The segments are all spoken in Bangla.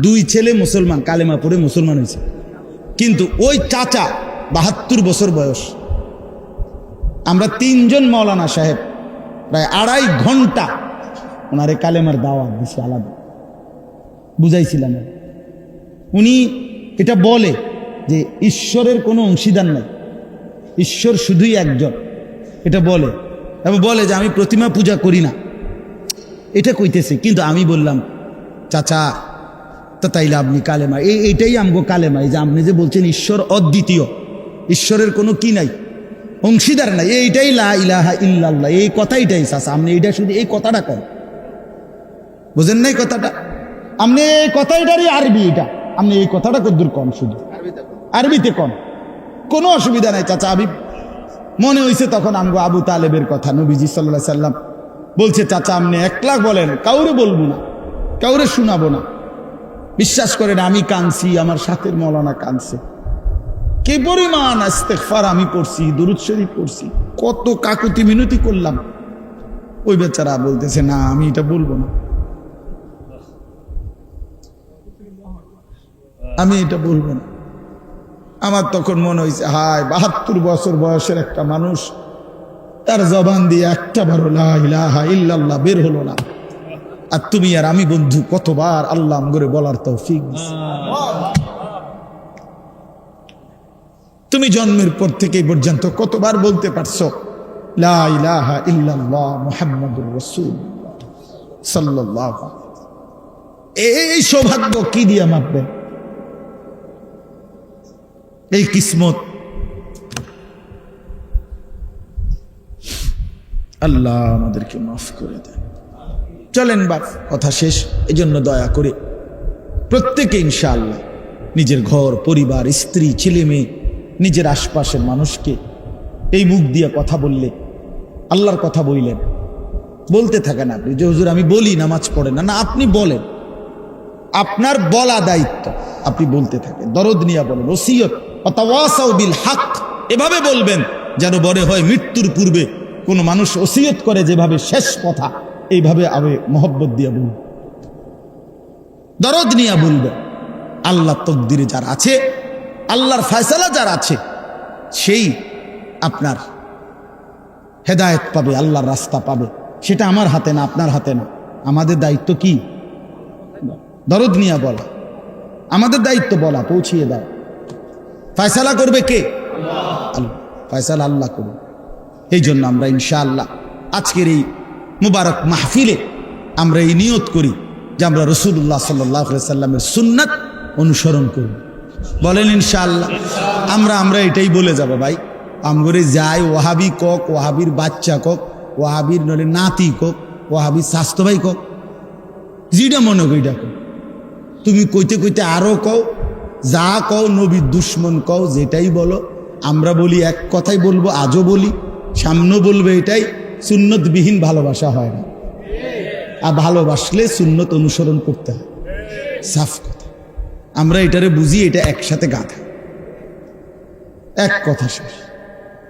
দুই ছেলে মুসলমান, কালেমা পড়ে মুসলমান হয়েছে। কিন্তু ওই চাচা 72 বছর বয়স। আমরা 3 জন মৌলানা সাহেব প্রায় 2.5 ঘন্টা ওনারে কালেমার দাওয়াত দিছি, আলাদা বুঝাইছিলাম। উনি এটা বলে যে ঈশ্বরের কোনো অংশীদার নাই, ঈশ্বর শুধুই একজন, এটা বলে। এবং বলে যে আমি প্রতিমা পূজা করি না, এটা কইতেছে। কিন্তু আমি বললাম, চাচা তা তাইলে আপনি কালেমা, এইটাই আমগো কালেমা। এই যে আপনি যে বলছেন ঈশ্বর অদ্বিতীয়, ঈশ্বরের কোনো কি নাই, অংশীদার নাই, এইটাই লা ইলাহা ইল্লাল্লাহ, এই কথাইটাই চাচা। আপনি এইটা শুধু এই কথাটা কন, বুঝেন নাই কথাটা? আপনি এই কথাটারই আরবি, এটা আপনি এই কথাটা কদ্দুর কম, শুধু আরবিতে কম, কোনো অসুবিধা নাই চাচা। আমি মনে হয়েছে তখন আমগো আবু তালেবের কথা, নবীজি সাল্লাল্লাহু আলাইহি সাল্লাম বলছে, চাচা আপনি 1 লাখ বলেন, কাউরে বলবো না, কাউরে শোনাবো না। বিশ্বাস করেন আমি কাঁদছি, আমার সাথের মৌলানা কাঁদছে। কি পরিমাণ ইস্তেগফার আমি পড়ছি, দুরূদ শরীফ পড়ছি, কত কাকুতি মিনতি করলাম। ওই বেচারা বলতেছে, না আমি এটা বলবো না, আমি এটা বলবো না। আমার তখন মনে হয়েছে, হায় 72 বছর বয়সের একটা মানুষ, তার জবান দিয়ে একটা বারো লা ইলাহা ইল্লাল্লাহ বের হলো না। আর তুমি আর আমি বন্ধু কতবার আল্লাহ করে বলার তৌফিক দিছে। তুমি জন্মের পর থেকে পর্যন্ত কতবার বলতে পারছো লা ইলাহা ইল্লাল্লাহ মুহাম্মাদুর রাসূলুল্লাহ সাল্লাল্লাহু। এই সৌভাগ্য কি দিয়ে মাপবেন? এই কিসমত আল্লাহ আমাদেরকে মাফ করে দেন। চলেন বাপ, কথা শেষ। এই জন্য দয়া করে প্রত্যেকে ইনশাআল্লাহ নিজের ঘর পরিবার, স্ত্রী, ছেলে মেয়ে, নিজের আশপাশের মানুষকে এই মুখ দিয়ে কথা বললে, আল্লাহর কথা বললেন, বলতে থাকেন আপনি যে হুজুর আমি বলি, নামাজ পড়েন না, না আপনি বলেন, আপনার বলা দায়িত্ব, আপনি বলতে থাকেন, দরদ নিয়ে বলেন, ওসিয়ত ওয়াতাওয়াসাউ বিল হক, এভাবে বলবেন যেন বড় হয় মৃত্যুর পূর্বে কোন মানুষ ওসিয়ত করে যেভাবে শেষ কথা, এইভাবে আমি মহব্বত দিয়ে বলব, দরদ নিয়ে বলবেন। আল্লাহ তকদিরে যার আছে, আল্লাহর ফয়সালা যার আছে, সেই আপনার হেদায়েত পাবে, আল্লাহর রাস্তা পাবে। সেটা আমার হাতে না, আপনার হাতে না। আমাদের দায়িত্ব কি? দরদ নিয়ে বলা, আমাদের দায়িত্ব বলা, পৌঁছিয়ে দাও। ফয়সালা করবে কে? আল্লাহ। ফয়সালা আল্লাহ করবে। এই জন্য আমরা ইনশাআল্লাহ আজকের এই মুবারক মাহফিলে আমরা এই নিয়ত করি যে আমরা রাসূলুল্লাহ সাল্লাল্লাহু আলাইহি সাল্লামের সুন্নাত অনুসরণ করব। বলেন ইনশাআল্লাহ। আমরা এটাই বলে যাব ভাই, আমগরে যাই ওয়াহাবি কক, ওয়াহাবির বাচ্চা কক, ওয়াহাবির নলে নাতি কক, ওয়াহাবির স্বাস্থ্য ভাই কক, যেটা মনে করি ডাকো। তুমি কইতে কইতে আরো কও, যা কও নবীর দুশ্মন কও, যেটাই বলো, আমরা বলি এক কথাই বলবো, আজও বলি, সামনে বলবে, এটাই সুন্নতবিহীন ভালোবাসা হয় না। আর ভালোবাসলে সুন্নত অনুসরণ করতে হয়, সাফ কথা। আমরা এটারে বুঝি, এটা একসাথে গাঁথা, এক কথা শেষ।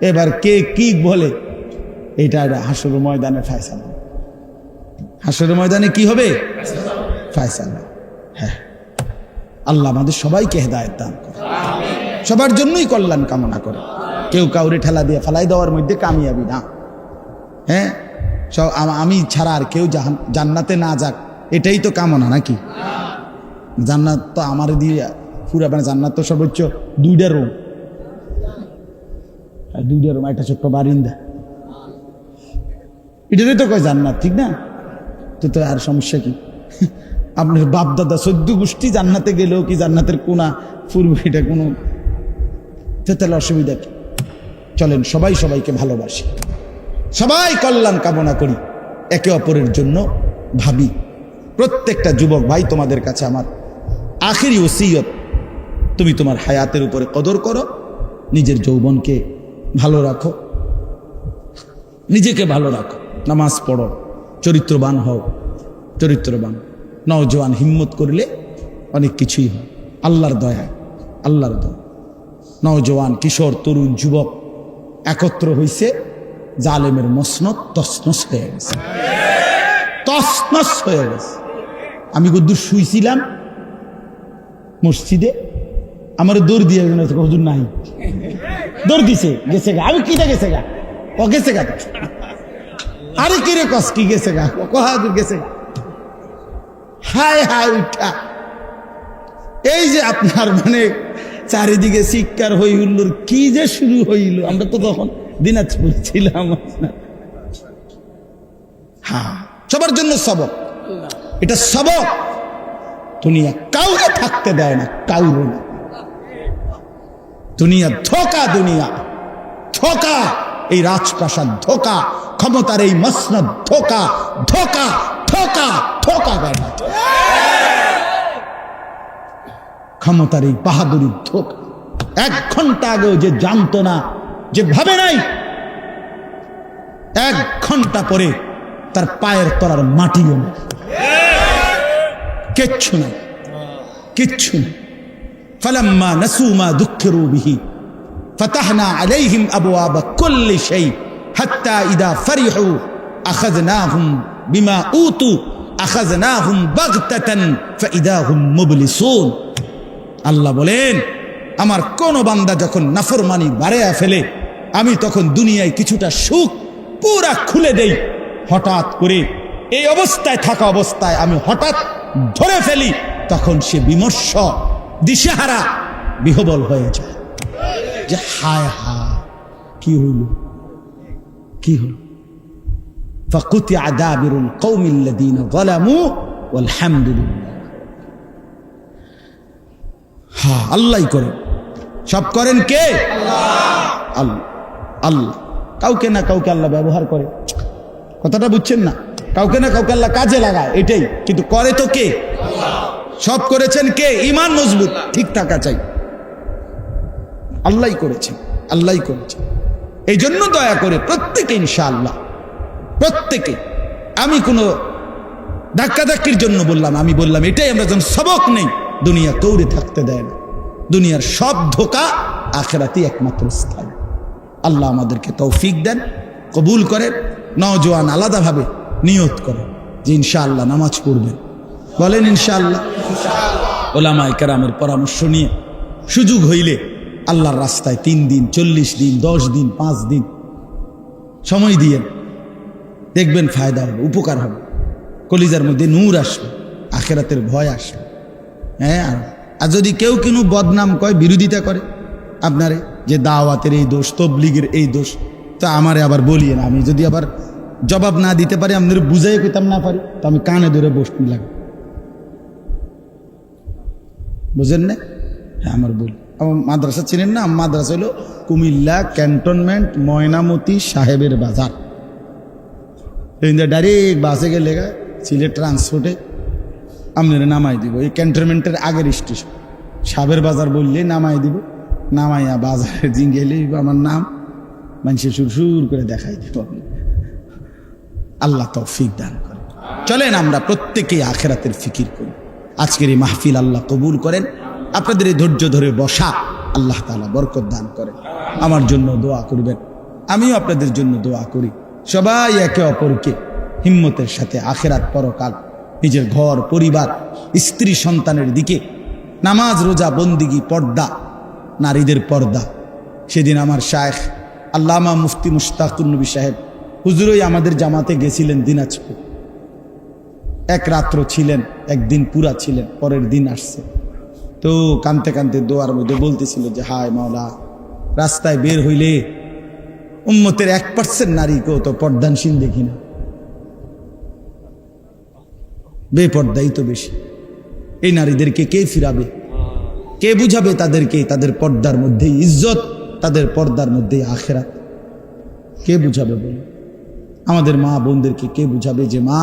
এবার কে কি বলে এটা হাসরের ময়দানে ফয়সালা। হাসরের ময়দানে কি হবে? ফয়সালা। হ্যাঁ, আল্লাহ আমাদের সবাইকে হেদায়েত দান করে, সবার জন্যই কল্যাণ কামনা করে। কেউ কাউরে ঠেলা দিয়ে ফেলাই দেওয়ার মধ্যে কামিয়াবি না। হ্যাঁ, আমি ছাড়া আর কেউ জান্নাতে না যাক, এটাই তো কামনা নাকি? জান্নাত তো আমার দিয়ে পুরা, মানে জান্নাত তো সর্বোচ্চ 2টা রুম, 2টা রুম, একটা ছোট্ট বারিন্দা, এটাই তো কয় জান্নাত, ঠিক না? তো আর সমস্যা কি? আপনার বাপ দাদা 14 গোষ্ঠী জান্নাতে গেলেও কি জান্নাতের কোনা পূর্ব, এটা কোনো, তাহলে অসুবিধা কি? চলেন সবাই সবাইকে ভালোবাসি, সবাই কল্যাণ কামনা করি, একে অপরের জন্য ভাবি। প্রত্যেকটা যুবক ভাই, তোমাদের কাছে আমার আখেরি ওসিয়ত, তুমি তোমার হায়াতের উপরে কদর করো, নিজের যৌবনকে ভালো রাখো, নিজেকে ভালো রাখো, নামাজ পড়ো, চরিত্রবান হও, চরিত্রবান নওজোয়ান হিম্মত করলে অনেক কিছুই হয়। আল্লাহর দয়া, আল্লাহর দয়া। নওজোয়ান, কিশোর, তরুণ, যুবক একত্র হইছে, জালেমের মসনদ তসনস হয়ে গেছে, তসনস হয়ে গেছে। আমি কদ্দুর শুইছিলাম, মসজিদে আমার দৌড় দিয়ে হুজুর নাই, দৌড় দিছে, গেছে গা। আমি কিটা গেছে গা? ও গেছে গা। আরে কি রে কস কি গেছে গা? হুজুর গেছে গা। হায় হায় উঠা। এই যে আপনার মানে চারিদিকে শিক্ষার হই হুল্লোর কি যে শুরু হইল। আমরা তো তখন দিনাজপুর ছিলাম। হ্যাঁ, সবার জন্য সবক, এটা সবক। দুনিয়া কাউরে থাকতে দেয় না, কাউরে না। দুনিয়া ধোকা, দুনিয়া ধোকা। এই রাজপ্রাসাদ ধোকা, ক্ষমতার এই মসনদ ধোকা, ধোকা ধোকা ধোকা। বেড়া ক্ষমতার এই বাহাদুরি ধোকা। 1 ঘন্টা আগেও যে জানতো না, যে ভাবে নাই, 1 ঘন্টা পরে তার পায়ের তলার মাটিও না, কিচ্ছু না, কিচ্ছু না। ফালাম্মা নাসু মা যুক্কিরু বিহি ফাতাহনা আলাইহিম আবওয়াবা কুল্লি শাই হাত্তা ইযা ফারিহু আখাযনাহুম বিমা উতু আখাযনাহুম বাগতাতান ফাইদা হুম মুবলিসুন। আল্লাহ বলেন, আমার কোন বান্দা যখন নাফরমানি বাড়ায়া ফেলে, আমি তখন দুনিয়ায় কিছুটা সুখ পুরা খুলে দেই। হঠাৎ করে এই অবস্থায় থাকা অবস্থায় আমি হঠাৎ ধরে ফেলি, তখন সে বিমর্ষ, দিশেহারা, বিহবল হয়ে যায়। যে হায় হায়, কি হইল, কি হল? ফাকুতিয়া দাবিরুল কওমিল্লাযীনা যালামু ওয়ালহামদুলিল্লাহ। হ্যাঁ, আল্লাহই করে, সব করেন কে? আল্লাহ। আল্লাহ কাউকে না কাউকে আল্লাহ ব্যবহার করে, কথাটা বুঝছেন না? কাউকে না কাউকে আল্লাহ কাজে লাগায়, এটাই। কিন্তু করে তো কে? সব করেছেন কে? ঈমান মজবুত ঠিক থাকা চাই। আল্লাহই করেছেন, আল্লাহই করেছেন। এই জন্য দয়া করে প্রত্যেকে, ইনশাআল্লাহ প্রত্যেকে, আমি কোনো ধাক্কাধাক্কির জন্য বললাম, আমি বললাম এটাই আমরা যেন সবক নেই। দুনিয়া কৌড়ে থাকতে দেয় না, দুনিয়ার সব ধোকা, আখিরাতই একমাত্র স্থায়ী। আল্লাহ আমাদেরকে তৌফিক দেন, কবুল করেন। নওজোয়ান আলাদাভাবে নিয়ত করেন যে ইনশাআল্লাহ নামাজ পড়বেন, বলেন ইনশাআল্লাহ। ওলামায়ে কেরামের পরামর্শ নিয়ে সুযোগ হইলে আল্লাহর রাস্তায় 3 দিন, 40 দিন, 10 দিন, 5 দিন সময় দিয়ে দেখবেন ফায়দা হবে, উপকার হবে। কলিজার মধ্যে নূর আসবে, আখিরাতের ভয় আসবে। হ্যাঁ, আর যদি কেউ কোনো বদনাম কয়, বিরোধিতা করে আপনারে, যে দাওয়াতের এই দোষ, তবলিগের এই দোষ, তা আমারে আবার বলিয়ে না। আমি যদি আবার জবাব না দিতে পারি, আপনাদের বুঝাই পেতাম না পারি, তো আমি কানে ধরে বসতে লাগে, বুঝেন না? হ্যাঁ, আমার বলি। আমার মাদ্রাসা চিনেন না? মাদ্রাসা হলো কুমিল্লা ক্যান্টনমেন্ট ময়নামতি সাহেবের বাজার। ডাইরেক্ট বাসে গেলে সিলেট ট্রান্সপোর্টে আপনারা নামাই দিব। এই ক্যান্টনমেন্টের আগের স্টেশন সাহেবের বাজার বললে নামাই দিব। নামাইয়া বাজারে জিঙ্গেলে আমার নাম মানুষের সুর করে দেখাই দিব। আল্লাহ তৌফিক দান করে। চলেন আমরা প্রত্যেকেই আখিরাতের ফিকির করি। আজকের এই মাহফিল আল্লাহ কবুল করেন। আপনাদের এই ধৈর্য ধরে বসা আল্লাহ তাআলা বরকত দান করেন। আমার জন্য দোয়া করবেন, আমিও আপনাদের জন্য দোয়া করি। সবাই একে অপরকে হিম্মতের সাথে আখিরাত, পরকাল, নিজের ঘর পরিবার, স্ত্রী সন্তানের দিকে, নামাজ রোজা বন্দিগি, পর্দা, নারীদের পর্দা। সেদিন আমার শায়েখ আল্লামা মুফতি মুশতাকুর নবী সাহেব হুজুরই আমাদের জামাতে গেছিলেন দিনাজপুর। 1 রাত্র ছিলেন, 1 দিন পুরা ছিলেন, পরের দিন আসছে। তো কানতে কানতে দোয়ার মধ্যে বলতেছিল যে হায় মাওলা, রাস্তায় বের হইলে উম্মতের 1% নারীকেও তো পর্দানশীল দেখি না, বেপর্দাই তো বেশি। এই নারীদেরকে কে ফিরাবে, কে বুঝাবে তাদেরকে তাদের পর্দার মধ্যেই ইজ্জত, তাদের পর্দার মধ্যেই আখিরাত? কে বুঝাবে বলে? আমাদের মা বোনদেরকে কে বুঝাবে যে মা,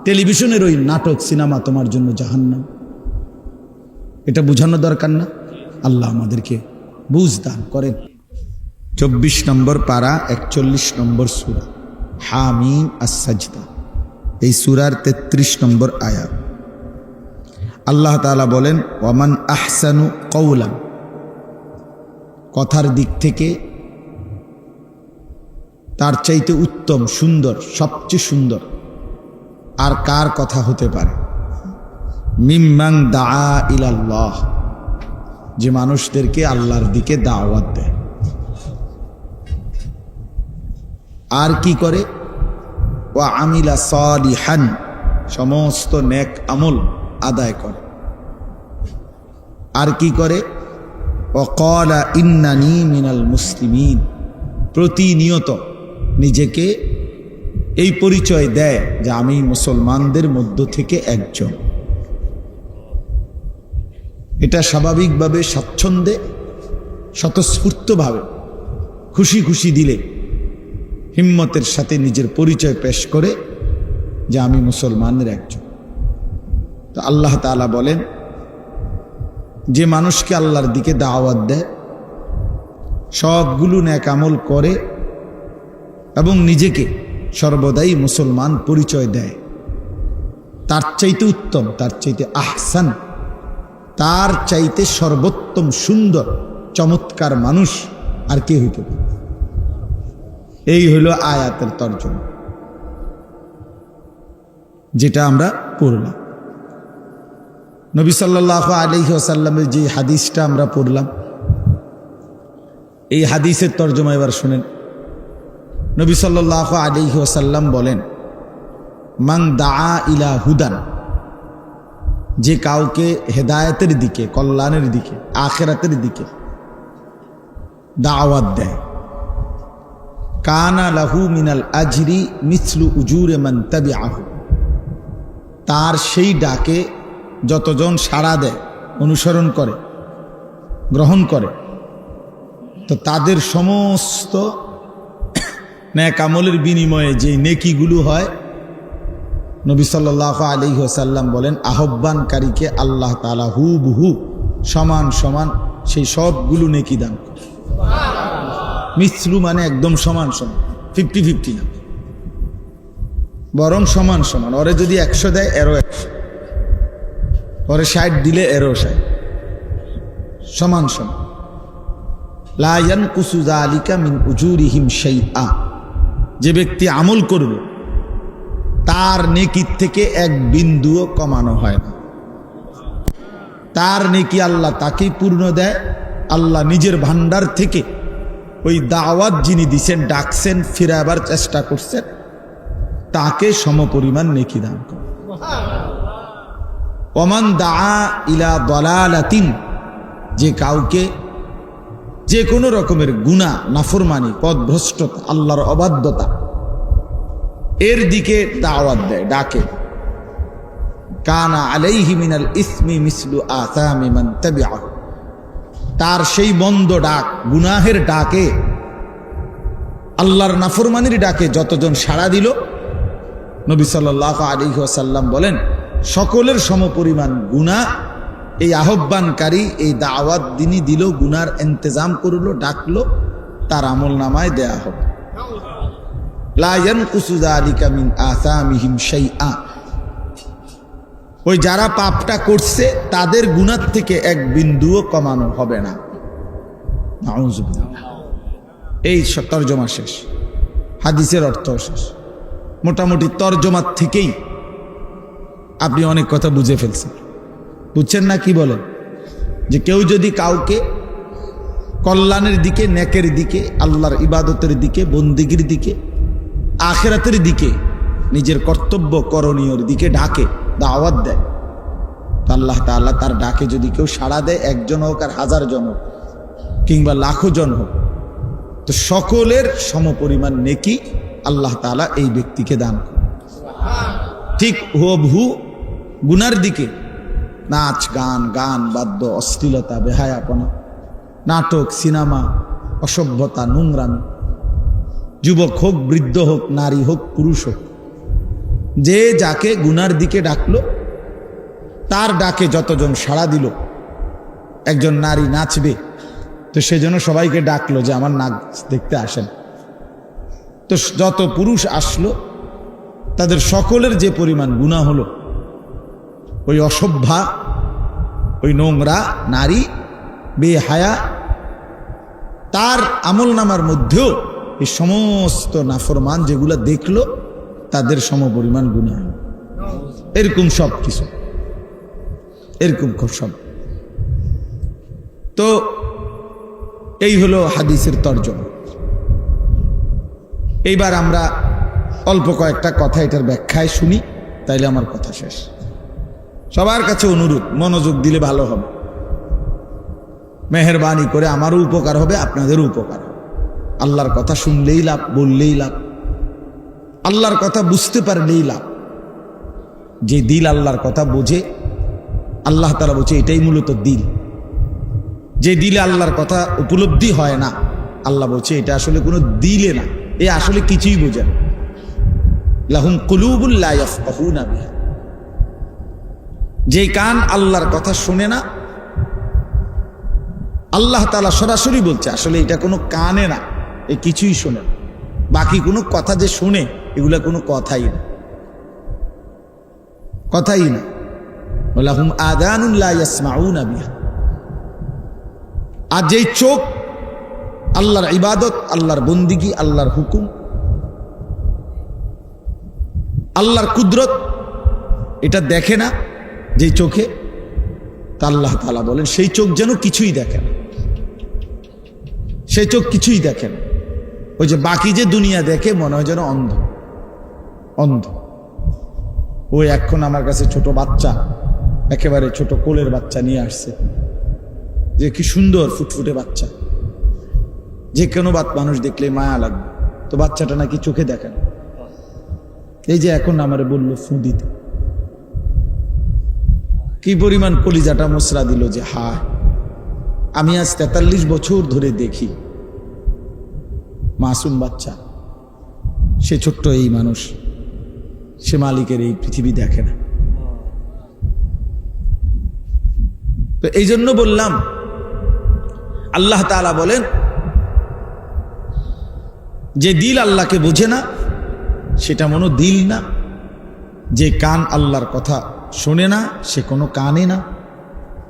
টেলিভিশনের ওই নাটক সিনেমা তোমার জন্য জাহান্নাম? এটা বুঝানো দরকার না? আল্লাহ আমাদেরকে বুঝ দান করেন। 24 নম্বর পারা, 41 নম্বর সূরা হামিম আস-সাজদা। এই সূরার 33 নম্বর আয়াত। আল্লাহ তাআলা বলেন, ওয়ামান আহসানু কওলান, কথার দিক থেকে তার চাইতে উত্তম, সুন্দর, সবচেয়ে সুন্দর আর কার কথা হতে পারে? মিম্মান দাআ ইলাল্লাহ, যে মানুষদেরকে আল্লাহর দিকে দাওয়াত দেয়। আর কি করে? ওয়া আমিলা সালিহান, সমস্ত নেক আমল আদায় করে। আর কি করে? ওয়া ক্বালা ইন্নানি মিনাল মুসলিমিন, প্রতিনিয়ত নিজেকে এই পরিচয় দেয় যে আমি মুসলমানদের মধ্য থেকে একজন। এটা স্বাভাবিকভাবে, স্বচ্ছন্দে, স্বতঃস্ফূর্তভাবে, খুশি খুশি দিলে হিম্মতের সাথে নিজের পরিচয় পেশ করে যে আমি মুসলমানের একজন। তো আল্লাহ তাআলা বলেন, যে মানুষকে আল্লাহর দিকে দাওয়াত দেয়, সবগুলো নেক আমল করে এবং নিজেকে সর্বদাই মুসলমান পরিচয় দেয়, তার চাইতে উত্তম, তার চাইতে আহসান, তার চাইতে সর্বোত্তম সুন্দর চমৎকার মানুষ আর কে হইতে পারে? এই হইল আয়াতের তর্জমা, যেটা আমরা পড়লাম। নবী সাল্লাল্লাহু আলাইহি ওয়াসাল্লামের যে হাদিসটা আমরা পড়লাম, এই হাদিসের তর্জমা এবার শুনেন। নবী সাল্লাল্লাহু আলাইহি ওয়াসাল্লাম বলেন, মান দাআ ইলা হুদান, যে কাউকে হেদায়েতের দিকে, কল্যাণের দিকে, আখিরাতের দিকে দাওয়াত দেয়, কানা লাহু মিনাল আজরি মিসলু উজুরে মান তাবিআহু, তার সেই ডাকে যতজন সাড়া দেয়, অনুসরণ করে, গ্রহণ করে, তো তাদের সমস্ত নেক আমলের বিনিময়ে যে নেকিগুলো হয়, নবী সাল্লাল্লাহু আলাইহি ওয়াসাল্লাম বলেন, আহ্বানকারীকে আল্লাহ তাআলা হুবহু সমান সমান সেই সবগুলো নেকি দান করে। মিসলু মানে একদম সমান সমান, 50-50 না, বরং সমান সমান। ওরে যদি 100 দেয়, এরও 100, ওরে 60 দিলে এরও 60, সমান সমান। লা ইয়ানকুসু যালিকা মিন উজুরিহিম শাইআ, যে ব্যক্তি আমল করবে তার নেকির থেকে এক বিন্দুও কমানো হয় না, তার নেকি আল্লাহ তাকেই পূর্ণ দেয়। আল্লাহ নিজের ভান্ডার থেকে ওই দাওয়াত যিনি দিছেন, ডাকছেন, ফিরাবার চেষ্টা করছেন, তাকে সমপরিমাণ নেকি দান করে। ওমান দাআ ইলা দালালাতিন, যে কাউকে যে কোনো রকমের গুনাহ, নাফরমানি, পথভ্রষ্টতা, আল্লাহর অবাধ্যতা, এর দিকে দাওয়াত দেয়, ডাকে, কানা আলাইহি মিনাল ইসমি মিসলু আসামি মান তাবিআহু, তার সেই বন্ধ ডাক, গুনাহের ডাকে, আল্লাহর নাফরমানির ডাকে যতজন সাড়া দিল, নবী সাল্লাল্লাহু আলাইহি ওয়াসাল্লাম বলেন, সকলের সমপরিমাণ গুনাহ এই আহ্বানকারী, এই দাওয়াত দিনই দিল, গুনার ইন্তজাম করলো, ডাকলো, তার আমল নামায় দেয়া হবে। লা ইয়ানকুসু যালিকা মিন আসামিহিম শাইআ, ওই যারা পাপটা করছে তাদের গুনাহ থেকে এক বিন্দুও কমানো হবে না। নাউযুবিল্লাহ। এই তরজমা শেষ, হাদিসের অর্থ শেষ। মোটামুটি তরজমার থেকেই আপনি অনেক কথা বুঝে ফেলছেন। বুঝছেন না? কি বলেন? যে কেউ যদি কাউকে কল্যাণের দিকে, নেকের দিকে, আল্লাহর ইবাদতের দিকে, বন্দেগীর দিকে, আখিরাতের দিকে, নিজের কর্তব্য করণীয়র দিকে ডাকে, দাওয়াত দেয়, তো আল্লাহ তাআলা তার ডাকে যদি কেউ সাড়া দেয়, একজন হোক আর 1000 জন হোক কিংবা লাখো জন হোক, তো সকলের সমপরিমাণ নেকি আল্লাহ তাআলা এই ব্যক্তিকে দান করে। ঠিক হুবহু গুনার দিকে, নাচ গান, গান বাদ্য, অশ্লীলতা, বেহায়াপনা, নাটক, সিনেমা, অসভ্যতা, নোংরামি, যুবক হোক, বৃদ্ধ হোক, নারী হোক, পুরুষ হোক, যে যাকে গুনার দিকে ডাকলো, তার ডাকে যতজন সাড়া দিল, একজন নারী নাচবে, তো সেজন্য সবাইকে ডাকলো যে আমার নাচ দেখতে আসেন। তো যত পুরুষ আসলো, তাদের সকলের যে পরিমাণ গুনাহ হলো, ওই অসভ্যা, ওই নোংরা নারী, বেহায়া, তার আমল নামার মধ্যেও এই সমস্ত নাফরমান যেগুলো দেখলো, তাদের সমপরিমাণ গুনাহ। এরকম সব কিছু, এরকম সব। তো এই হলো হাদিসের তর্জমা। এইবার আমরা অল্প কয়েকটা কথা এটার ব্যাখ্যায় শুনি, তাইলে আমার কথা শেষ। সবার কাছে অনুরোধ, মনোযোগ দিলে ভালো হবে, মেহেরবানি করে আমারও উপকার হবে, আপনাদেরও উপকার হবে। আল্লাহর কথা শুনলেই লাভ, বললেই লাভ, আল্লাহর কথা বুঝতে পারলেই লাভ। যে দিল আল্লাহর কথা বোঝে, আল্লাহ তাআলা বলছে এটাই মূলত দিল। যে দিলে আল্লাহর কথা উপলব্ধি হয় না, আল্লাহ বলছে এটা আসলে কোনো দিলে না, এ আসলে কিছুই বোঝে না। লাহুম কুলুবুন লা ইয়াফকাহুনা বিহা, যে কান আল্লাহর কথা শুনে না, আল্লাহ তাআলা সরাসরি বলছে আসলে এটা কোনো কানে না, এ কিছুই শোনে না। বাকি কোনো কথা যে শুনে, এগুলা কোনো কথাই না, কথাই না। লাহুম আযানুন লা ইয়াসমাউনা বিহা। আর যেই চোখ আল্লাহর ইবাদত, আল্লাহর বন্দিগি, আল্লাহর হুকুম, আল্লাহর কুদরত এটা দেখে না, যেই চোখে, তা আল্লাহ তাআলা বলেন সেই চোখ যেন কিছুই দেখে না, সেই চোখ কিছুই দেখে না। ওই যে বাকি যে দুনিয়া দেখে মনে হয় যেন অন্ধ অন্ধ। ওই এখন আমার কাছে ছোট বাচ্চা, একেবারে ছোট কোলের বাচ্চা নিয়ে আসছে, যে কি সুন্দর ফুটফুটে বাচ্চা, যে কোনো মানুষ দেখলে মায়া লাগবে, তো বাচ্চাটা নাকি চোখে দেখে না। এই যে এখন আমারে বললো ফু দিতে, কি পরিমাণ কলিজাটা মোসরা দিল যে হায়, আমি আজ 43 বছর ধরে দেখি মাসুম বাচ্চা, সে ছোট্ট এই মানুষ, সে মালিকের এই পৃথিবী দেখে না। তো এই জন্য বললাম, আল্লাহ তাআলা বলেন যে দিল আল্লাহকে বোঝে না, সেটা মনো দিল না। যে কান আল্লাহর কথা শোনে না, সে কোনো কানে না।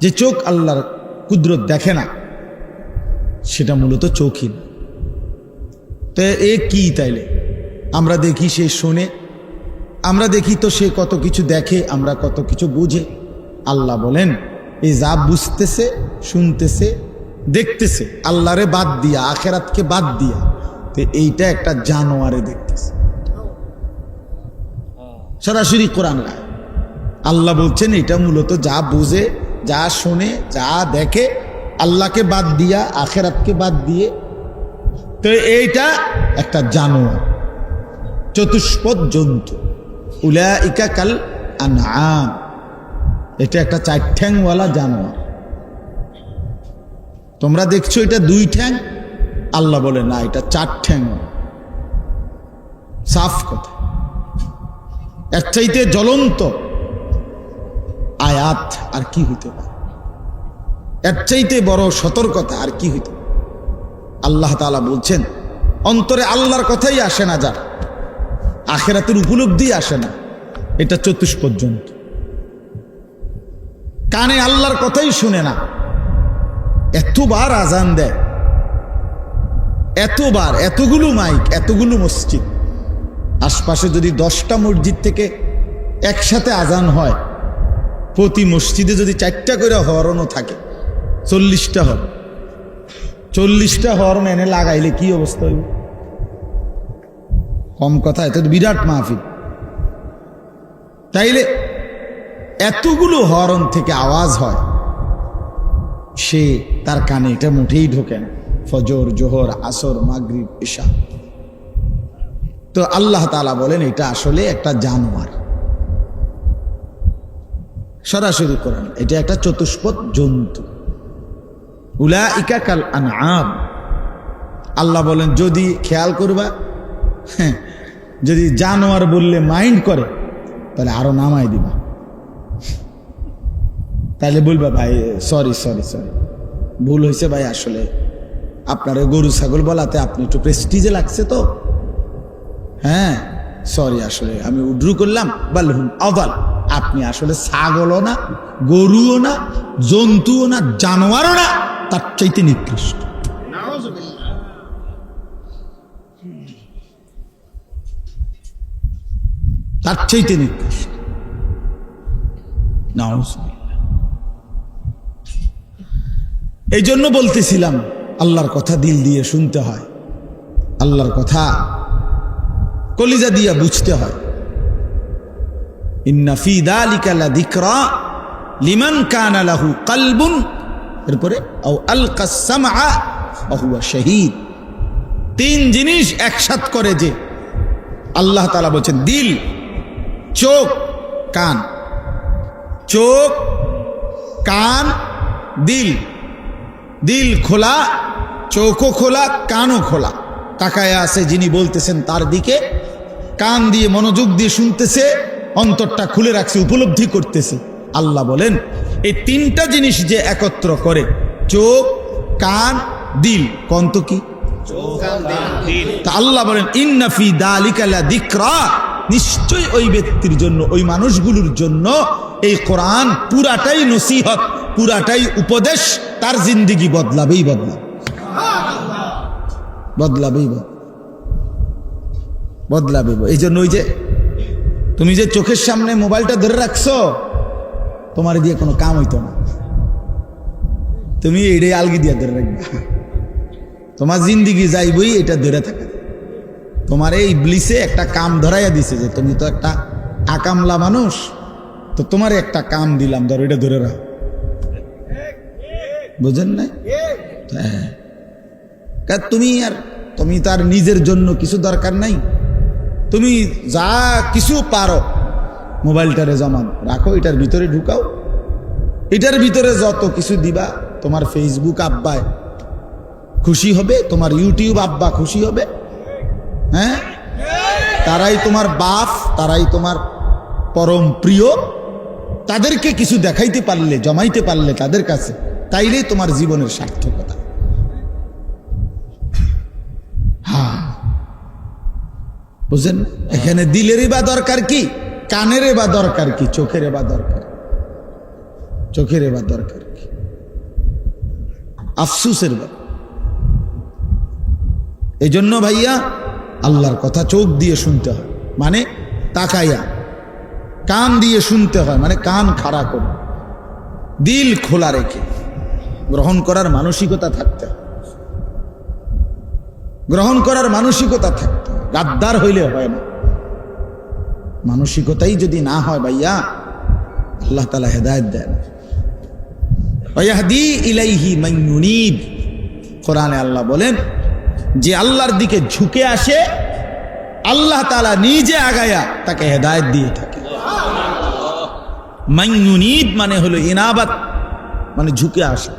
যে চোখ আল্লাহর কুদরত দেখে না, সেটা মূলত চোখই না। তো এ কি তাইলে? আমরা দেখি সে শোনে, আমরা দেখি তো সে কত কিছু দেখে, আমরা কত কিছু বুঝে। আল্লাহ বলেন এই যা বুঝতেছে, শুনতেছে, দেখতেছে, আল্লাহরে বাদ দিয়া, আখেরাতকে বাদ দিয়া, তো এইটা একটা জানোয়ারে দেখতেছে। সরাসরি কোরআন আয়াত আল্লাহ বলছেন এটা মূলত যা বুঝে, যা শোনে, যা দেখে, আল্লাহকে বাদ দিয়া, আখেরাতকে বাদ দিয়ে, তো এইটা একটা জানোয়ার, চতুষ্পদ জন্তু। উলাইকা কাল আনআম, এটা একটা 4 ঠ্যাংওয়ালা জানোয়ার। তোমরা দেখছো এটা 2 ঠ্যাং, আল্লাহ বলে না, এটা 4 ঠ্যাং। সাফ কথা। এর চাইতে জ্বলন্ত আয়াত আর কি হইতে পারে? এর চাইতে বড় সতর্কতা আর কি হইতে পারে? আল্লাহ তাআলা বলছেন অন্তরে আল্লাহর কথাই আসে না, যার আখেরাতের উপলব্ধি আসে না, এটা চতুষ্পদ জন্তু। কানে আল্লাহর কথাই শুনে না, এতবার আজান দেয়, এতবার, এতগুলো মাইক, এতগুলো মসজিদ, আশপাশে যদি 10টা মসজিদ থেকে একসাথে আজান হয়, প্রতি মসজিদে যদি 4টা করে হরণও থাকে, 40টা হরণ, 40টা হরণ এনে লাগাইলে কি অবস্থা হইব? কম কথা, এটা তো বিরাট মাহফিল। তাইলে এতগুলো হরণ থেকে আওয়াজ হয়, সে তার কানে এটা মুঠেই ঢোকে না। ফজর, জোহর, আসর, মাগরিব, ইশা। তো আল্লাহ তাআলা বলেন এটা আসলে একটা জানোয়ার। সরাসরি কোরআন, এটা একটা চতুষ্পদ জন্তু। উলাইকা কাল আনআম। আল্লাহ বলেন যদি খেয়াল করবা, যদি জানোয়ার বললে মাইন্ড করে, তাহলে আরো নামাই দিবা। তাহলে বলবা ভাই সরি সরি সরি, ভুল হয়েছে ভাই, আসলে আপনার গরু ছাগল বলাতে আপনি একটু প্রেস্টিজে লাগছে তো, হ্যাঁ সরি, আসলে আমি উড্রু করলাম। বালহুম আদাল, আপনি আসলে ছাগলও না, গরুও না, জন্তুও না, জানোয়ারও না, তার চাইতে নিকৃষ্ট। তার চাইতে নিকৃষ্ট। নাউজুবিল্লাহ। এই জন্য বলতেছিলাম আল্লাহর কথা দিল দিয়ে শুনতে হয়, আল্লাহর কথা কলিজা দিয়া বুঝতে হয়। ইন্না ফি যালিকা লাযিকরা লিমান কানা লাহু কলবুন, এরপরে আও আলকাস সামআ ওয়া হুয়া শাহীদ। তিন জিনিস একসাথ করে যে আল্লাহ তাআলা বলেছেন দিল, চোখ, কান। চোখ, কান, দিল। দিল খোলা, চোখও খোলা, কানও খোলা, তাকায় আছে যিনি বলতেছেন তার দিকে। কান দিয়ে মনোযোগ দিয়ে শুনতেছে, অন্তরটা খুলে রাখছে, উপলব্ধি করতেছে। আল্লাহ বলেন এই তিনটা জিনিস যে একত্র করে, চোখ, কান, দিল, কন্ত কি? তা আল্লাহ বলেন ইন্না ফি যালিকা লাযিকরা, নিশ্চয় ওই ব্যক্তির জন্য, ওই মানুষগুলোর জন্য এই কোরআন পুরাটাই নসিহত, পুরাটাই উপদেশ। তার জিন্দেগি বদলাবেই বদলাবে, বদলাবেই বদলাবে। এই জন্য ওই যে তুমি যে চোখের সামনে মোবাইলটা ধরে রাখছো, তোমার দিয়ে কোনো কাম হইতো না, তুমি এটাই আলগি দিয়ে ধরে রাখবে। তোমার জিন্দিগি যাইবই এটা ধরে থাকে। তোমার এই ইবলিসে একটা কাম ধরাইয়া দিছে যে তুমি তো একটা আকামলা মানুষ, তো তোমার একটা কাম দিলাম, ধরো এটা ধরে রাখ। বুঝেন নাই? হ্যাঁ, তুমি তার নিজের জন্য কিছু দরকার নাই, তুমি যা কিছু পারো মোবাইলটারে জমা রাখো, এটার ভিতরে ঢুকাও, এটার ভিতরে যত কিছু দিবা, তোমার ফেসবুক আব্বায় খুশি হবে, তোমার ইউটিউব আব্বা খুশি হবে। হ্যাঁ, তারাই তোমার বাপ, তারাই তোমার পরম প্রিয়। তাদেরকে কিছু দেখাইতে পারলে, জমাইতে পারলে তাদের কাছে, তাইলেই তোমার জীবনের সার্থকতা। হ্যাঁ, বুঝলেন? এখানে দিলেরই বা দরকার কি, কানেরই বা দরকার কি, চোখের বা দরকার, চোখের বা দরকার কি? আফসুসের ব্যাপার। এই জন্য ভাইয়া আল্লাহর কথা চোখ দিয়ে শুনতে হয়, মানে তাকাইয়া। কান দিয়ে শুনতে হয়, মানে কান খাড়া করে, দিল খোলা রেখে গ্রহণ করার মানসিকতা থাকতে হয়, গ্রহণ করার মানসিকতা থাকতে হয়। গাদ্দার হইলে হয় না, মানসিকতাই যদি না হয় ভাইয়া, আল্লাহ তাআলা হেদায়েত দেন। ওয়াহদি ইলাইহি মান ইউনিব, কোরআনে আল্লাহ বলেন যে আল্লাহর দিকে ঝুঁকে আসে, আল্লাহ তাআলা নিজে আগায়া তাকে হেদায়েত দিয়ে থাকে। মান ইউনিব মানে হলো ইনাবাত, মানে ঝুঁকে আসে।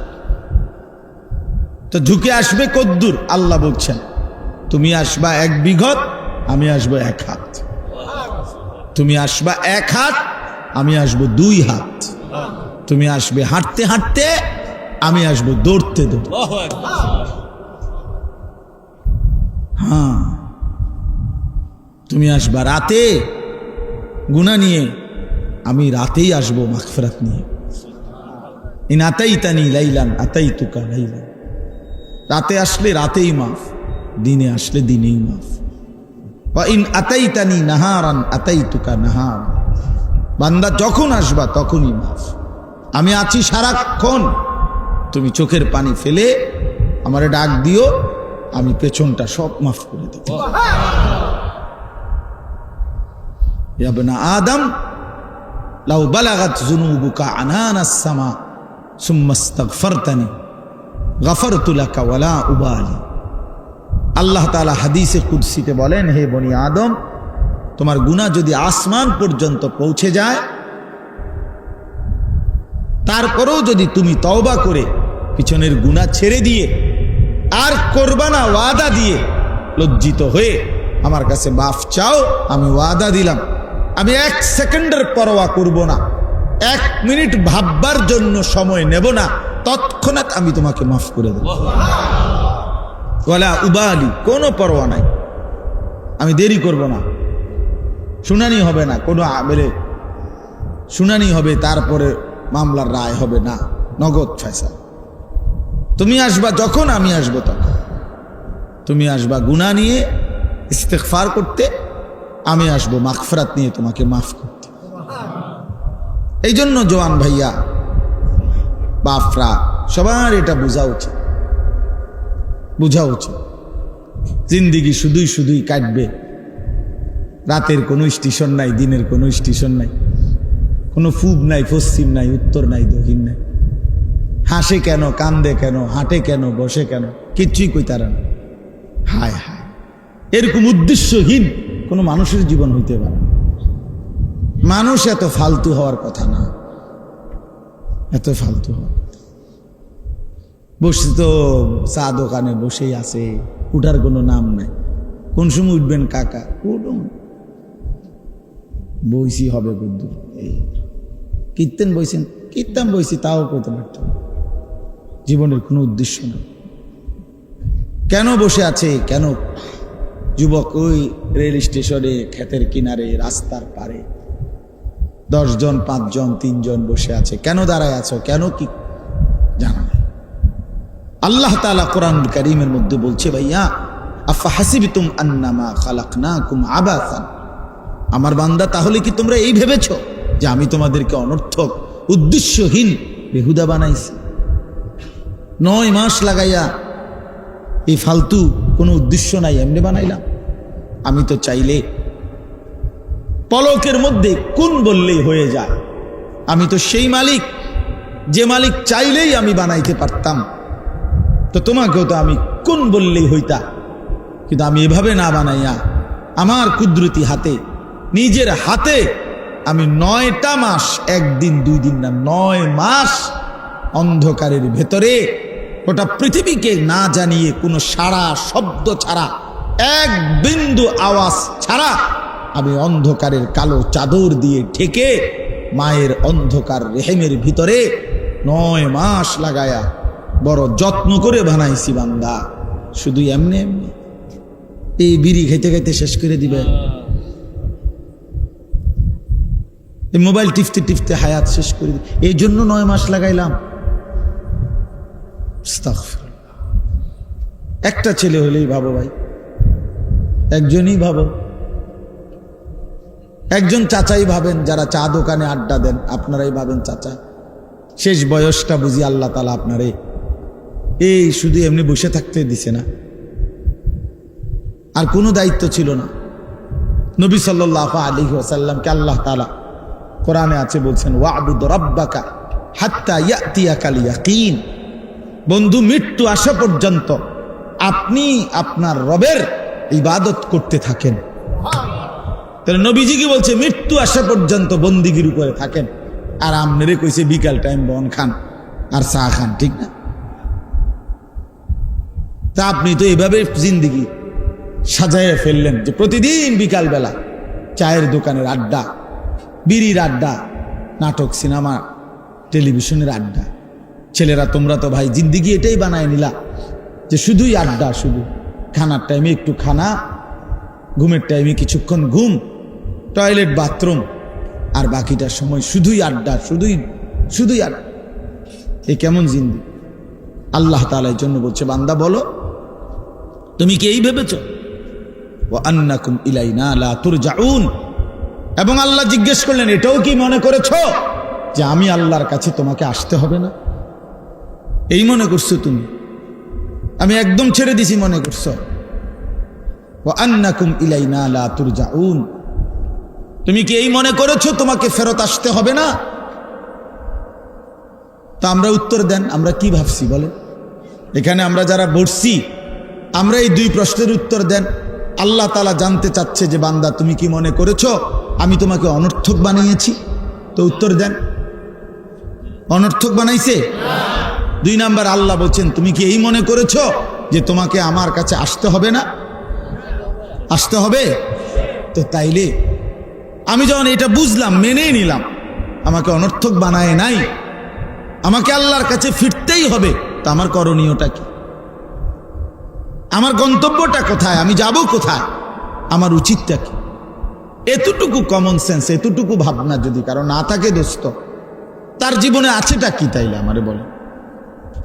তো ঝুঁকে আসবে কদ্দুর? আল্লাহ বলছেন তুমি আসবা 1 বিঘত, আমি আসবো 1 হাত। তুমি আসবা 1 হাত, আমি আসবো 2 হাত। তুমি আসবে হাঁটতে হাঁটতে, আমি আসবো দৌড়তে দৌড়তে। হ্যাঁ, তুমি আসবা রাতে গুনাহ নিয়ে, আমি রাতেই আসবো মাগফিরাত নিয়ে। ইন আতাইতানি লাইলান আতাইতুকা লাইলান, রাতে আসলে রাতেই মাফ, দিনে আসলে দিনেই মাফ। ওয়া ইন আতাইতানি নাহারান আতাইতুকা নাহার, বান্দা যখন আসবা তখনই মাফ। আমি আছি সারাক্ষণ, তুমি চোখের পানি ফেলে আমারে ডাক দিও, আমি পেছনটা সব মাফ করে দেব। ইয়া ইবনা আদম লাউ বালাগাত যুনুবুকা আনানাস সামা সুম্মা ইস্তাগফারতানি গফারতু লাকা ওয়ালা উবালি। আল্লাহ তাআলা হাদিসে কুদসিতে বলেন, হে বনি আদম, তোমার গুনাহ যদি আসমান পর্যন্ত পৌঁছে যায়, তারপরেও যদি তুমি তওবা করে পিছনের গুনাহ ছেড়ে দিয়ে আর করবা না ওয়াদা দিয়ে, লজ্জিত হয়ে আমার কাছে মাফ চাও, আমি ওয়াদা দিলাম আমি 1 সেকেন্ডের পরোয়া করব না, 1 মিনিট ভাববার জন্য সময় নেব না, তৎক্ষণাৎ আমি তোমাকে মাফ করে দেব। ওয়ালা উবালি, কোনো পরোয়া নাই, আমি দেরি করব না। শুনানি হবে না, কোনো আমেলে শুনানি হবে, তারপরে মামলার রায় হবে না, নগদ ফয়সালা। তুমি আসবা যখন, আমি আসবো তখন। তুমি আসবা গুনাহ নিয়ে ইস্তেগফার করতে, আমি আসবো মাগফিরাত নিয়ে তোমাকে মাফ করতে। এই জন্য জওয়ান ভাইয়া, বাপরা, সবার এটা বোঝা উচিত, বোঝা উচিত। জিন্দিগি শুধুই শুধুই কাটবে, রাতের কোনো স্টেশন নাই, দিনের কোনো স্টেশন নাই, কোনো পূব নাই, পশ্চিম নাই, উত্তর নাই, দক্ষিণ নাই। হাসে কেন, কান্দে কেন, হাঁটে কেন, বসে কেন, কিচ্ছুই কই তারা না। হায় হায়, এরকম উদ্দেশ্যহীন কোনো মানুষের জীবন হইতে পারে না। মানুষ এত ফালতু হওয়ার কথা না, এত ফালতু হওয়ার কথা। বসে তো চা দোকানে বসেই আছে, উঠার কোনো নাম নাই। কোন সময় উঠবেন কাকা? উঠুন, বইসি হবে বুদ্ধ। এই কীর্তন বইছেন, কীর্তন বইছি, তাও করতে পারতাম। জীবনের কোনো উদ্দেশ্য নেই। কেন বসে আছে? কেন যুবক ওই রেল স্টেশনে, ক্ষেতের কিনারে, রাস্তার পারে 10 জন, 5 জন, 3 জন বসে আছে? কেন দাঁড়ায় আছো? কেন কি জানা নেই। আল্লাহ তাআলা কোরআনুল কারীমের মধ্যে বলছে, ভাইয়া আফা হাসিবতুম আন্নামা খালাকনাকুম আবাসান, আমার বান্দা তাহলে কি তোমরা এই ভেবেছো যে আমি তোমাদেরকে অনর্থক, উদ্দেশ্যহীন, বেহুদা বানাইছি? 9 মাস লাগাইয়া এই ফালতু কোনো উদ্দেশ্য নাই, এমনি বানাইলাম? আমি তো চাইলে পলকের মধ্যে কোন বললেই হয়ে যায়। আমি তো সেই মালিক, যে মালিক চাইলেই আমি বানাইতে পারতাম। তো তোমাকেও তো আমি কোন বললেই হইতা, কিন্তু আমি এভাবে না বানাইয়া আমার কুদরতি হাতে, নিজের হাতে আমি 9টা মাস, 1 দিন 2 দিন না, 9 মাস অন্ধকারের ভেতরে গোটা পৃথিবীকে না জানিয়ে, কোনো সারা শব্দ ছাড়া, 1 বিন্দু আওয়াজ ছাড়া আমি অন্ধকারের কালো চাদর দিয়ে ঢেকে মায়ের অন্ধকার রেহেমের ভিতরে 9 মাস লাগায়া বড় যত্ন করে বানাইছি বান্দা। শুধু এমনি এমনি এই বিড়ি খাইতে খাইতে শেষ করে দিবে, এই মোবাইল টিপতে টিপতে হায়াত শেষ করে দিবে। এই জন্য 9 মাস লাগাইলাম। একটা ছেলে হলেই ভাবো ভাই, একজনই ভাবো। একজন চাচাই ভাবেন, যারা চা দোকানে আড্ডা দেন, আপনারাই ভাবেন চাচা। শেষ বয়সটা বুঝি আল্লাহ তাআলা আপনারে এই শুধু এমনি বসে থাকতে দিছে না, আর কোনো দায়িত্ব ছিল না। নবী সাল্লাল্লাহু আলাইহি ওয়াসাল্লামকে আল্লাহ তাআলা কোরআনে আছে বলছেন, ওয়া'বুদ রাব্বাকা হাত্তা ইয়াতিয়াকাল ইয়াকিন। বন্ধু, মৃত্যু আসা পর্যন্ত আপনি আপনার রবের ইবাদত করতে থাকেন। তাহলে নবীজি কি বলছে? মৃত্যু আসা পর্যন্ত বন্দিগির উপরে থাকেন। আর আমনেরে কইছে বিকাল টাইম বন খান আর চা খান, ঠিক না? তা আপনি তো এভাবে জিন্দিগি সাজায় ফেললেন যে প্রতিদিন বিকাল বেলা চায়ের দোকানের আড্ডা, বিড়ির আড্ডা, নাটক, সিনেমা, টেলিভিশনের আড্ডা। ছেলেরা তোমরা তো ভাই জিন্দিগি এটাই বানায় নিলা যে শুধুই আড্ডা, শুধু খানার টাইমে একটু খানা, ঘুমের টাইমে কিছুক্ষণ ঘুম, টয়লেট, বাথরুম, আর বাকিটা সময় শুধুই আড্ডা, শুধুই শুধুই আড্ডা। এ কেমন জিন্দিগি? আল্লাহ তাআলা এর জন্য বলছে, বান্দা বলো তুমি কি এই ভেবেছ? ওয়া আন্নাকুম ইলাইনা লা তুরজাউন। এবং আল্লাহ জিজ্ঞেস করলেন, এটাও কি মনে করেছ যে আমি আল্লাহর কাছে তোমাকে আসতে হবে না? এই মনে করছো তুমি? আমি একদম ছেড়ে দিছি মনে করছো? ওয়া আন্নাকুম ইলাইনা লা তুরজাউন। তুমি কি এই মনে করেছো তোমাকে ফেরত আসতে হবে না? তো আমরা উত্তর দেন, আমরা কি ভাবছি বলেন? এখানে আমরা যারা বসছি, আমরা এই 2 প্রশ্নের উত্তর দেন। আল্লাহ তাআলা জানতে চাচ্ছে যে বান্দা তুমি কি মনে করেছো আমি তোমাকে অনর্থক বানিয়েছি? তো উত্তর দেন, অনর্থক বানাইছে? 2 নাম্বার, আল্লাহ বলছেন তুমি কি এই মনে করেছো যে তোমাকে আমার কাছে আসতে হবে না? আসতে হবে। তো তাইলে আমি যখন এটা বুঝলাম, মেনে নিলাম, আমাকে অনর্থক বানায় নাই, আমাকে আল্লাহর কাছে ফিরতেই হবে, তা আমার করণীয়টা কি? আমার গন্তব্যটা কোথায়? আমি যাব কোথায়? আমার উচিতটা কি? এতটুকু কমন সেন্স, এতটুকু ভাবনা যদি কারো না থাকে দোস্ত, তার জীবনে আছেটা কি? তাইলে আমারে বলে,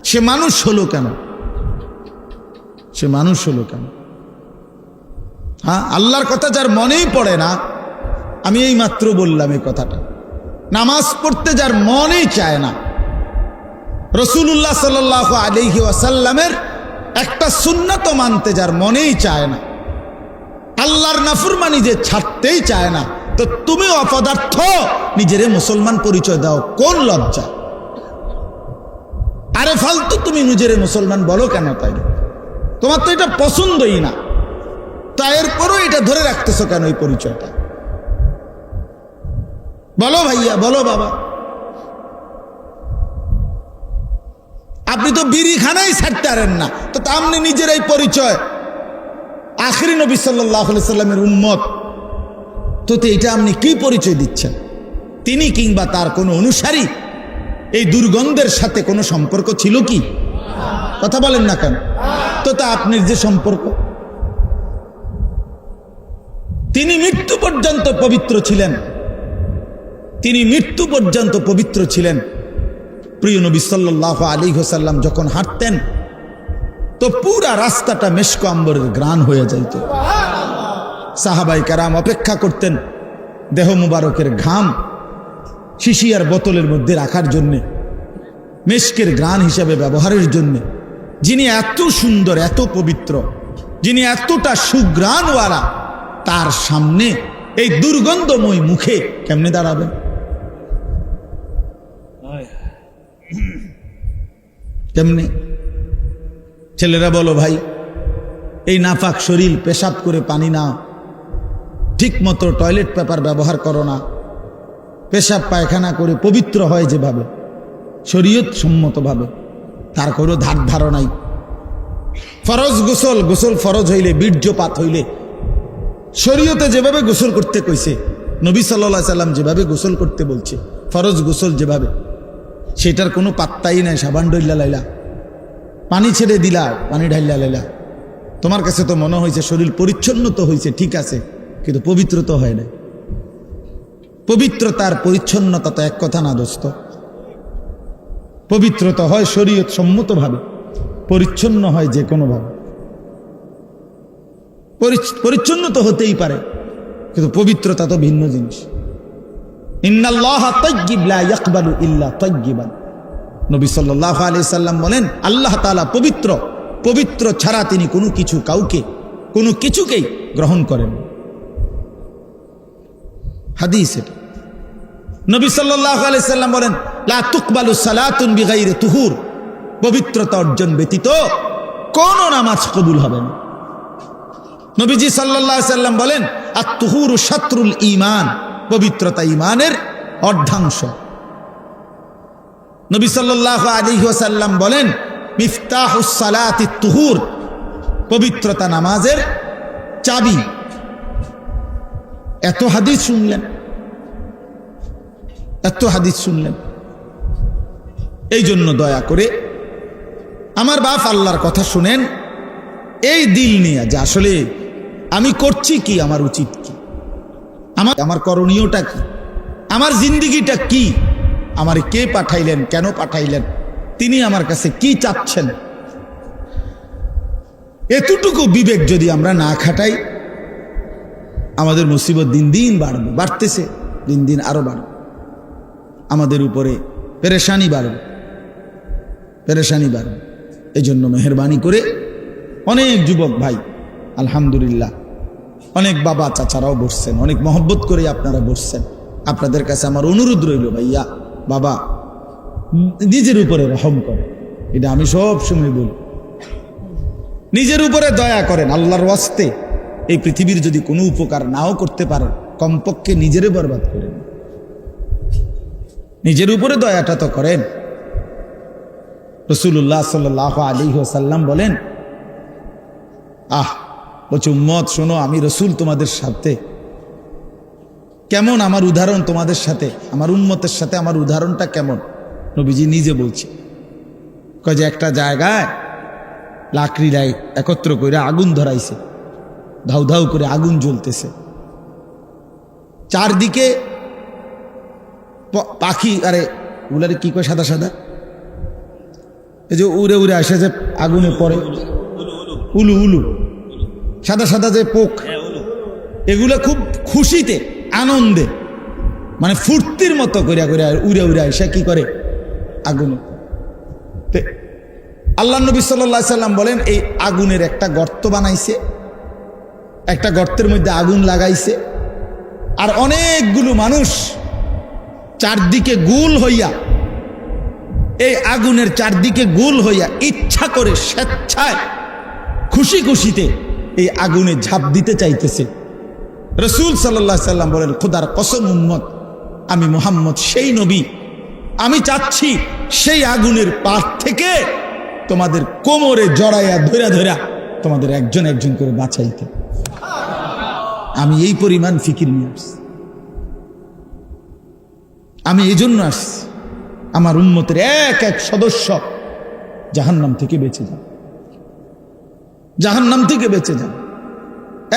সে মানুষ হলো কেন? সে মানুষ হলো কেন? হ্যাঁ, আল্লাহর কথা যার মনেই পড়ে না, আমি এই মাত্র বললাম এই কথাটা, নামাজ পড়তে যার মনেই চায় না, রাসূলুল্লাহ সাল্লাল্লাহু আলাইহি ওয়াসাল্লামের একটা সুন্নাত মানতে যার মনেই চায় না, আল্লাহর নাফরমানি যে ছাড়তেই চায় না, তো তুমি অপদার্থ নিজেরে মুসলমান পরিচয় দাও, কোন লজ্জা? আরে ফালতু তুমি নিজেরে মুসলমান বলো কেন? তাই তোমার তো এটা পছন্দই না, তা এরপরও এটা ধরে রাখতেছো কেন এই পরিচয়টা? বলো ভাইয়া, বলো বাবা। আপনি তো বিড়িখানাই ছাড়তে পারেন না, তো আপনি নিজের এই পরিচয় আখিরি নবী সাল্লাল্লাহু আলাইহি সাল্লামের উম্মত, তো এটা আপনি কি পরিচয় দিচ্ছেন? তিনি কিংবা তার কোনো অনুসারী এই দুর্গন্ধের সাথে কোনো সম্পর্ক ছিল কি? কথা বলেন না কেন? তো তা আপনার যে সম্পর্ক, তিনি মৃত্যু পর্যন্ত পবিত্র ছিলেন, তিনি মৃত্যু পর্যন্ত পবিত্র ছিলেন। প্রিয় নবী সাল্লাল্লাহু আলাইহি ওয়াসাল্লাম যখন হাঁটতেন তো পুরা রাস্তাটা মেশক আম্বরের ঘ্রাণ হয়ে যাইত। সাহাবাই কেরাম অপেক্ষা করতেন দেহ মুবারকের ঘাম শিশিয়ার বোতলের মধ্যে রাখার জন্যে, মেশকের ঘ্রাণ হিসাবে ব্যবহারের জন্যে। যিনি এত সুন্দর, এত পবিত্র, যিনি এতটা সুঘ্রাণওয়ালা, তার সামনে এই দুর্গন্ধময় মুখে কেমনে দাঁড়াবেন? কেমনে? ছেলেরা বলো ভাই, এই নাপাক শরীর পেশাব করে পানি নাও, ঠিক মতো টয়লেট পেপার ব্যবহার করো না, পেশাব পায়খানা করে পবিত্র হয় যেভাবে শরীয়ত সম্মতভাবে, তার কোনো ধার ধারো নাই। ফরজ গোসল, গোসল ফরজ হইলে, বীর্যপাত হইলে শরীয়তে যেভাবে গোসল করতে কইছে, নবী সাল্লাল্লাহু আলাইহি সাল্লাম যেভাবে গোসল করতে বলছে, ফরজ গোসল যেভাবে, সেটার কোনো পাত্তাই নাই। সাবান ডইলা লাইলা, পানি ছেড়ে দিলা, পানি ঢাইলা লাইলা, তোমার কাছে তো মনে হয়েছে শরীর পরিচ্ছন্ন তো হয়েছে, ঠিক আছে, কিন্তু পবিত্র তো হয় না। পবিত্রতার পরিচ্ছন্নতা তো এক কথা না দোস্ত। পবিত্রতা হয় শরীয়ত সম্মতভাবে, পরিচ্ছন্ন হয় যে কোনোভাবে। পরিচ্ছন্ন তো হতেই পারে, কিন্তু পবিত্রতা তো ভিন্ন জিনিস। ইন্নাল্লাহা তাইয়্যিব লা ইয়াকবালু ইল্লা তাইয়্যিবান। নবী সাল্লাল্লাহু আলাইহি সাল্লাম বলেন, আল্লাহ তাআলা পবিত্র, পবিত্র ছাড়া তিনি কোনো কিছু, কাউকে, কোনো কিছুকেই গ্রহণ করেন। হাদিস এটা। নবী সাল্লাল্লাহু আলাইহি সাল্লাম বলেন, লা তুকবালু সালাতুন বিগাইরি তুহুর। পবিত্রতা অর্জন ব্যতীত কোন নামাজ কবুল হবে না। নবীজি সাল্লাল্লাহু আলাইহি সাল্লাম বলেন, আত-তুহুরু শাতরুল ঈমান। পবিত্রতা ঈমানের অর্ধাংশ। নবী সাল্লাল্লাহু আলাইহি ওয়াসাল্লাম বলেন, মিফতাহুস সালাতিত তুহুর। পবিত্রতা নামাজের চাবি। এত হাদিস শুনলেন, এত হাদিস শুনলেন। এই জন্য দয়া করে আমার বাপ আল্লাহর কথা শুনেন এই দিল নিয়ে, যে আসলে আমি করছি কি, আমার উচিত কি, আমার করণীয়টা কি, আমার জিন্দিগিটা কি, আমার কে পাঠাইলেন, কেন পাঠাইলেন, তিনি আমার কাছে কি চাচ্ছেন। এতটুকু বিবেক যদি আমরা না খাটাই, আমাদের মুসিবত দিন দিন বাড়বে, বাড়তেছে, দিন দিন আরো বাড়বে। আমাদের উপরে পেরেশানি বাড়বে, পেরেশানি বাড়বে। এই জন্য মেহরবানি করে অনেক যুবক ভাই, আলহামদুলিল্লাহ, অনেক বাবা চাচারাও বসছেন, অনেক মহব্বত করে আপনারা বসছেন। আপনাদের কাছে আমার অনুরোধ রইল, ভাইয়া, বাবা, নিজের উপরে রহম করেন। এটা আমি সব সময় বলি, নিজের উপরে দয়া করেন। আল্লাহর ওয়াস্তে এই পৃথিবীর যদি কোনো উপকার নাও করতে পারেন, কমপক্ষে নিজেরে বরবাদ করেন, নিজের উপরে দয়াটা তো করেন। রাসূলুল্লাহ সাল্লাল্লাহু আলাইহি ওয়াসাল্লাম বলেন, বলছে উম্মত শোনো, আমি রসুল তোমাদের সাথে কেমন, আমার উদাহরণ তোমাদের সাথে, আমার উম্মতের সাথে আমার উদাহরণটা কেমন। নবীজি নিজে বলছে, কয় যে একটা জায়গায় লাকড়ি একত্র করে আগুন ধরাইছে, ধাউ ধাউ করে আগুন জ্বলতেছে, চারদিকে পাখি, আরে ওগুলারে কি কয়, সাদা সাদা, এই যে উড়ে উড়ে আসে যে আগুনে পড়ে, উলু উলু, সাদা সাদা যে পোক, এগুলো খুব খুশিতে, আনন্দে, মানে ফুর্তির মতো করে করে উড়ে উড়ে আসে কি করে, আগুনে। আল্লাহ নবী সাল্লাল্লাহু আলাইহি সাল্লাম বলেন, এই আগুনের একটা গর্ত বানাইছে, একটা গর্তের মধ্যে আগুন লাগাইছে, আর অনেকগুলো মানুষ চারদিকে গোল হইয়া, এই আগুনের চারদিকে গোল হইয়া ইচ্ছা করে স্বেচ্ছায় খুশি খুশিতে এই আগুনে ঝাঁপ দিতে চাইতেছে। রাসূল সাল্লাল্লাহু আলাইহি সাল্লাম বলেন, খোদার কসম উম্মত, আমি মুহাম্মদ সেই নবী, আমি চাচ্ছি সেই আগুনের পাশ থেকে তোমাদের কোমরে জড়াইয়া ধইরা ধইরা তোমাদের একজন একজন করে বাঁচাইতে। আমি এই পরিমাণ ফিকির নিয়ে আসছি। আমি এই জন্য আসছি আমার উম্মতের এক এক সদস্য জাহান্নাম থেকে বেঁচে যান, জাহান্নাম থেকে বেঁচে যান,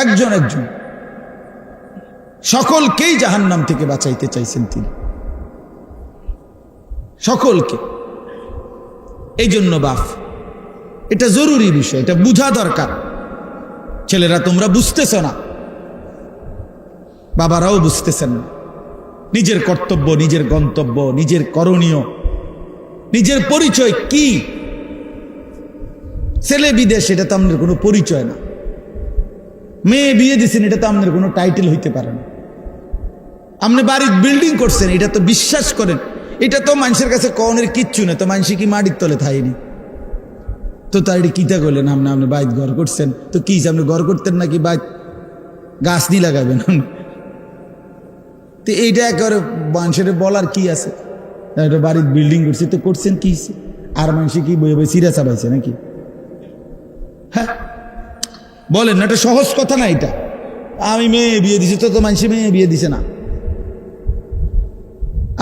একজন একজন সকলকেই জাহান্নাম থেকে বাঁচাইতে চাইছেন তিনি, সকলকে। এই জন্য বাপ, এটা জরুরি বিষয়, এটা বুঝা দরকার। ছেলেরা তোমরা বুঝতেছ না, বাবারাও বুঝতেছেন না। নিজের কর্তব্য, নিজের গন্তব্য, নিজের করণীয়, নিজের পরিচয় কি। ছেলে বিদেশ, এটা তো আমাদের কোনো পরিচয় না। মেয়ে বিয়ে দিচ্ছেন, এটা তো আমাদের কোনো টাইটেল হইতে পারে না। আপনি বাড়ির বিল্ডিং করছেন, এটা তো বিশ্বাস করেন, এটা তো মানুষের কাছে কনের কিচ্ছু না। তো মানুষ কি মাটির তলে থাইনি, তো তার এটি কিতা করলেন? আপনি বাইক ঘর করছেন, তো কি আপনি ঘর করতেন নাকি বাইক গাছ দিয়ে লাগাবেন? তো এইটা একেবারে মানুষের বলার কি আছে? এটা বাড়ির বিল্ডিং করছে, তো করছেন কি? আর মানুষ কি বই বই সিরা চাবাইছে নাকি? হ্যাঁ বলেন না, এটা সহজ কথা না। এটা আমি মেয়ে বিয়ে দিছি, তো মানুষ মেয়ে বিয়ে দিছে না।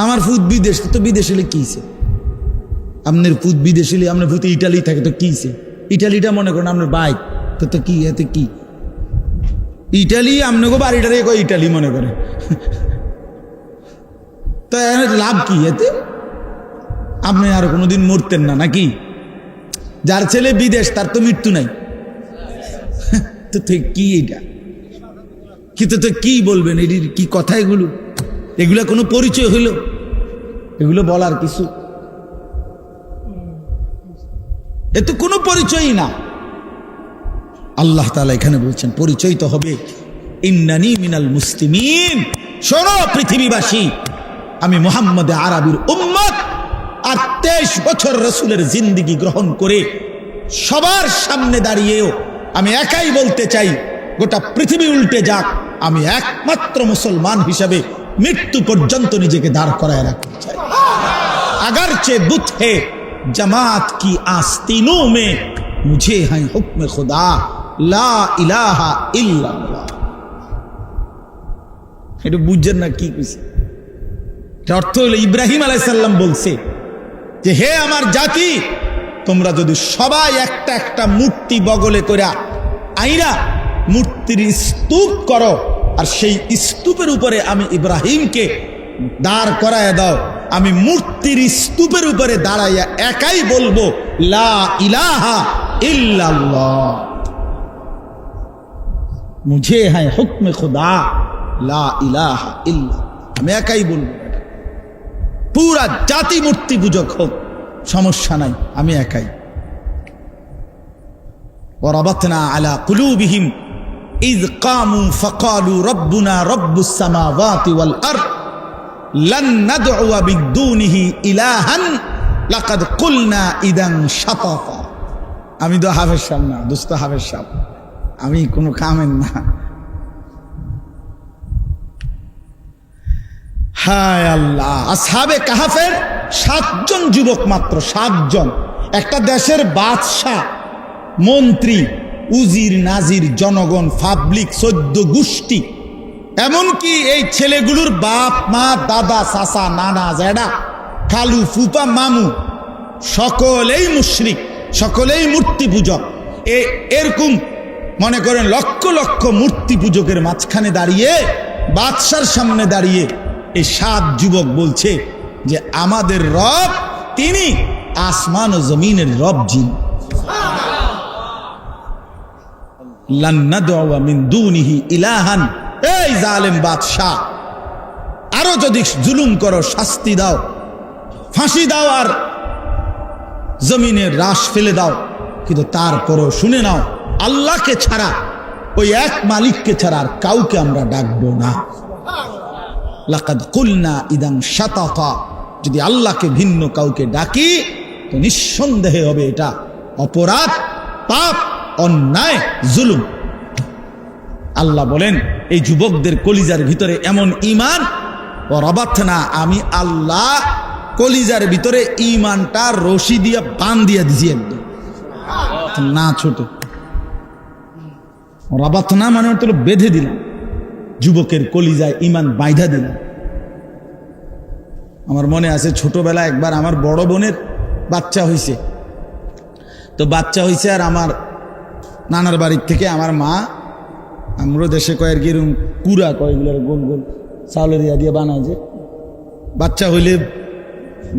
আমার ফুট বিদেশ, তো বিদেশ হলে কিছে? আপনার ফুট বিদেশ হলে আপনার ফুট ইটালি থাকে, তো কিছে? ইটালিটা মনে করেন আপনার বাইক, তো কি এতে কি? ইটালি আপনাকে বাড়িটারে ইটালি মনে করে, তো লাভ কি এতে? আপনি আর কোনোদিন মরতেন না নাকি? যার ছেলে বিদেশ তার তো মৃত্যু নাই, তো কি এটা? কিন্তু তো কি বলবেন? এটির কি কথা? এগুলো এগুলা কোনো পরিচয় হইল? এগুলো বলার কিছু, এ তো কোনো পরিচয়ই না। আল্লাহ তাআলা এখানে বলছেন পরিচয় তো হবে, ইন্নানি মিনাল মুসলিমিন। শোনো পৃথিবীবাসী, আমি মুহাম্মদ আরবির উম্মত, আর 23 বছর রাসূলের জিন্দেগি গ্রহণ করে সবার সামনে দাঁড়িয়েও আমি একাই বলতে চাই, গোটা পৃথিবী উল্টে যাক, আমি একমাত্র মুসলমান হিসাবে মৃত্যু পর্যন্ত নিজেকে দাঁড় করায় রাখতে চাই। अगरचे बुत है जमात की आस्तीनों में, मुझे है हुक्म खुदा ला इलाहा इल्लल्लाह। এটা বুঝছেন না কি কইছে? অর্থ হলো ইব্রাহিম আলাইহিস সালাম বলছে যে, হে আমার জাতি, তোমরা যদি সবাই একটা একটা মূর্তি বগলে কইরা আইরা মূর্তির স্তূপ করো, আর সেই স্তূপের উপরে আমি ইব্রাহিমকে দাঁড় করায় দাও, আমি মূর্তির স্তূপের উপরে দাঁড়াইয়া একাই বলবো লা ইলাহা ইল্লাল্লাহ, মুঝে হ্যাঁ হুকমে খুদা লা ইলাহা ইল্লাল্লাহ। আমি একাই বলবো, পুরা জাতি মূর্তি পূজক হোক, সমস্যা নাই, আমি একাই। ওয়ারাবাতনা আলা কুলুবিহিম ইয কামু ফাকালু রব্বুনা রব্বুস সামাওয়াতি ওয়াল আরদ লান নাদউ বিদুনিহি ইলাহান লাকাদ কুলনা ইদান শাতাতা। আমি তো হাফেজ সাহেব না, দোস্ত হাফেজ সাহেব, আমি কোনো কামের না। হায় আল্লাহ! আসহাবে কাহাফের 7 জন যুবক, মাত্র 7 জন। একটা দেশের বাদশাহ, মন্ত্রী, উজির, নাজির, জনগণ, পাবলিক, 14 গোষ্ঠী, এমনকি এই ছেলেগুলোর বাপ মা, দাদা, চাচা, নানা, জেডা, খালু, ফুপা, মামু, সকলেই মুশরিক, সকলেই মূর্তি পূজক। এরকম মনে করেন লক্ষ লক্ষ মূর্তি পূজকের মাঝখানে দাঁড়িয়ে, বাদশার সামনে দাঁড়িয়ে এই 7 যুবক বলছে যে আমাদের রব তিনি আসমান ও জমিনের রব যিনি, লান নাদউ মিন দুনিহি ইলাহান। এই জালেম বাদশাহ, আরো যদি জুলুম করো শাস্তি দাও, ফাঁসি দাও, আর জমিনের রাশ ফেলে দাও, কিন্তু তারপরও শুনে নাও, আল্লাহকে ছাড়া, ওই এক মালিককে ছাড়া আর কাউকে আমরা ডাকবো না। লাকাদ কুলনা ইদান শাতাতা, যদি আল্লাহকে ভিন্ন কাউকে ডাকি তো নিঃসন্দেহে হবে এটা অপরাধ, পাপ, অন্যায়, জুলুম। আল্লাহ বলেন এই যুবকদের কলিজার ভিতরে এমন ঈমান, ও রাবাতনা, আমি আল্লাহ কলিজার ভিতরে ঈমানটা রশি দিয়ে বাঁধিয়ে দিয়েছি একদম, না ছোট। রাবাতনা মানে তো বেঁধে দিলাম, যুবকের কলিজায় ঈমান বাইধা দিলাম। আমার মনে আছে ছোটবেলায় একবার আমার বড় বোনের বাচ্চা হইছে, তো বাচ্চা হইছে আর আমার নানার বাড়ির থেকে আমার মা, আমরা দেশে কয়ের গিরুম কুড়া কয়েকগুলোর গোল গোল চাউলের ইয়া দিয়ে বানায়, যে বাচ্চা হইলে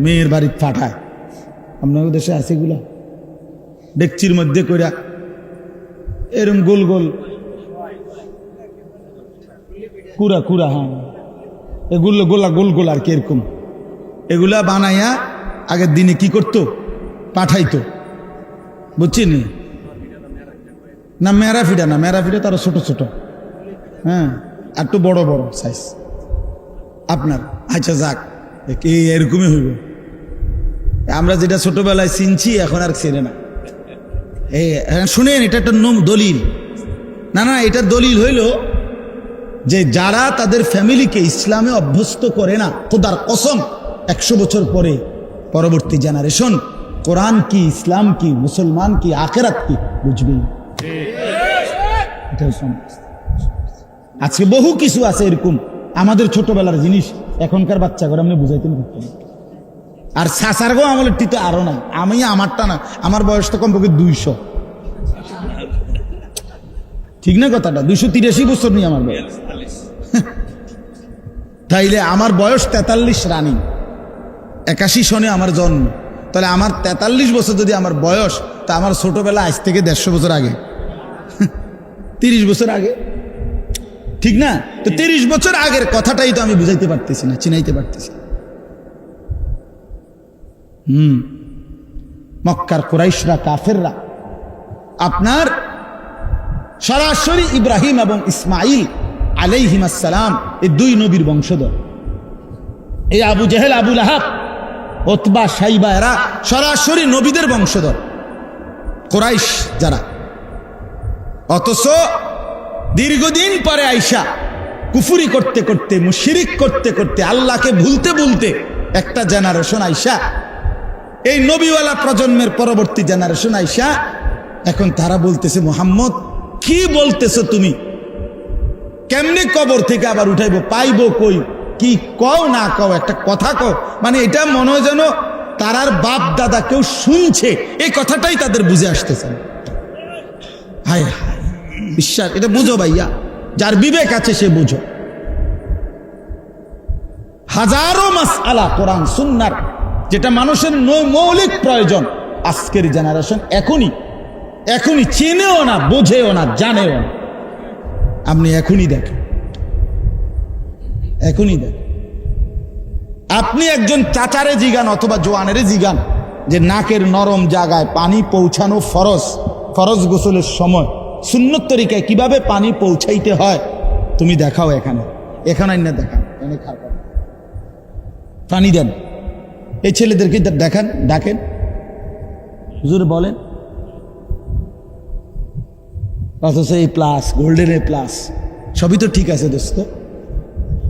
মেয়ের বাড়ি পাঠায়, আপনাদের দেশে আছে এগুলা, ডেকচির মধ্যে কইরা এরম গোল গোল কুড়া কুড়া, হ্যাঁ এগুলো গোলা গোল গোল আর কি, এরকম এগুলা বানাইয়া আগের দিনে কি করতো, পাঠাইতো, বুঝছেন না? মেরা ফিডা না, মেরা ফিডা তারা ছোট ছোট, হ্যাঁ আর একটু বড় বড় সাইজ আপনার। আচ্ছা যাক, এরকমই হইব, আমরা যেটা ছোটবেলায় চিনছি এখন আর চেনে না। এই শুনেন, এটা একটা দলিল না, না এটা দলিল হইল যে যারা তাদের ফ্যামিলিকে ইসলামে অভ্যস্ত করে না, খোদার কসম 100 বছর পরে পরবর্তী জেনারেশন কোরআন কি, ইসলাম কি, মুসলমান কি, আখেরাত কি বুঝবে। আজকে বহু কিছু আছে এরকম আমাদের ছোটবেলার জিনিস এখনকার বাচ্চা করে আমি বুঝাইতে পারতাম। আর সাসার গো আমলের টিতে আরো নাই, আমি আমারটা না, আমার বয়স তো কমপক্ষে 200, ঠিক না কথাটা? 283 বছর নিয়ে আমার বয়স, তাইলে আমার বয়স 43 রানিং, 81 সনে আমার জন্ম, তাহলে আমার 43 বছর যদি আমার বয়স, তা আমার ছোটবেলা আজ থেকে 150 বছর আগে, 30 বছর আগে, ঠিক না? তো 30 বছর আগের কথাটাই তো আমি বুঝাইতে পারতেছি না, চিনাইতে পারতেছি। মক্কার কুরাইশরা, কাফেররা আপনার সরাসরি ইব্রাহিম এবং ইসমাইল আলাইহিমাস সালাম এই দুই নবীর বংশধর। এই আবু জেহেল, আবু লাহাব, উতবা, শাইবা এরা সরাসরি নবীদের বংশধর, কুরাইশ যারা। অথচ দীর্ঘদিন পরে আইসা কুফুরি করতে করতে, মুশরিক করতে করতে, আল্লাহকে ভুলতে ভুলতে একটা জেনারেশন আইসা, এই নবীওয়ালা প্রজন্মের পরবর্তী জেনারেশন আইসা এখন তারা বলতেছে, মুহাম্মদ কি বলতেছো তুমি, কেমনে কবর থেকে আবার উঠাইবো, পাইবো কই, কি কও না কও, একটা কথা কও। মানে এটা মনে হয় যেন তারার বাপ দাদা কেউ শুনছে, এই কথাটাই তাদের বুঝে আসতেছে। হায় হায়, বিশ্বাস, এটা বুঝো ভাইয়া, যার বিবেক আছে সে বুঝো। হাজারো মাসআলা কোরআন সুন্নাহর যেটা মানুষের মৌলিক প্রয়োজন, আজকের জেনারেশন এখনই চেনেও না, বোঝেও না, জানেও না। আপনি এখনই দেখেন, আপনি একজন চাচারে জিগান অথবা জোয়ানেরে জিগান যে নাকের নরম জায়গায় পানি পৌঁছানো ফরজ গোসলের সময় সুন্নত তরিকায় কিভাবে পানি পৌঁছাইতে হয়, তুমি দেখাও, এখানে না দেখান, পানি দেন। এই ছেলেদেরকে দেখান, ডাকেন, হুজুর বলেন, অথচ এই প্লাস, গোল্ডেন এ প্লাস, সবই তো ঠিক আছে দোস্ত,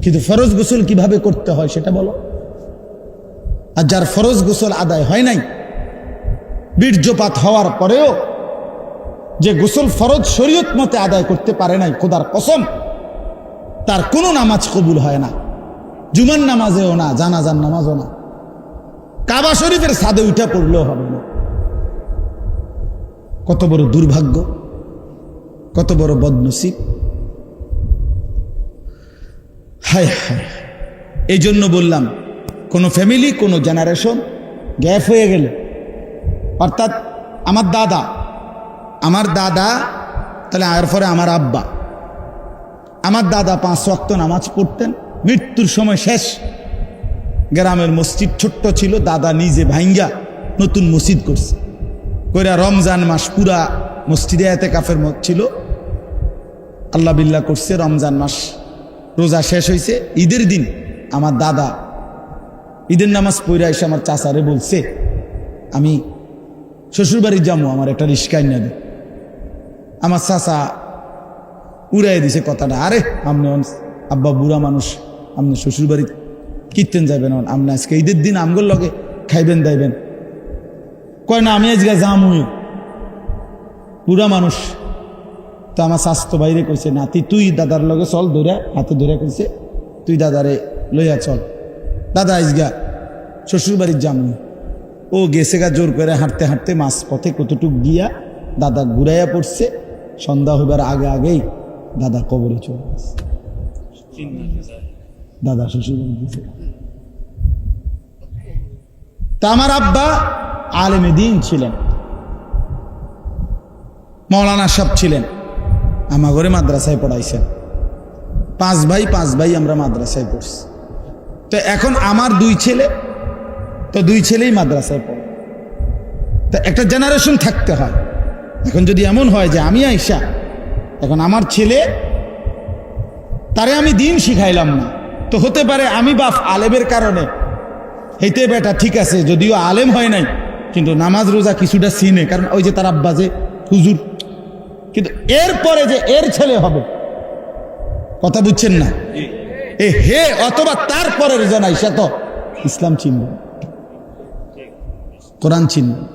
কিন্তু ফরজ গোসল কিভাবে করতে হয় সেটা বলো। আর যার ফরজ গোসল আদায় হয় নাই, বীর্যপাত হওয়ার পরেও যে গোসল ফরজ শরীয়ত মতে আদায় করতে পারে নাই, খোদার কসম তার কোনো নামাজ কবুল হয় না, জুমার নামাজেও না, জানাজার নামাজও না, কাবা শরীফের ছাদে উঠে পড়লেও হবে না। কত বড় দুর্ভাগ্য, কত বড় বদনসিব। হায় হায়, এই জন্য বললাম, কোনো ফ্যামিলি, কোনো জেনারেশন গ্যাপ হয়ে গেলে, অর্থাৎ আমার দাদা, তাহলে এরপরে আমার আব্বা, আমার দাদা 5 ওয়াক্ত নামাজ পড়তেন, মৃত্যুর সময় শেষ, গ্রামের মসজিদ ছোট্ট ছিল, দাদা নিজে ভাঙ্গা নতুন মসজিদ করছে, কইরা রমজান মাস পুরা মসজিদে এতেকাফের মত ছিল, আল্লাহ বিল্লাহ করছে। রমজান মাস রোজা শেষ হয়েছে, ঈদের দিন আমার দাদা ঈদের নামাজ পড়া এসে আমার চাচারে বলছে, আমি শ্বশুরবাড়ি যাবো, আমার একটা রিস্কা এনে দে। আমার চাচা উড়াই দিছে কথাটা, আরে আপনি আব্বা বুড়া মানুষ, আপনি শ্বশুরবাড়ি কীর্তেন যাবেন, আপনি আজকে ঈদের দিন আমগোর লগে খাইবেন দাইবেন। কয় না, আমি আজকে যামুই, বুড়া মানুষ। তো আমার স্বাস্থ্য বাইরে কইছে, নাতি তুই দাদার লগে চল, ধরে হাতে ধরে কইছে তুই দাদারে লইয়া চল, দাদা আজগা শ্বশুরবাড়ির যামুই। ও গেছে গা জোর করে হাঁটতে হাঁটতে, মাছ পথে কতটুক গিয়া দাদা ঘুরাইয়া পড়ছে। সন্ধ্যা হইবার আগে আগেই দাদা কবরে চলে গেছে। দাদা শ্বশুরবাড়ি গেছে। তা আমার আব্বা আলেমে দ্বীন ছিলেন, মৌলানা সাহেব ছিলেন, আমার ঘরে মাদ্রাসায় পড়াইছেন। 5 ভাই আমরা মাদ্রাসায় পড়ছি। তো এখন আমার 2 ছেলে, তো 2 ছেলেই মাদ্রাসায় পড়ে। তো একটা জেনারেশন থাকতে হয়। এখন যদি এমন হয় যে আমি আইসা এখন আমার ছেলে, তারে আমি দিন শিখাইলাম না, তো হতে পারে আমি বাপ আলেমের কারণে হেইতে বেটা ঠিক আছে, যদিও আলেম হয় নাই কিন্তু নামাজ রোজা কিছুটা চিনে, কারণ ওই যে তার আব্বা যে হুজুর। কিন্তু এরপরে যে এর ছেলে হবে, কথা বুঝছেন না, এ হে অথবা তারপরের জন আইসা তো ইসলাম চিনবেন, কোরআন চিনবেন,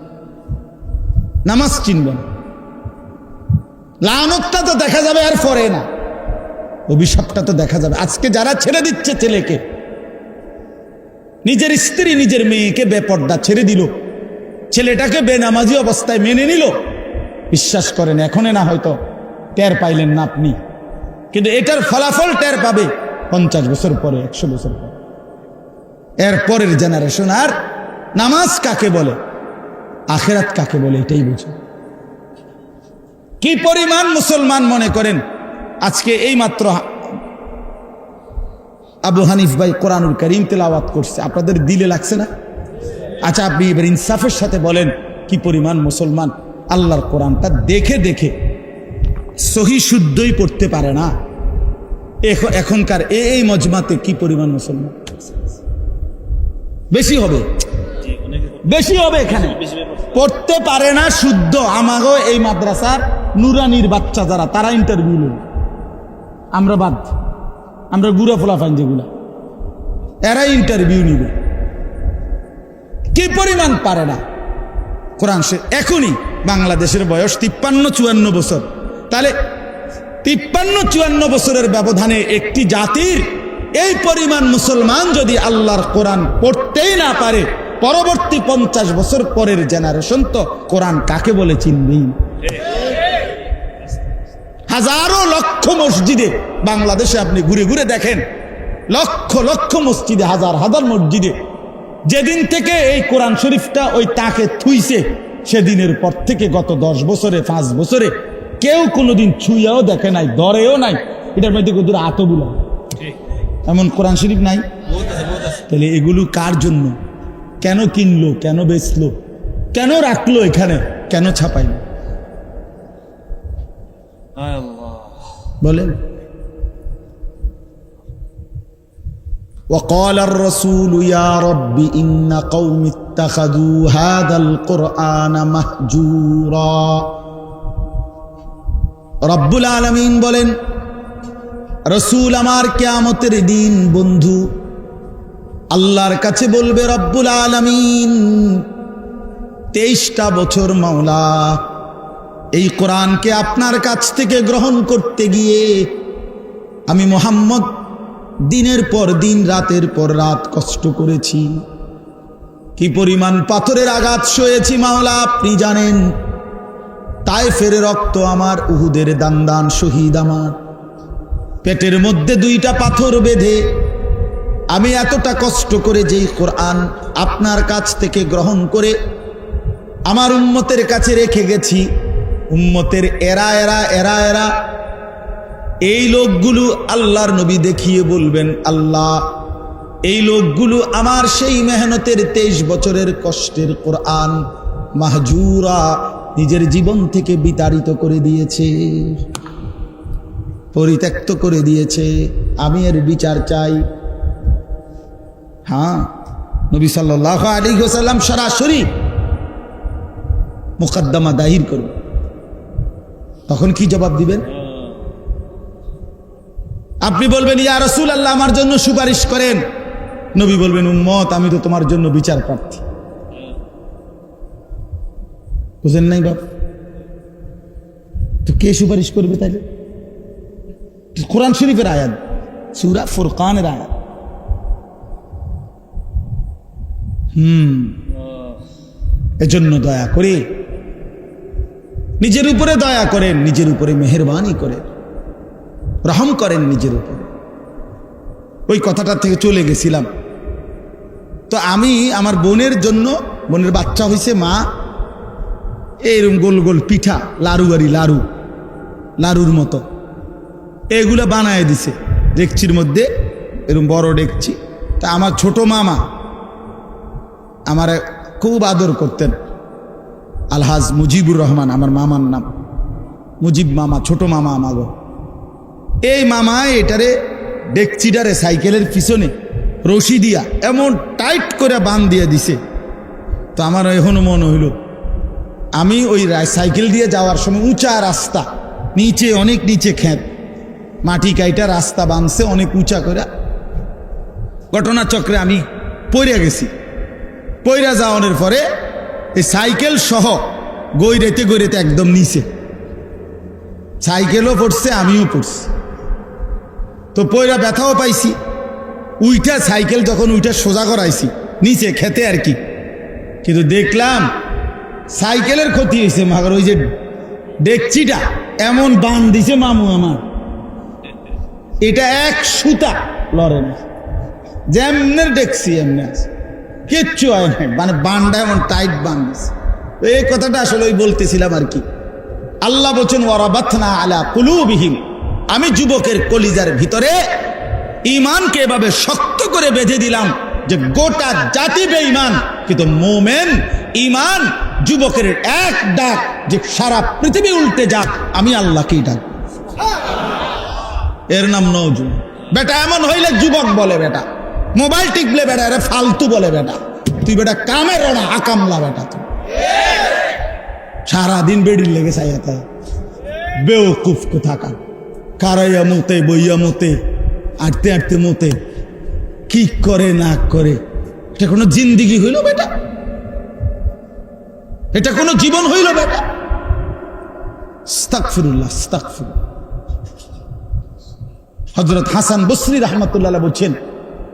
নামাজ চিনবেন। লানতটা তো দেখা যাবে আর পরে না, অভিশাপটা তো দেখা যাবে। আজকে যারা ছেড়ে দিচ্ছে ছেলেকে, নিজের স্ত্রী নিজের মেয়েকে বেপর্দা ছেড়ে দিল, ছেলেটাকে বেনামাজি অবস্থায় মেনে নিল, বিশ্বাস করেন এখনে না হয়তো টের পাইলেন না আপনি, কিন্তু এটার ফলাফল টের পাবে 50 বছর পরে, 100 বছর পরে। এর পরের জেনারেশন আর নামাজ কাকে বলে, আখেরাত কাকে বলে এটাই বুঝে। কি পরিমাণ মুসলমান মনে করেন আজকে এই মাত্র আবু হানিফ ভাই কোরআনুল কারীম তেলাওয়াত করছে, আপনাদের দিলে লাগছে না? আচ্ছা আপনি এবার ইনসাফের সাথে বলেন কি পরিমাণ মুসলমান আল্লাহর কোরআনটা দেখে দেখে সহি শুদ্ধই পড়তে পারে না। এখনকার এই মজমাতে কি পরিমাণ মুসলমান বেশি হবে, বেশি হবে, এখানে পড়তে পারে না শুদ্ধ। আমাগো এই মাদ্রাসার নুরানির বাচ্চা যারা, তারা ইন্টারভিউ নেবে, আমরা বাদ, আমরা গুড়া ফোলাফান যেগুলা, এরা ইন্টারভিউ নিবে। কি পরিমাণ পারে না কোরআন। এখনই বাংলাদেশের বয়স 53-54 বছর, তাহলে 53-54 বছরের ব্যবধানে একটি জাতির এই পরিমাণ মুসলমান যদি আল্লাহর কোরআন পড়তেই না পারে, পরবর্তী 50 বছর পরের জেনারেশন তো কোরআন কাকে বলে চিনবেই। হাজারো লক্ষ মসজিদে বাংলাদেশে আপনি ঘুরে ঘুরে দেখেন, লক্ষ লক্ষ মসজিদে, হাজার হাজার মসজিদে যেদিন থেকে এই কোরআন শরীফটা ওই তাকে থুইছে, সেদিনের পর থেকে গত 10 বছরে 5 বছরে কেউ কোনোদিন ছুঁয়াও দেখে নাই, ধরেও নাই। এটার মধ্যে কত আতবুলা এমন কোরআন শরীফ নাই। তাহলে এগুলো কার জন্য, কেন কিনলো, কেন বেচলো, কেন রাখলো এখানে, কেন ছাপাইলো বলেন? وقال الرسول يا رب إن قوم اتخذوا هذا القرآن مهجورا। রব্বুল আলামিন বলেন, রসুল আমার কিয়ামতের দিন বন্ধু আল্লাহর কাছে বলবে, রব্বুল আলামিন 23টা বছর মাওলা এই কোরআনকে আপনার কাছ থেকে গ্রহণ করতে গিয়ে আমি মুহাম্মদ দিনের পর দিন, রাতের পর রাত কষ্ট করেছি, কি পরিমাণ পাথরের আঘাত সয়েছি মাওলা আপনি জানেন। তায়েফের রক্ত আমার, উহুদের দান শহীদ আমার, পেটের মধ্যে 2টা পাথর বেঁধে আমি এতটা কষ্ট করে যেই কোরআন আপনার কাছ থেকে গ্রহণ করে আমার উম্মতের কাছে রেখে গেছি, উম্মতের এরা এরা এরা এরা এই লোকগুলো আল্লাহর নবী দেখিয়ে বলবেন, আল্লাহ এই লোকগুলো আমার সেই মেহনতের 23 বছরের কষ্টের কোরআন মাহজুরা নিজের জীবন থেকে বিতাড়িত করে দিয়েছে, পরিত্যক্ত করে দিয়েছে। আমি এর বিচার চাই। হ্যাঁ, নবী সাল্লাল্লাহু আলাইহি ওয়াসাল্লাম সরাসরি মুকদ্দমা দাহির করবে। তখন কি জবাব দিবেন? আপনি বলবেন, ইয়া রাসূলুল্লাহ, আমার জন্য সুপারিশ করেন। নবী বলবেন, উম্মত, আমি তো তোমার জন্য বিচার প্রার্থী। বুঝেন নাই বাপ? তো কে সুপারিশ করবে তাইলে? কোরআন শরীফের আয়াত, সূরা ফুরকানের আয়াত। এজন্য দয়া করে নিজের উপরে দয়া করেন, নিজের উপরে মেহেরবানি করেন, রহম করেন নিজের উপরে। ওই কথাটা থেকে চলে গেছিলাম। তো আমি আমার বোনের জন্য, বোনের বাচ্চা হয়েছে, মা এইরকম গোল গোল পিঠা, লাড়ুর মতো এগুলো বানায় দিছে ডেকচির মধ্যে, এরকম বড় ডেকচি। তা আমার ছোট মামা আমার খুব আদর করতেন, আলহাজ মুজিবুর রহমান আমার মামার নাম, মুজিব মামা, ছোট মামা আমাগো। এই মামা এটারে ডেকচিটারে সাইকেলের পিছনে রশি দিয়া এমন টাইট করে বান দিয়ে দিছে। তো আমার এখনো মনে হইল, আমি ওই সাইকেল দিয়ে যাওয়ার সময় উঁচা রাস্তা, নিচে অনেক নিচে ক্ষেত, মাটি কাইটা রাস্তা বানছে অনেক উঁচা করে। ঘটনাচক্রে আমি পইরা গেছি। পইরা যাওয়ানোর পরে এই সাইকেল সহ গৈরেতে একদম নিচে, সাইকেলও পড়ছে, আমিও পড়ছি। তো পইরা ব্যথাও পাইছি। উইটা সাইকেল যখন উইটা সোজা করাইছি নিচে খেতে আর কি, কিন্তু দেখলাম সাইকেলের ক্ষতি হয়েছে, মাগার ওই যে ডেকচিটা এমন বান দিছে মামু আমার, এটা এক সুতা লড়ে না, যেমনের ডেকছি এমনি আছে, কিচ্ছু হয় না, মানে বানটা এমন টাইট বান দিছে। এই কথাটা আসলে ওই বলতেছিলাম আর কি। আল্লাহ বলছেন, ওয়ারাবাতনা আলা কুলুবিহিম, আমি যুবকের কলিজার ভিতরে ঈমানকে এভাবে শক্ত করে বেঁধে দিলাম যে গোটা জাতি বেঈমান, কিন্তু মোমেন ঈমান যুবকের এক ডাক যে সারা পৃথিবী উল্টে যাক, আমি আল্লাহকেই ডাক। এর নাম নওজুয়ান। বেটা এমন হইলে যুবক বলে, বেটা মোবাইল টিপলে বেটা আরে ফালতু বলে, বেটা তুই বেটা কামের না আকামলা, বেটা তুই সারাদিন বেড়ির লেগে চাইয়া বেওকুফ কোথাকার, কারাইয়া মতে বইয়া মতে, আটতে আটতে মতে, কি করে না করে। এটা কোনো জিন্দিগি হইল বেটা? এটা কোনো জীবন হইল বেটা? আস্তাগফিরুল্লাহ, আস্তাগফিরুল্লাহ। হযরত হাসান বসরি রাহমাতুল্লাহ বলছেন,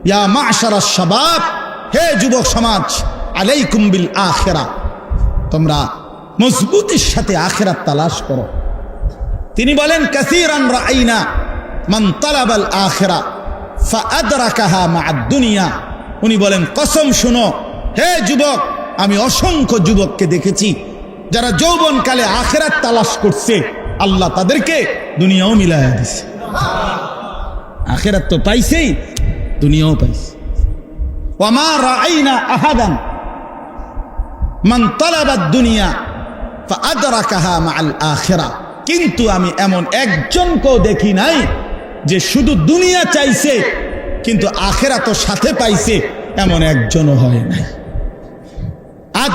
ইয়া মা'শারাশ শাবাব, হে যুবক সমাজ, আলাইকুম বিল আখিরা, তোমরা মজবুতির সাথে আখিরাত তালাশ করো। তিনি বলেন, কাসীরান রাআইনা মান তালাবাল আখিরা ফাআদরাকাহা মা'আদ দুনিয়া। উনি বলেন, কসম শুনো হে যুবক, আমি অসংখ্য যুবককে দেখেছি যারা যৌবনকালে আখিরাত তালাশ করছে, আল্লাহ তাদেরকে দুনিয়াও মিলাইয়া দিছে। আখিরাত তো পাইছেই, দুনিয়াও পাইছে। ওয়া মা রাআইনা আহাদান মান তালাবাদ দুনিয়া ফাআদরাকাহা মা'আল আখিরা, কিন্তু আমি এমন একজনকেও দেখি নাই যে শুধু দুনিয়া চাইছে কিন্তু আখিরাতও সাথে পাইছে, এমন একজনও হয় নাই। আর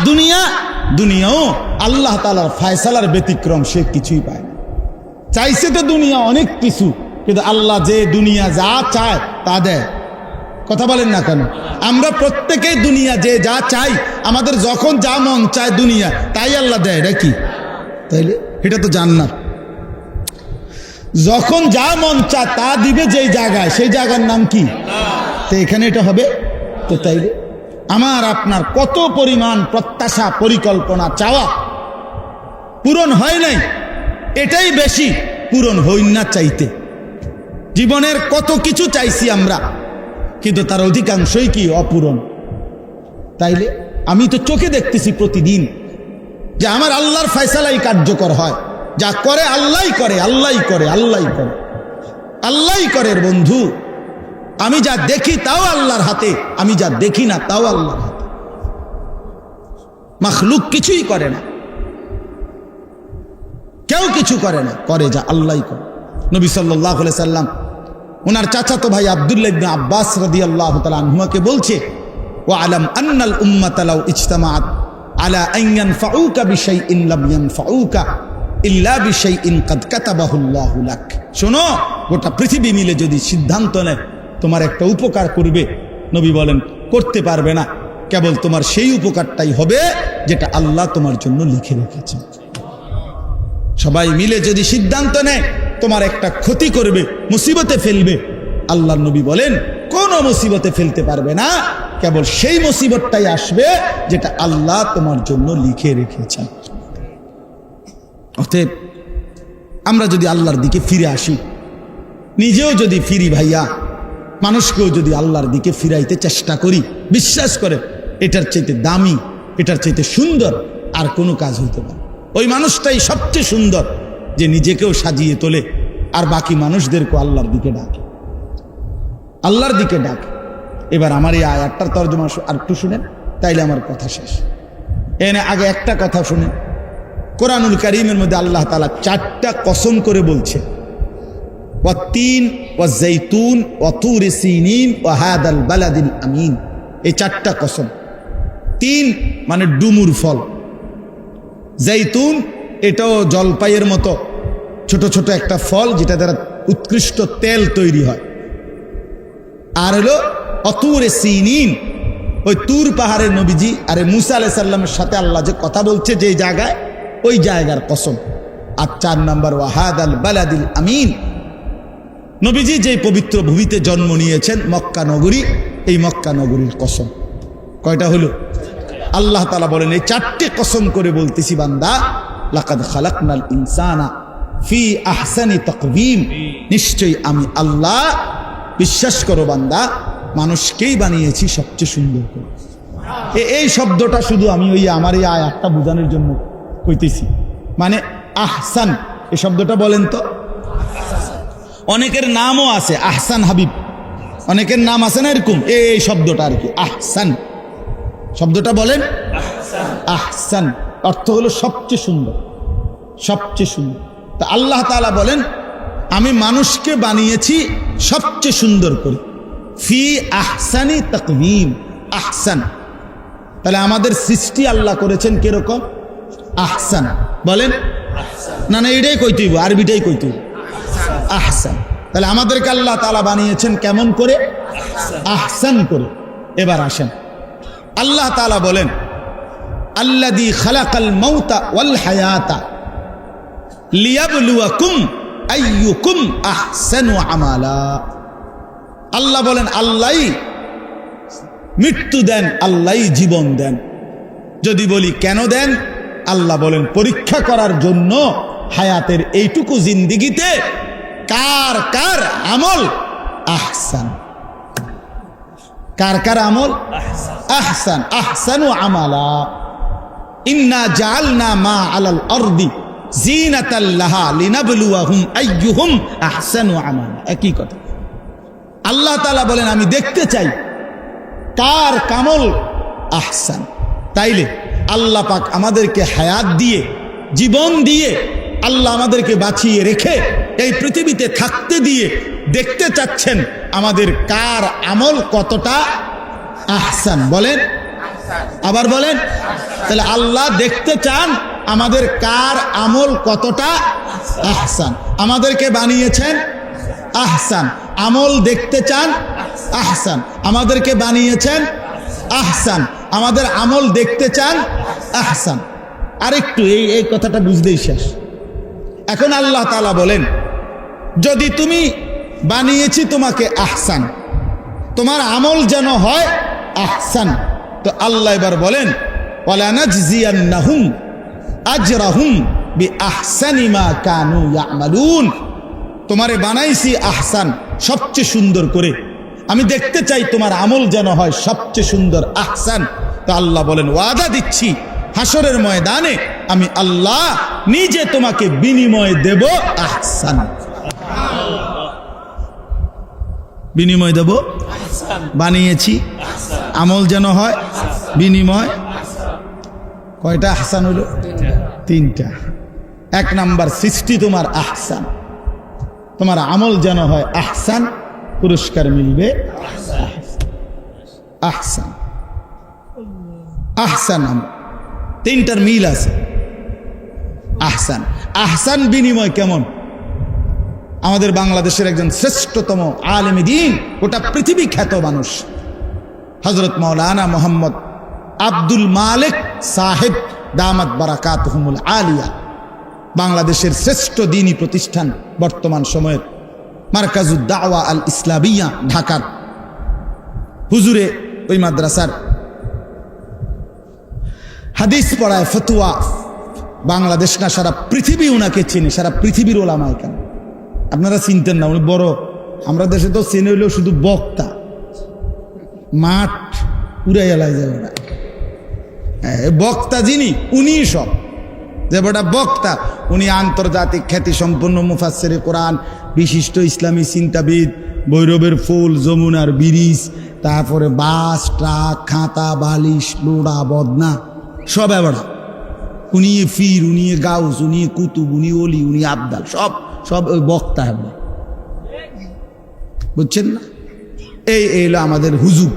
দুনিয়াও আল্লাহ তাআলার ফয়সালার ব্যতিক্রম, সে কিছুই পায় না। চাইছে তো দুনিয়া অনেক কিছু, কিন্তু আল্লাহ যে দুনিয়া যা চায় তা দেয়। কথা বলেন না কেন? আমরা প্রত্যেকেই দুনিয়া যে যা চাই, আমাদের যখন যা মন চায় দুনিয়া তাই আল্লাহ দেয়, এটা কি? তাইলে এটা তো জান্নাত। যখন যা মন চায় তা দিবে যেই জায়গায়, সেই জায়গার নাম কি? তো এখানে এটা হবে। তো তাইলে আমার আপনার কত পরিমাণ প্রত্যাশা, পরিকল্পনা, চাওয়া পূরণ হয় নাই, এটাই বেশি পূরণ হই না চাইতে। জীবনের কত কিছু চাইছি আমরা, কিন্তু তার অধিকাংশই কি? অপূরণ। তাইলে আমি তো চোখে দেখতেছি প্রতিদিন যে আমার আল্লাহর ফয়সালাই কার্যকর হয়, যা করে আল্লাহই করে, আল্লাহই করে, আল্লাহই করে, আল্লাহই করে। বন্ধু, আমি যা দেখি তাও আল্লাহর হাতে, আমি যা দেখি না তাও আল্লাহর হাতে। মাখলুক কিছুই করে না, কেউ কিছু করে না, করে যা আল্লাহই করে। নবী সাল্লাল্লাহু আলাইহি সাল্লাম ওনার চাচাতো ভাই আব্দুল্লাহ ইবনে আব্বাস রাদিয়াল্লাহু তাআলা আনহুমাকে বলছে, ওয়া আলাম আন্নাল উম্মাতা লাউ ইজতামাআত আলা আন ইয়ানফাউকা বিশাইইন লাম ইয়ানফাউকা ইল্লা বিশাইইন কাদ কাতাবাহু আল্লাহু লাক। শোনো, গোটা পৃথিবী মিলে যদি সিদ্ধান্ত নেয় তোমার একটা উপকার করবে, নবী বলেন করতে পারবে না, কেবল তোমার সেই উপকারটাই হবে যেটা আল্লাহ তোমার জন্য লিখে রেখেছেন। সবাই মিলে যদি সিদ্ধান্ত নেয় তোমার একটা ক্ষতি করবে, মুসিবতে ফেলবে, আল্লাহর নবী বলেন কোনো মুসিবতে ফেলতে পারবে না, কেবল সেই মুসিবতটাই আসবে যেটা আল্লাহ তোমার জন্য লিখে রেখেছেন। অতএব আমরা যদি আল্লাহর দিকে ফিরে আসি, নিজেও যদি ফিরি ভাইয়া, মানুষকেও যদি আল্লাহর দিকে ফিরাইতে চেষ্টা করি, বিশ্বাস করে এটার চাইতে দামি, এটার চাইতে সুন্দর আর কোনো কাজ হইতে পারে। ওই মানুষটাই সবচেয়ে সুন্দর যে নিজেকেও সাজিয়ে তোলে আর বাকি মানুষদেরকেও আল্লাহর দিকে ডাকে, আল্লাহর দিকে ডাকে। এবার আমার এই আয়াতটার তর্জমা আর একটু শুনেন, তাইলে আমার কথা শেষ। এনে আগে একটা কথা শুনেন, কোরআনুল কারীমের মধ্যে আল্লাহ তাআলা 4টা কসম করে বলছে, ওয়াত্তিন ওয়াজ্জাইতুন ওয়াতুরি সিনিন ওয়া হাদাল বালাদিল আমিন। এই 4টা কসম। 3 মানে ডুমুর ফল, জাইতুন এটাও জলপাইয়ের মতো ছোট ছোট একটা ফল যেটা দ্বারা উৎকৃষ্ট তেল তৈরি হয়। আর হলো অতুরে সিনিন, ওই তুর পাহাড়ের নবীজি আরে মুসা আলাইহিস সালামের সাথে আল্লাহ যে কথা বলছে যে জায়গায়, ওই জায়গার কসম। আর 4 নম্বর ওয়াহাদাল বালাদিল আমিন, নবীজি যে পবিত্র ভূমিতে জন্ম নিয়েছেন মক্কা নগরী, এই মক্কা নগরীর কসম। কয়টা হলো? আল্লাহ তাআলা বলেন এই 4টে কসম করে বলতেছি বান্দা, লাকাদ খালাকনাল ইনসানা ফি আহসানি তাকওয়িম, নিশ্চয়ই আমি আল্লাহ, বিশ্বাস করো বান্দা, মানুষকেই বানিয়েছি সবচেয়ে সুন্দর করে। এই শব্দটা শুধু আমি ওই আমার এই আয়াতটা বোঝানোর জন্য কইতেছি। মানে আহসান এই শব্দটা বলেন তো, অনেকের নামও আছে আহসান হাবিব, অনেকের নাম আছে না এরকম, এই শব্দটা আর কি আহসান শব্দটা বলেন। আহসান অর্থ হলো সবচেয়ে সুন্দর, সবচেয়ে সুন্দর। তা আল্লাহ তাআলা বলেন আমি মানুষকে বানিয়েছি সবচেয়ে সুন্দর করে, ফি আহসানি তাকওয়িম। আহসান, তাহলে আমাদের সৃষ্টি আল্লাহ করেছেন কিরকম? আহসান। বলেন না, না এটাই কইতেইব, আরবিটাই কইতেইব, আহসান। তাহলে আমাদেরকে আল্লাহ তাআলা বানিয়েছেন কেমন করে? আহসান করে। এবার আসেন, আল্লাহ তাআলা বলেন আল্লাযী খালাকাল মাউতা ওয়াল হায়াতা লিয়াবলুয়াকুম আইয়ুকুম আহসানু আমালা। আল্লাহ বলেন আল্লাহই মৃত্যু দেন, আল্লাহই জীবন দেন। যদি বলি কেন দেন, আল্লাহ বলেন পরীক্ষা করার জন্য হায়াতের এইটুকু জিন্দিগিতে কার কার আমল আহসান, কার কার আমল আহসান। আহসানু আমালা, ইন্না জাআলনা মা আলাল আরদি জিনাতাল লাহা লিনাবলুয়াহুম আইয়ুহুম আহসানু আমালা। একই কথা। আল্লাহ তাআলা বলেন আমি দেখতে চাই কার কামল আহসান। তাইলে আল্লাহ পাক আমাদেরকে হায়াত দিয়ে, জীবন দিয়ে, আল্লাহ আমাদেরকে বাঁচিয়ে রেখে এই পৃথিবীতে থাকতে দিয়ে দেখতে চাচ্ছেন আমাদের কার আমল কতটা আহসান। বলেন, আবার বলেন। তাহলে আল্লাহ দেখতে চান আমাদের কার আমল কতটা আহসান। আমাদেরকে বানিয়েছেন আহসান, আমল দেখতে চান আহসান। আমাদেরকে বানিয়েছেন আহসান, আমাদের আমল দেখতে চান আহসান। আরেকটু এই কথাটা বুঝতেই শেষ। এখন আল্লাহ তাআলা বলেন যদি তুমি বানিয়েছি তোমাকে আহসান, তোমার আমল যেন হয় আহসান, তো আল্লাহ এবার বলেন ওয়ালা নাজজিয়ান্নাহুম আজরাহুম বিআহসানি মা কানু ইয়ামালুন। তোমারে বানাইছি আহসান, সবচেয়ে সুন্দর করে। আমি দেখতে চাই তোমার আমল যেন হয় সবচেয়ে সুন্দর আহসান। তো আল্লাহ বলেন ওয়াদা দিচ্ছি হাসরের ময়দানে আমি আল্লাহ নিজে তোমাকে বিনিময় দেব আহসান। বিনিময় দেব, বানিয়েছি আমল যেন হয় বিনিময়। কয়টা আহসান হইল? তিনটা। এক নাম্বার সৃষ্টি তোমার আহসান, তোমার আমল যেন হয় আহসান, পুরস্কার মিলবে আহসান। আহসান আমল, তিনটার মিল আছে। আহসান, আহসান বিনিময় কেমন? আমাদের বাংলাদেশের একজন শ্রেষ্ঠতম আলেম দ্বীন, গোটা পৃথিবী খ্যাত মানুষ হযরত মাওলানা মোহাম্মদ আব্দুল মালিক সাহেব দামাত বারাকাতুহুমুল আলিয়া, বাংলাদেশের শ্রেষ্ঠ দ্বীনী প্রতিষ্ঠান বর্তমান সময়ের মারকাজুদ দাওয়া আল ইসলামিয়া ঢাকার হুজুরে ওই মাদ্রাসার হাদিস পড়ায়, ফতোয়া, বাংলাদেশ না সারা পৃথিবী উনাকে চিনে, সারা পৃথিবীর ওলামায়ে কেরাম। আপনারা চিনতেন না, উনি বড়, আমরা দেশে তো চিনে হইলেও শুধু বক্তা, মাঠ উড়ে এলায় যায় ওরা। বক্তা যিনি, উনি সব, যে বড় বক্তা, উনি আন্তর্জাতিক খ্যাতি সম্পন্ন মুফাসসিরে কোরআন, বিশিষ্ট ইসলামী চিন্তাবিদ, ভৈরবের ফুল, যমুনার ব্রিজ, তারপরে বাস, ট্রাক, খাতা, বালিশ, লোড়া, বদনা, সব এবার উনি ফির, উনি গাউস, উনি কুতুব, উনি অলি, উনি আবদাল, সব সব ওই বক্তা হবে, বুঝছেন না? এই হলো আমাদের হুজুগ।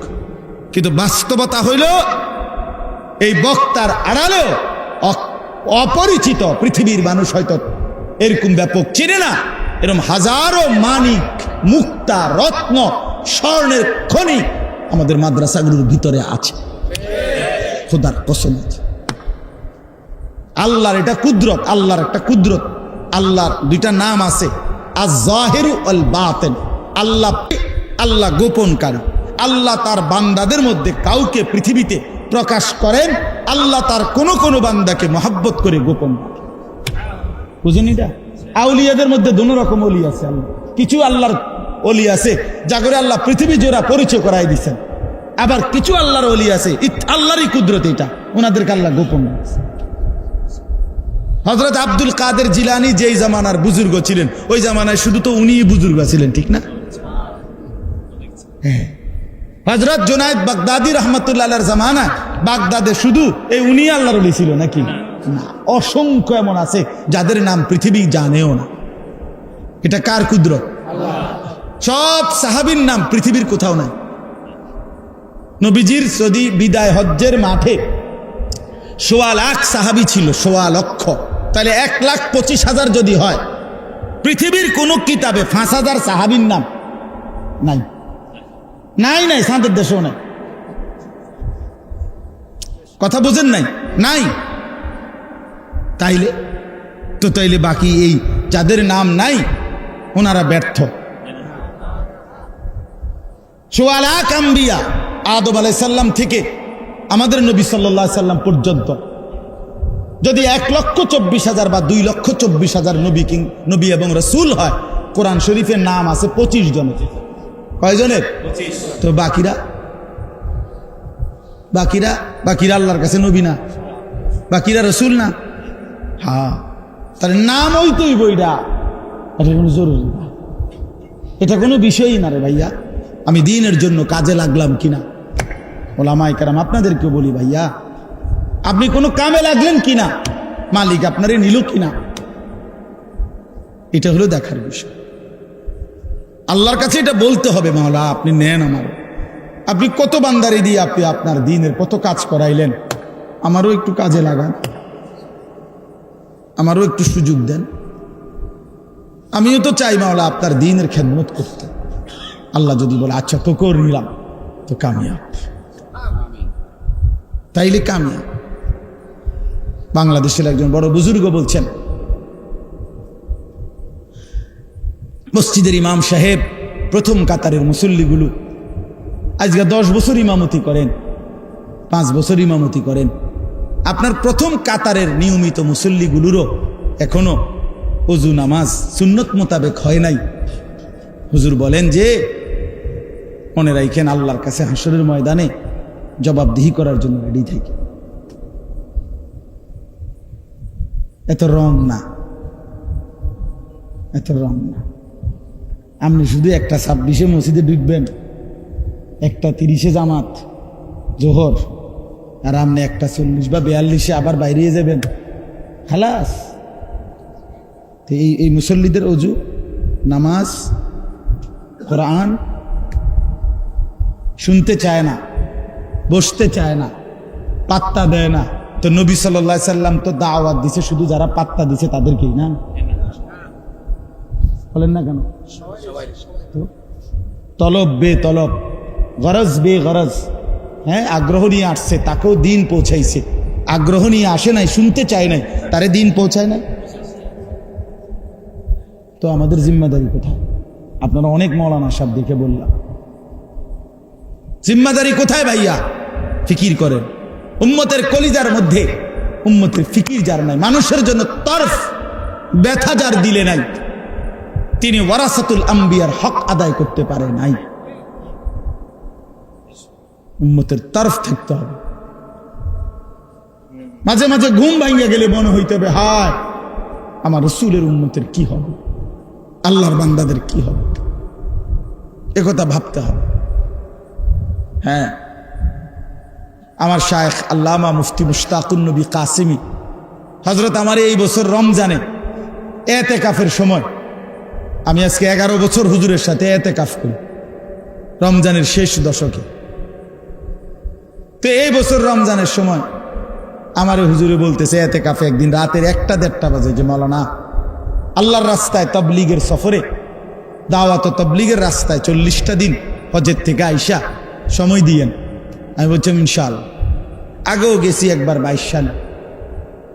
কিন্তু বাস্তবতা হইল এই বক্তার আড়ালেও অপরিচিত পৃথিবীর মানুষ হয়তো এরকম ব্যাপক চিনে না, এরকম হাজারো মানিক, মুক্তা, রত্ন, স্বর্ণের খনি আমাদের মাদ্রাসাগুলোর ভিতরে আছে। খোদার কসম আছে। আল্লাহর এটা কুদরত, আল্লাহর একটা কুদরত। আল্লাহর দুইটা নাম আছে, আয-যাহিরু ওয়াল বাতিন। আল্লাহ, আল্লাহ গোপনকারী। আল্লাহ তার বান্দাদের মধ্যে কাউকে পৃথিবীতে প্রকাশ করেন, আল্লাহ তার কোন কোন বান্দাকে মহব্বত করে গোপন রাখেন। বুঝেন এটা? আউলিয়াদের মধ্যে দুই রকম ওলি আছে। আল্লাহ কিছু আল্লাহর ওলি আছে যা করে আল্লাহ পৃথিবী জোড়া পরিচয় করাই দিচ্ছেন, আবার কিছু আল্লাহর ওলি আছে আল্লাহরই কুদরত, এটা ওনাদেরকে আল্লাহ গোপন রাখছে। হযরত আব্দুল কাদের জিলানী যেই জামানার বুজুর্গ ছিলেন, ওই জামানায় শুধু তো উনিই বুজুর্গ ছিলেন, ঠিক না? হ্যাঁ। হযরত জুনায়েদ বাগদাদি রহমাতুল্লাহ আলাইহির জামানায় বাগদাদে শুধু এই উনি আল্লাহর ওলি ছিল নাকি? না, অসংখ্য এমন আছে যাদের নাম পৃথিবী জানেও না। এটা কার কুদরত? আল্লাহ। সব সাহাবীর নাম পৃথিবীর কোথাও নাই। নবীজির যদি বিদায় হজ্জের মাঠে ১৬ লাখ সাহাবী ছিল, ১৬ লক্ষ, তাহলে ১,২৫,০০০ যদি হয়, পৃথিবীর কোন কিতাবে ৫,০০০ সাহাবীর নাম নাই। নাই নাই, সাঁদের দেশেও নাই। কথা বোঝেন নাই? নাই। তাইলে বাকি এই যাদের নাম নাই ওনারা ব্যর্থ। ১৬ লাখ আম্বিয়া, আদম আলাইহিস সালাম থেকে আমাদের নবী সাল্লাল্লাহু আলাইহি সাল্লাম পর্যন্ত যদি ১,২৪,০০০ বা ২,২৪,০০০ নবী এবং রাসূল হয়, কোরআন শরীফের নাম আছে ২৫ জনের। কয়জনের? 25। তো বাকিরা আল্লাহর কাছে নবী না, বাকিরা রাসূল না। হ্যাঁ, তাহলে নাম হইতই বইটা, এটা কোনো জরুরি না, এটা কোনো বিষয়ই না রে ভাইয়া। আমি দ্বীনের জন্য কাজে লাগলাম কিনা, ওলামায়ে কেরাম আপনাদেরকে বলি, ভাইয়া আপনি কোনো কামে লাগলেন কিনা, মালিক আপনারে নিল কিনা, এটা হলো দেখার বিষয়। আল্লাহর কাছে এটা বলতে হবে, মাওলা আপনি নেন আমার, আপনি কত বান্দারি দিয়ে আপনি আপনার দ্বীনের কত কাজ করাইলেন, আমারও একটু কাজে লাগান, আমারও একটু সুযোগ দেন। আমিও তো চাই মাওলা আপনার দ্বীনের খেদমত করতে। আল্লাহ যদি বলে আচ্ছা তো করে নিলাম, তো কামিয়াব, তাইলে কামিয়াব। বাংলাদেশের একজন বড় বুজুর্গ বলছেন, মসজিদের ইমাম সাহেব প্রথম কাতারের মুসল্লিগুলো আজকে 10 বছর ইমামতি করেন, 5 বছর ইমামতি করেন, আপনার প্রথম কাতারের নিয়মিত মুসল্লিগুলোরও এখনো ওযু নামাজ সুন্নত মোতাবেক হয় নাই। হুজুর বলেন যে মনে রাখেন, আল্লাহর কাছে হাসরের ময়দানে জবাবদিহি করার জন্য রেডি থাকি। এত রং না, এত রং না। আপনি শুধু একটা 26-এ মসজিদে ঢুকবেন, একটা 30-এ জামাত জোহর, আর আপনি একটা 40 বা 42-এ আবার বাইরে যাবেন, খালাস। তো এই মুসল্লিদের অজু, নামাজ, কোরআন শুনতে চায় না, বসতে চায় না, পাত্তা দেয় না। তো নবী সাল্লাল্লাহু আলাইহি সাল্লাম তো দাওয়াত দিছে শুধু যারা পাত্তা দিছে তাদেরকেই, না বলেন না কেন? তলব বে তলব, গরজ বে গরজ, হ্যাঁ, আগ্রহ নিয়ে আসছে তাকেও দিন পৌঁছাইছে, আগ্রহ নিয়ে আসে নাই, শুনতে চায় নাই, তারে দিন পৌঁছায় নাই। তো আমাদের জিম্মাদারি কোথায়? আপনারা অনেক মৌলানা সাহেব দেখে বললাম, জিম্মাদারি কোথায় ভাইয়া? ফিকির করেন। উম্মতের কলিজার মধ্যে উম্মতের ফিকির যার নাই, মানুষের জন্য তরফ ব্যথা যার দিলে নাই, তিনি ওয়ারাসাতুল আম্বিয়ার হক আদায় করতে পারে নাই। উম্মতের তরফ থাকতে হবে। মাঝে মাঝে ঘুম ভাঙিয়া গেলে মনে হইতে হবে, হায় আমার রাসূলের উম্মতের কি হবে, আল্লাহর বান্দাদের কি হবে, একথা ভাবতে হবে। হ্যাঁ, আমার শায়েখ আল্লামা মুফতি মুশতাকুন নবী কাসিমি হযরত আমার এই বছর রমজানে ইতিকাফের সময়, আমি আজকে 11 বছর হুজুরের সাথে ইতিকাফ করি, রমজানের শেষ দশকে। তো এই বছর রমজানের সময় আমার হুজুরে বলতেছে ইতিকাফে একদিন রাতের 1টা-1:30 বাজে যে মাওলানা, আল্লাহর রাস্তায় তাবলীগের সফরে, দাওয়াত ও তাবলীগের রাস্তায় 40টা দিন হজের থেকে আইসা সময় দিয়েন। আমি বলছি ইনশাআল্লাহ। আগেও গেছি একবার 22 সালে।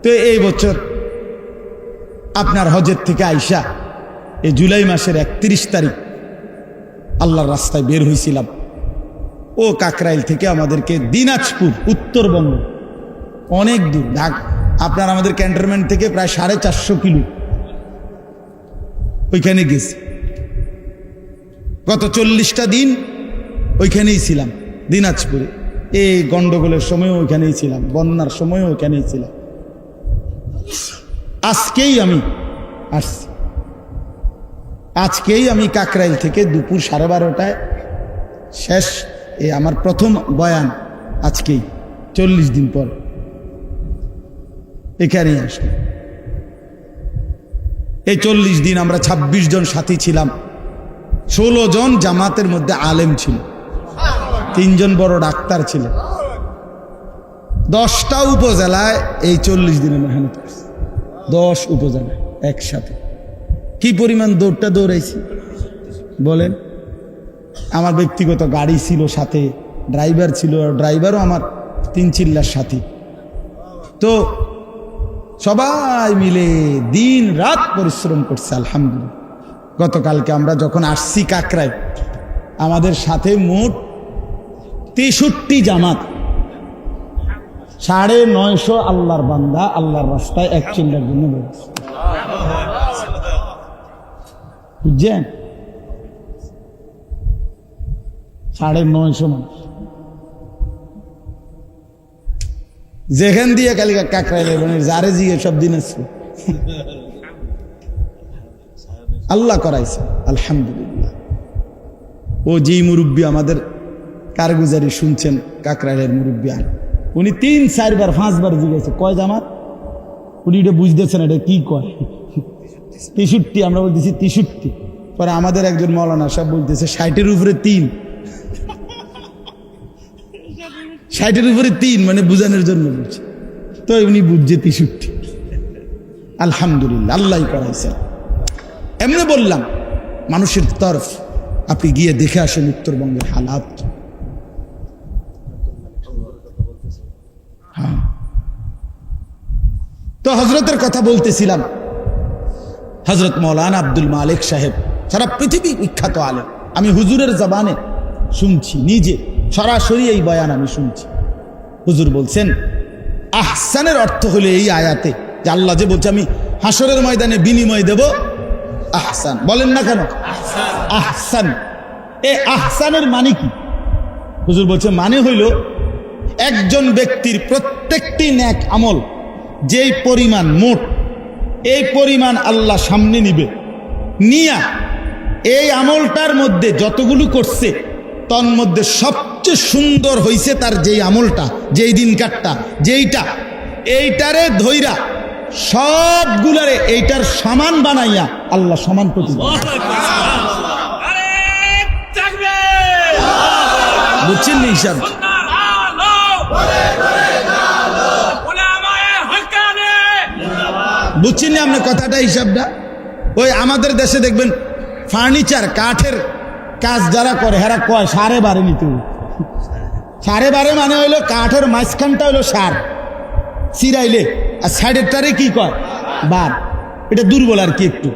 তো এই বছর আপনার হজের থেকে আইসা এই জুলাই মাসের 31 তারিখ আল্লাহর রাস্তায় বের হয়েছিলাম। ও কাকরাইল থেকে আমাদেরকে দিনাজপুর, উত্তরবঙ্গ, অনেক দূর, আপনার আমাদের ক্যান্টনমেন্ট থেকে প্রায় 450 কিলো ওইখানে গেছি। গত 40টা দিন ওইখানেই ছিলাম দিনাজপুরে। এই গন্ডগোলের সময়ও ওইখানেই ছিলাম, বন্যার সময়ও ওইখানেই ছিলাম। আজকেই আমি আসছি, আজকেই আমি কাকরাইল থেকে দুপুর 12:30টায় শেষ, এই আমার প্রথম বয়ান আজকেই 40 দিন পর এখানেই আসলাম। এই 40 দিন আমরা 26 জন সাথী ছিলাম, 16 জন জামাতের মধ্যে আলেম ছিল, 3 জন বড় ডাক্তার ছিল। 10টা উপজেলায় এই 40 দিনে মেহনত করছি, 10 উপজেলায় একসাথে। কি পরিমাণ দৌড়াইছি বলেন। আমার ব্যক্তিগত গাড়ি ছিল সাথে, ড্রাইভার ছিল, ড্রাইভারও আমার 3 চিল্লার সাথী। তো সবাই মিলে দিন রাত পরিশ্রম করছে আলহামদুলিল্লাহ। গতকালকে আমরা যখন আসছি কাকরাইল, আমাদের সাথে মোট 63 জামাত, 950 আল্লাহর বান্দা আল্লাহর রাস্তায় এক চিল্লার জন্য বেরোচ্ছে, বুঝছেন? 950 মানুষ যেখান দিয়ে কালিকা কাকরাইলে যারে জিগে সব দিন আছে, আল্লাহ করাইছে আলহামদুলিল্লাহ। ও যেই মুরব্বী আমাদের কারগুজারি শুনছেন, কাকরাইলের মুরব্বী, উনি 3, 4 বার 5 বার জিজ্ঞেস কয় জামাত, উনি এটা বুঝতেছেন এটা কি কয়। 63, আমরা বলতেছি 63। পরে আমাদের একজন মৌলানা সাহেব বলতেছে 60-এর উপরে 3, 60-এর উপরে 3 মানে বুঝানোর জন্য বলছে। তো উনি বুঝছে 63। আলহামদুলিল্লাহ, আল্লাহ করাইছে। এমনি বললাম মানুষের তরফ, আপনি গিয়ে দেখে আসেন উত্তরবঙ্গের হালাত। হ্যাঁ, তো হজরতের কথা বলতেছিলাম। হজরত মৌলানা আব্দুল মালিক সাহেব সারা পৃথিবী বিখ্যাত আলেম, আমি হুজুরের জবানে শুনছি, নিজে সরাসরি এই বয়ান আমি শুনছি। হুজুর বলছেন আহসানের অর্থ হলো এই আয়াতে যে আল্লাহ যে বলছে আমি হাসরের ময়দানে বিনিময় দেব আহসান। বলেন না কেন আহসান? এ আহসানের মানে কি? হুজুর বলছে মানে হইল একজন ব্যক্তির প্রত্যেকটি নেক আমল যেই পরিমাণ মোট, এই পরিমাণ আল্লাহ সামনে নিবে, নিয়া এই আমলটার মধ্যে যতগুলো করছে তন্মধ্যে সবচেয়ে সুন্দর হইছে তার যেই আমলটা, যেই দিন কাটটা, যেইটা, এইটারে ধইরা সবগুলারে এইটার সমান বানাইয়া আল্লাহ সমান প্রতিদান। বুঝছেন নি হিসাব? বুঝছেন না আপনার কথাটা, হিসাবটা? ওই আমাদের দেশে দেখবেন ফার্নিচার কাঠের কাজ যারা করে হেরা কয় 12.5 নিতে। 12.5 মানে হইলো কাঠের মাঝখানটা হইলো সার চিরাইলে, আর সাইডেরটারে কি কয় বার। এটা দুর্বল আর কি একটু।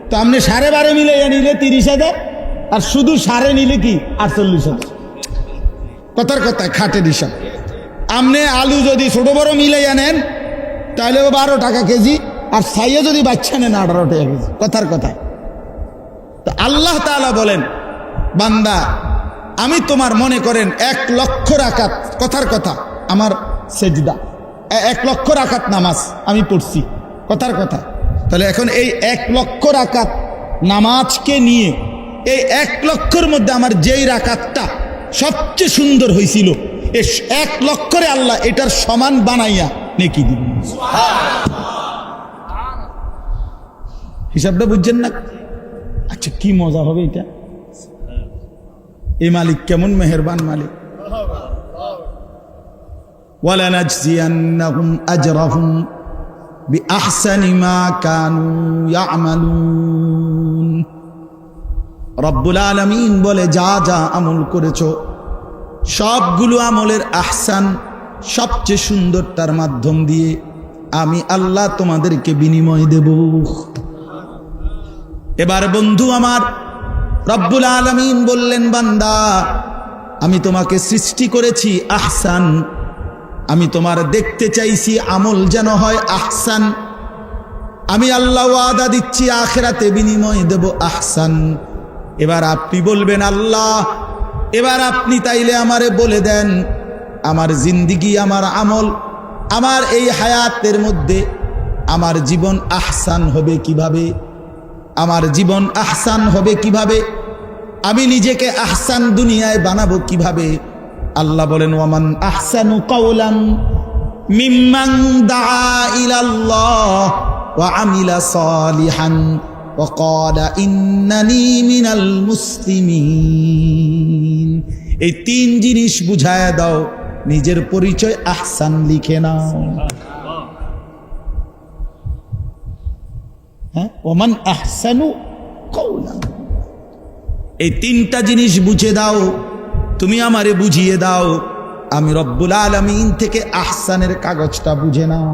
তো আপনি 12.5 মিলে নিলে 30,000, আর শুধু সারে নিলে কি 48,000। কথার কথায় খাটের হিসাব। আপনি আলু যদি ছোট বড় মিলাইয়া নেন তাহলে 12 টাকা কেজি, আর সাইয়া যদি বাচ্চা নেন 18 টাকা কেজি। কথার কথা। তো আল্লাহ তাআলা বলেন, বান্দা আমি তোমার মনে করেন 1 লক্ষ রাকাত, কথার কথা, আমার সেজদা 1 লক্ষ রাকাত নামাজ আমি পড়ছি, কথার কথা। তাহলে এখন এই 1 লক্ষ রাকাত নামাজকে নিয়ে এই 1 লক্ষর মধ্যে আমার যেই রাকাতটা সবচেয়ে সুন্দর হয়েছিল, এই 1 লক্ষরে আল্লাহ এটার সমান বানাইয়া নেকি দিবেন। হিসাবটা বুঝছেন না? আচ্ছা, কি মজা হবে এটা! এই মালিক কেমন মেহেরবান মালিক। ওয়ালানাজজিয়ান্নাহুম আজরাহুম বিআহসানি মা কানু ইয়ামালুন। রব্বুল আলামিন বলে, যা যা আমল করেছো সবগুলো আমলের আহসান, সবচেয়ে সুন্দরটার মাধ্যম দিয়ে আমি আল্লাহ তোমাদেরকে বিনিময় দেব। এবার বন্ধু আমার, রব্বুল আলামিন বললেন, বান্দা আমি তোমাকে সৃষ্টি করেছি আহসান, আমি তোমার দেখতে চাইছি আমল যেন হয় আহসান। আমি আল্লাহ ওয়াদা দিচ্ছি আখিরাতে বিনিময় দেব আহসান। এবার আপনি বলবেন, আল্লাহ এবার আপনি তাইলে আমারে বলে দেন আমার জিন্দিগি, আমার আমল, আমার এই হায়াতের মধ্যে আমার জীবন আহসান হবে কিভাবে, আমার জীবন আহসান হবে কিভাবে, আমি নিজেকে আহসান দুনিয়ায় বানাবো কিভাবে। আল্লাহ বলেন, ওয়ামান আহসানু কাওলান মিম্মান দাআ ইলাল্লাহ ওয়া আমিলা সালিহান ওয়া ক্বালা ইন্নানি মিনাল মুসলিমিন। এই 3 জিনিস বুঝায়া দাও, নিজের পরিচয় আহসান লিখে নাও। হ্যাঁ, ওমান আহসানু কাওলান, এই 3টা জিনিস বুঝে দাও, তুমি আমারে বুঝিয়ে দাও, আমি রব্বুল আলামিন থেকে আহসানের কাগজটা বুঝে নাও।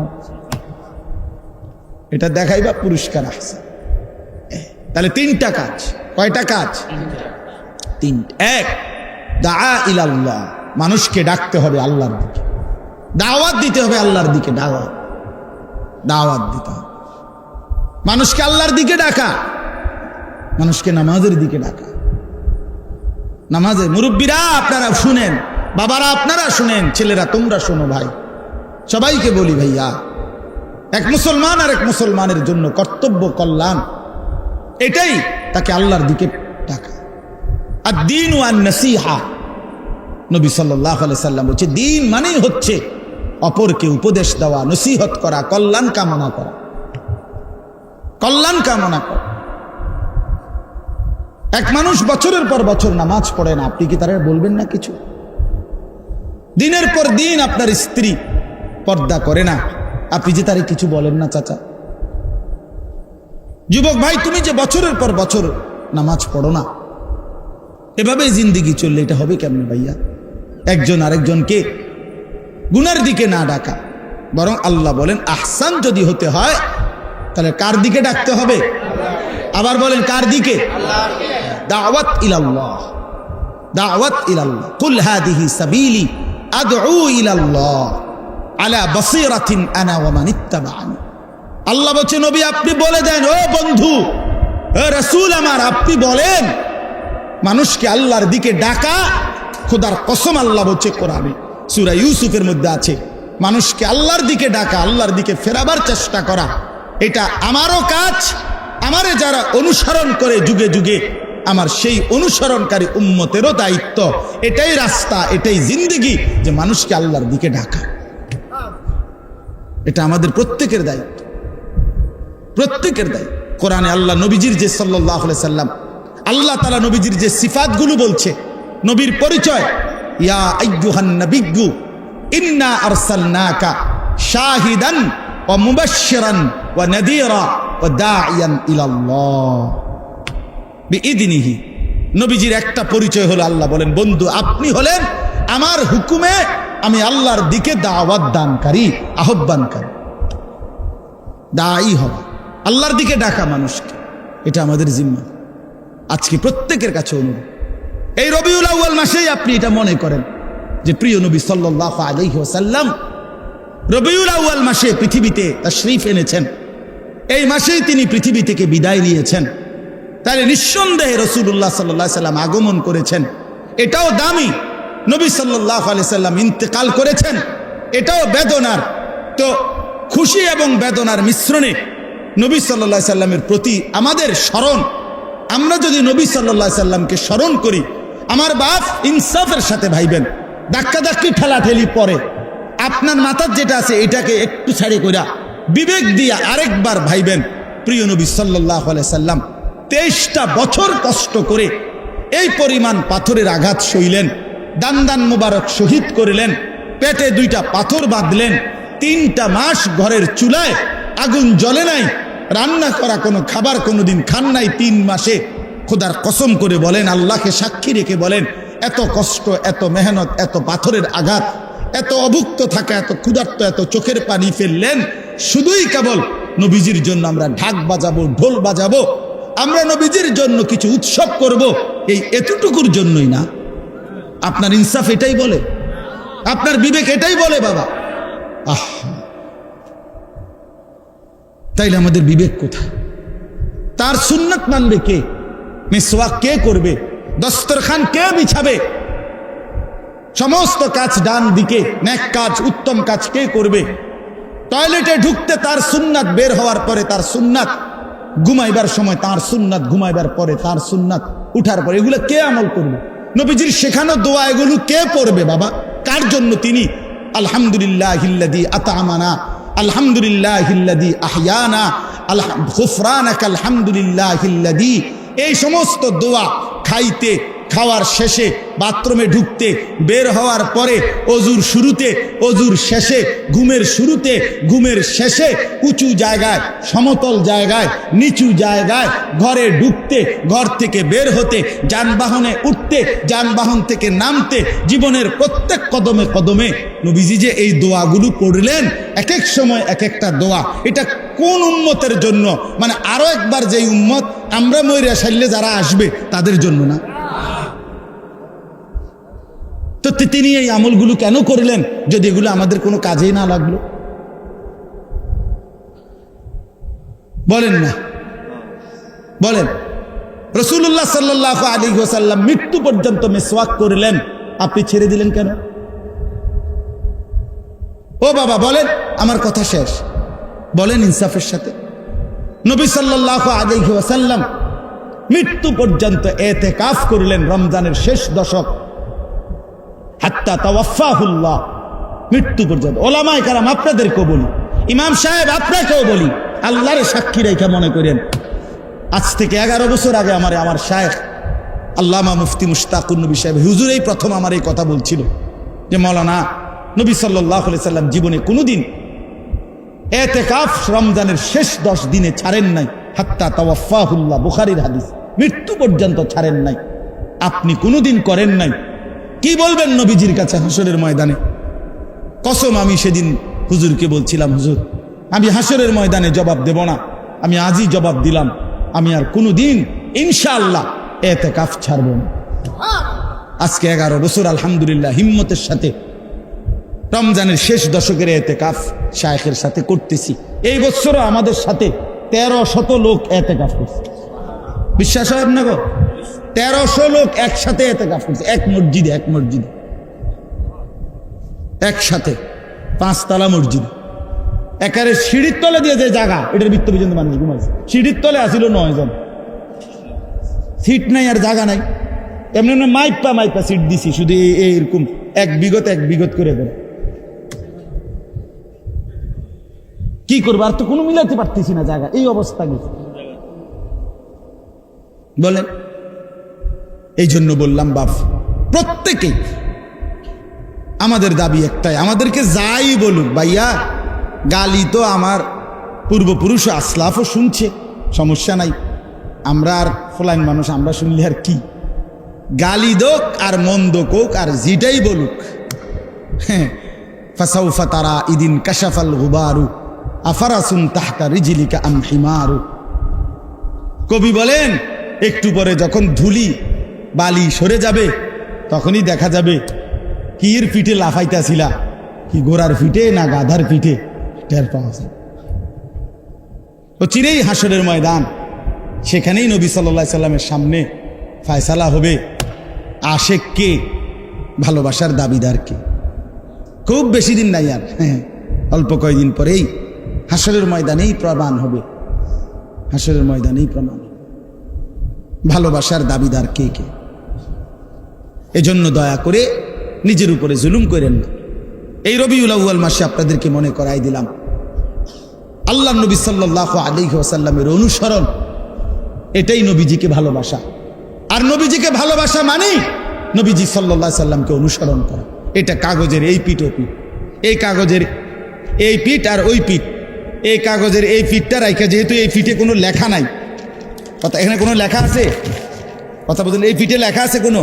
এটা দেখাইবা পুরস্কার আহসান। তাহলে 3টা কাজ। কয়টা কাজ? 3টা। 1, দাআ ইলাল্লাহ, মানুষকে ডাকতে হবে আল্লাহর দিকে, দাওয়াত দিতে হবে আল্লাহর দিকে, দাওয়াত দিতে হবে মানুষকে আল্লাহর দিকে ডাকা, মানুষকে নামাজের দিকে ডাকা। নামাজে মুরব্বীরা আপনারা শুনেন, বাবারা আপনারা শুনেন, ছেলেরা তোমরা শোনো, ভাই সবাইকে বলি, ভাইয়া এক মুসলমান আর এক মুসলমানের জন্য কর্তব্য কল্যাণ এটাই, তাকে আল্লাহর দিকে ডাকা। আর দ্বীন ওয়ান নসিহা, নবী সাল্লাল্লাহু আলাইহি সাল্লাম বলছে, দ্বীন মানেই হচ্ছে অপরকে উপদেশ দেওয়া, নসিহত করা, কল্যাণ কামনা করা, কল্যাণ কামনা করা। এক মানুষ বছরের পর বছর নামাজ পড়ে না, আপনি কি তারা বলবেন না কিছু? দিনের পর দিন আপনার স্ত্রী পর্দা করে না, আপনি যে তারে কিছু বলেন না? চাচা, যুবক ভাই, তুমি যে বছরের পর বছর নামাজ পড়ো না, এভাবে জিন্দিগি চললে এটা হবে কেমন ভাইয়া? একজন আরেকজনকে গুনার দিকে না ডাকা, বরং আল্লাহ বলেন আহসান যদি হতে হয় তাহলে কার দিকে ডাকতে হবে? আবার বলেন কার দিকে? দাওয়াত ইলাল্লাহ, দাওয়াত ইলাল্লাহ। কুল হাদিহি সাবিলি আদউ ইলাল্লাহ আলা বাসীরাতিন আনা ওয়া মান ইত্তাবাআনি। আল্লাহ বলেন, নবী আপনি বলে দেন, ও বন্ধু, ও রাসূল আমার, আপনি বলেন মানুষকে আল্লাহর দিকে ডাকা। খোদার কসম আল্লাহ বলছে কোরআনে, সূরা ইউসুফের মধ্যে আছে, মানুষকে আল্লাহর দিকে ডাকা, আল্লাহর দিকে ফেরাবার চেষ্টা করা, এটা আমারও কাজ। আমারে যারা অনুসরণ করে যুগে যুগে, আমার সেই অনুসরণকারী উম্মতেরও দায়িত্ব, এটাই রাস্তা, এটাই জিন্দেগি, যে মানুষকে আল্লাহর দিকে ডাকা। এটা আমাদের প্রত্যেকের দায়িত্ব, প্রত্যেকের দায়িত্ব। কোরআনে আল্লাহ নবীজির যে সাল্লাল্লাহু আলাইহি সাল্লাম, আল্লাহ তাআলা নবীজির যে সিফাতগুলো বলছে, নবীর পরিচয়, ইয়া আইয়ুহান নাবিয়্যু ইন্না আরসালনাকা শাহিদান ওয়া মুবাশশিরান ওয়া নাযীরা ওয়া দাঈয়ান ইলাল্লাহ বিইذনিহি। নবীজির একটা পরিচয় হলো, আল্লাহ বলেন, বন্ধু আপনি হলেন আমার হুকুমে আমি আল্লাহর দিকে দাওয়াত দানকারী, আহ্বানকারী। দায়ী হওয়া, আল্লাহর দিকে ডাকা মানুষকে, এটা আমাদের জিম্মা। আজকে প্রত্যেকের কাছে অনুরোধ, এই রবিউল আউয়াল মাসেই আপনি এটা মনে করেন যে প্রিয় নবী সাল্লাল্লাহু আলাইহি ওয়াসাল্লাম রবিউল আউয়াল মাসে পৃথিবীতে তাশরীফ এনেছেন, এই মাসেই তিনি পৃথিবী থেকে বিদায় নিয়েছেন। তাহলে নিঃসন্দেহে রাসূলুল্লাহ সাল্লাল্লাহু আলাইহি ওয়াসাল্লাম আগমন করেছেন, এটাও দামি। নবী সাল্লাল্লাহু আলাইহি ওয়াসাল্লাম ইন্তেকাল করেছেন, এটাও বেদনার। তো খুশি এবং বেদনার মিশ্রণে নবী সাল্লাল্লাহু আলাইহি ওয়াসাল্লামের প্রতি আমাদের স্মরণ, আমরা যদি নবী সাল্লাল্লাহু আলাইহি ওয়াসাল্লামকে স্মরণ করি, আমার বাপ ইনসাফের সাথে ভাইবেন, ধাক্কাধাক্কি ঠেলাঠেলি পরে আপনার মাথার যেটা আছে এটাকে একটু ছাড়ি কইরা বিবেক দিয়া আরেকবার ভাইবেন। প্রিয় নবী সাল্লাল্লাহু আলাইহি ওয়াসাল্লাম 23টা বছর কষ্ট করে এই পরিমাণ পাথরের আঘাত সইলেন, দান মুবারক শহীদ করিলেন, পেটে 2টা পাথর বাঁধলেন, 3টা মাস ঘরের চুলায় আগুন জ্বলে নাই, রান্না করা কোনো খাবার কোনোদিন খান নাই 3 মাসে। খোদার কসম করে বলেন, আল্লাহকে সাক্ষী রেখে বলেন, এত কষ্ট, এত মেহনত, এত পাথরের আঘাত, এত অভুক্ত থাকা, এত ক্ষুধার্ত, এত চোখের পানি ফেললেন শুধুই কেবল নবীজির জন্য আমরা ঢাক বাজাবো, ঢোল বাজাবো, আমরা নবীজির জন্য কিছু উৎসব করব, এই এতটুকুর জন্যই না? আপনার ইনসাফ এটাই বলে? আপনার বিবেক এটাই বলে বাবা? তাইলে আমাদের বিবেক কোথায়? তার সুন্নাত মানবে কে? মিসওয়াক কে করবে? দস্তরখান কে বিছাবে? সমস্ত কাজ ডান দিকে, নেক কাজ, উত্তম কাজ কে করবে? টয়লেটে ঢুকতে তার সুন্নাত, বের হওয়ার পরে তার সুন্নাত, ঘুমাইবার সময় তার সুন্নাত, ঘুমাইবার পরে তার সুন্নাত, উঠার পরে, এগুলো কে আমল করবে? নবীজির শেখানো দোয়া এগুলো কে পড়বে বাবা? কার জন্য তিনি আলহামদুলিল্লাহিল্লাযী আত'আমানা, আলহামদুলিল্লাহিল্লাযী আহইয়ানা, গুফরানাকা আলহামদুলিল্লাহিল্লাযী, এই সমস্ত দোয়া খাইতে, খাওয়ার শেষে, বাথরুমে ঢুকতে, বের হওয়ার পরে, অজুর শুরুতে, অজুর শেষে, ঘুমের শুরুতে, ঘুমের শেষে, উঁচু জায়গায়, সমতল জায়গায়, নিচু জায়গায়, ঘরে ঢুকতে, ঘর থেকে বের হতে, যানবাহনে উঠতে, যানবাহন থেকে নামতে, জীবনের প্রত্যেক কদমে কদমে নবীজি যে এই দোয়াগুলো পড়লেন, এক এক সময় এক একটা দোয়া, এটা কোন উম্মতের জন্য? মানে আরো একবার যেই উম্মত আমরা মইরা সাইলে যারা আসবে তাদের জন্য না? তো তিনি এই আমলগুলো কেন করলেন যদি এগুলো আমাদের কোনো কাজেই না লাগলো? বলেন না, বলেন। রাসূলুল্লাহ সাল্লাল্লাহু আলাইহি ওয়াসাল্লাম মৃত্যু পর্যন্ত মিসওয়াক করলেন, আপনি ছেড়ে দিলেন কেন? ও বাবা বলেন, আমার কথা শেষ, বলেন ইনসাফের সাথে। নবী সাল্লাল্লাহু আলাইহি ওয়াসাল্লাম মৃত্যু পর্যন্ত ইতিকাফ করলেন, রমজানের শেষ দশক, হাত্তা তাওয়াফাহুল্লাহ, মৃত্যু পর্যন্ত। ওলামায়ে কেরাম আপনাদেরকেও বলি, ইমাম সাহেব আপনাকেও বলি, আল্লাহর সাক্ষী রেখে মনে করেন, আজ থেকে 11 বছর আগে আমার শায়েখ আল্লামা মুফতি মুশতাকুর নবী সাহেব হুজুর এই প্রথম আমার এই কথা বলছিল যে মাওলানা, নবী সাল্লাল্লাহু আলাইহি ওয়াসাল্লাম জীবনে কোনোদিন ইতিকাফ রমজানের শেষ 10 দিনে ছাড়েন নাই, হাত্তা তাওয়াফাহুল্লাহ, বুখারীর হাদিস, মৃত্যু পর্যন্ত ছাড়েন নাই। আপনি কোনোদিন করেন নাই, কি বলবেন নবীজির কাছে হাসরের ময়দানে? কসম, আমি সেদিন হুজুরকে বলছিলাম, হুজুর আমি হাসরের ময়দানে জবাব দেব না, আমি আজই জবাব দিলাম, আমি আর কোনোদিন ইনশাআল্লাহ ইতিকাফ ছাড়ব না। আজকে 11 বছর আলহামদুলিল্লাহ হিম্মতের সাথে রমজানের শেষ দশকের ইতিকাফ শায়েখের সাথে করতেছি। এই বছরও আমাদের সাথে 1300 লোক ইতিকাফ করছে। বিশ্বাস হয় না গো? 1300 লোক একসাথে ইতিকাফ করছে, এক মসজিদে, একসাথে, 5 তলা মসজিদ, একারে সিঁড়ির তলে দিয়ে যে জায়গা, এটার ভিতর পর্যন্ত মানুষ ঘুমাইছে। সিঁড়ির তলে আসিল 9 জন, সিট নাই আর জায়গা নাই, এমনি এমনি মাইপা সিট দিছি, শুধু এরকম এক বিগত করে দেয়। কি করবো, আর তো কোনো মিলাতে পারতেছি না জায়গা, এই অবস্থা গেছে। বলেন, এই জন্য বললাম বাপ, প্রত্যেকেই আমাদের দাবি একটাই, আমাদেরকে যাই বলুক ভাইয়া, গালি তো আমার পূর্বপুরুষ আসলাফও শুনছে, সমস্যা নাই, আমরা আর ফলাইন মানুষ, আমরা শুনলে আর কি, গালি দোক আর মন্দ কোক আর যেটাই বলুক, হ্যাঁ, ফাসাউফা তারা ইদিন কাশাফাল গুবারু আফারাসুন তাহতা রিজলিকা আম হিমারু। কবি বলেন, একটু পরে যখন ধুলি বালি সরে যাবে, তখনই দেখা যাবে কির পিঠে লাফাইতাছিলা, কি ঘোড়ার পিঠে না গাধার পিঠে, টের পাওয়া যায়। ও চিরেই হাসরের ময়দান, সেখানেই নবী সাল্লাল্লাহু আলাইহি সাল্লামের সামনে ফায়সালা হবে, আশেক কে, ভালোবাসার দাবিদার কে। খুব বেশি দিন নাই আর, হ্যাঁ, অল্প কয়েকদিন পরেই হাসরের ময়দানেই প্রমাণ হবে, হাসরের ময়দানেই প্রমাণ হবে ভালোবাসার দাবিদার কে কে। এজন্য দয়া করে নিজের উপরে জুলুম করেন না। এই রবিউল আউয়াল মাসে আপনাদেরকে মনে করাই দিলাম, আল্লাহ নবী সাল্লাল্লাহু আলাইহি ওয়াসাল্লামের অনুসরণ, এটাই নবীজিকে ভালোবাসা। আর নবীজিকে ভালোবাসা মানে নবীজি সাল্লাল্লাহু আলাইহি সাল্লামকে অনুসরণ করা। এটা কাগজের এই পিঠ ও পিঠ, এই কাগজের এই পিঠ আর ওই পিঠ, এই কাগজের এই পিঠটা রাইখা, যেহেতু এই পিঠে কোনো লেখা নাই, কথা এখানে কোনো লেখা আছে, কথা বলছেন, এই পিঠে লেখা আছে কোনো,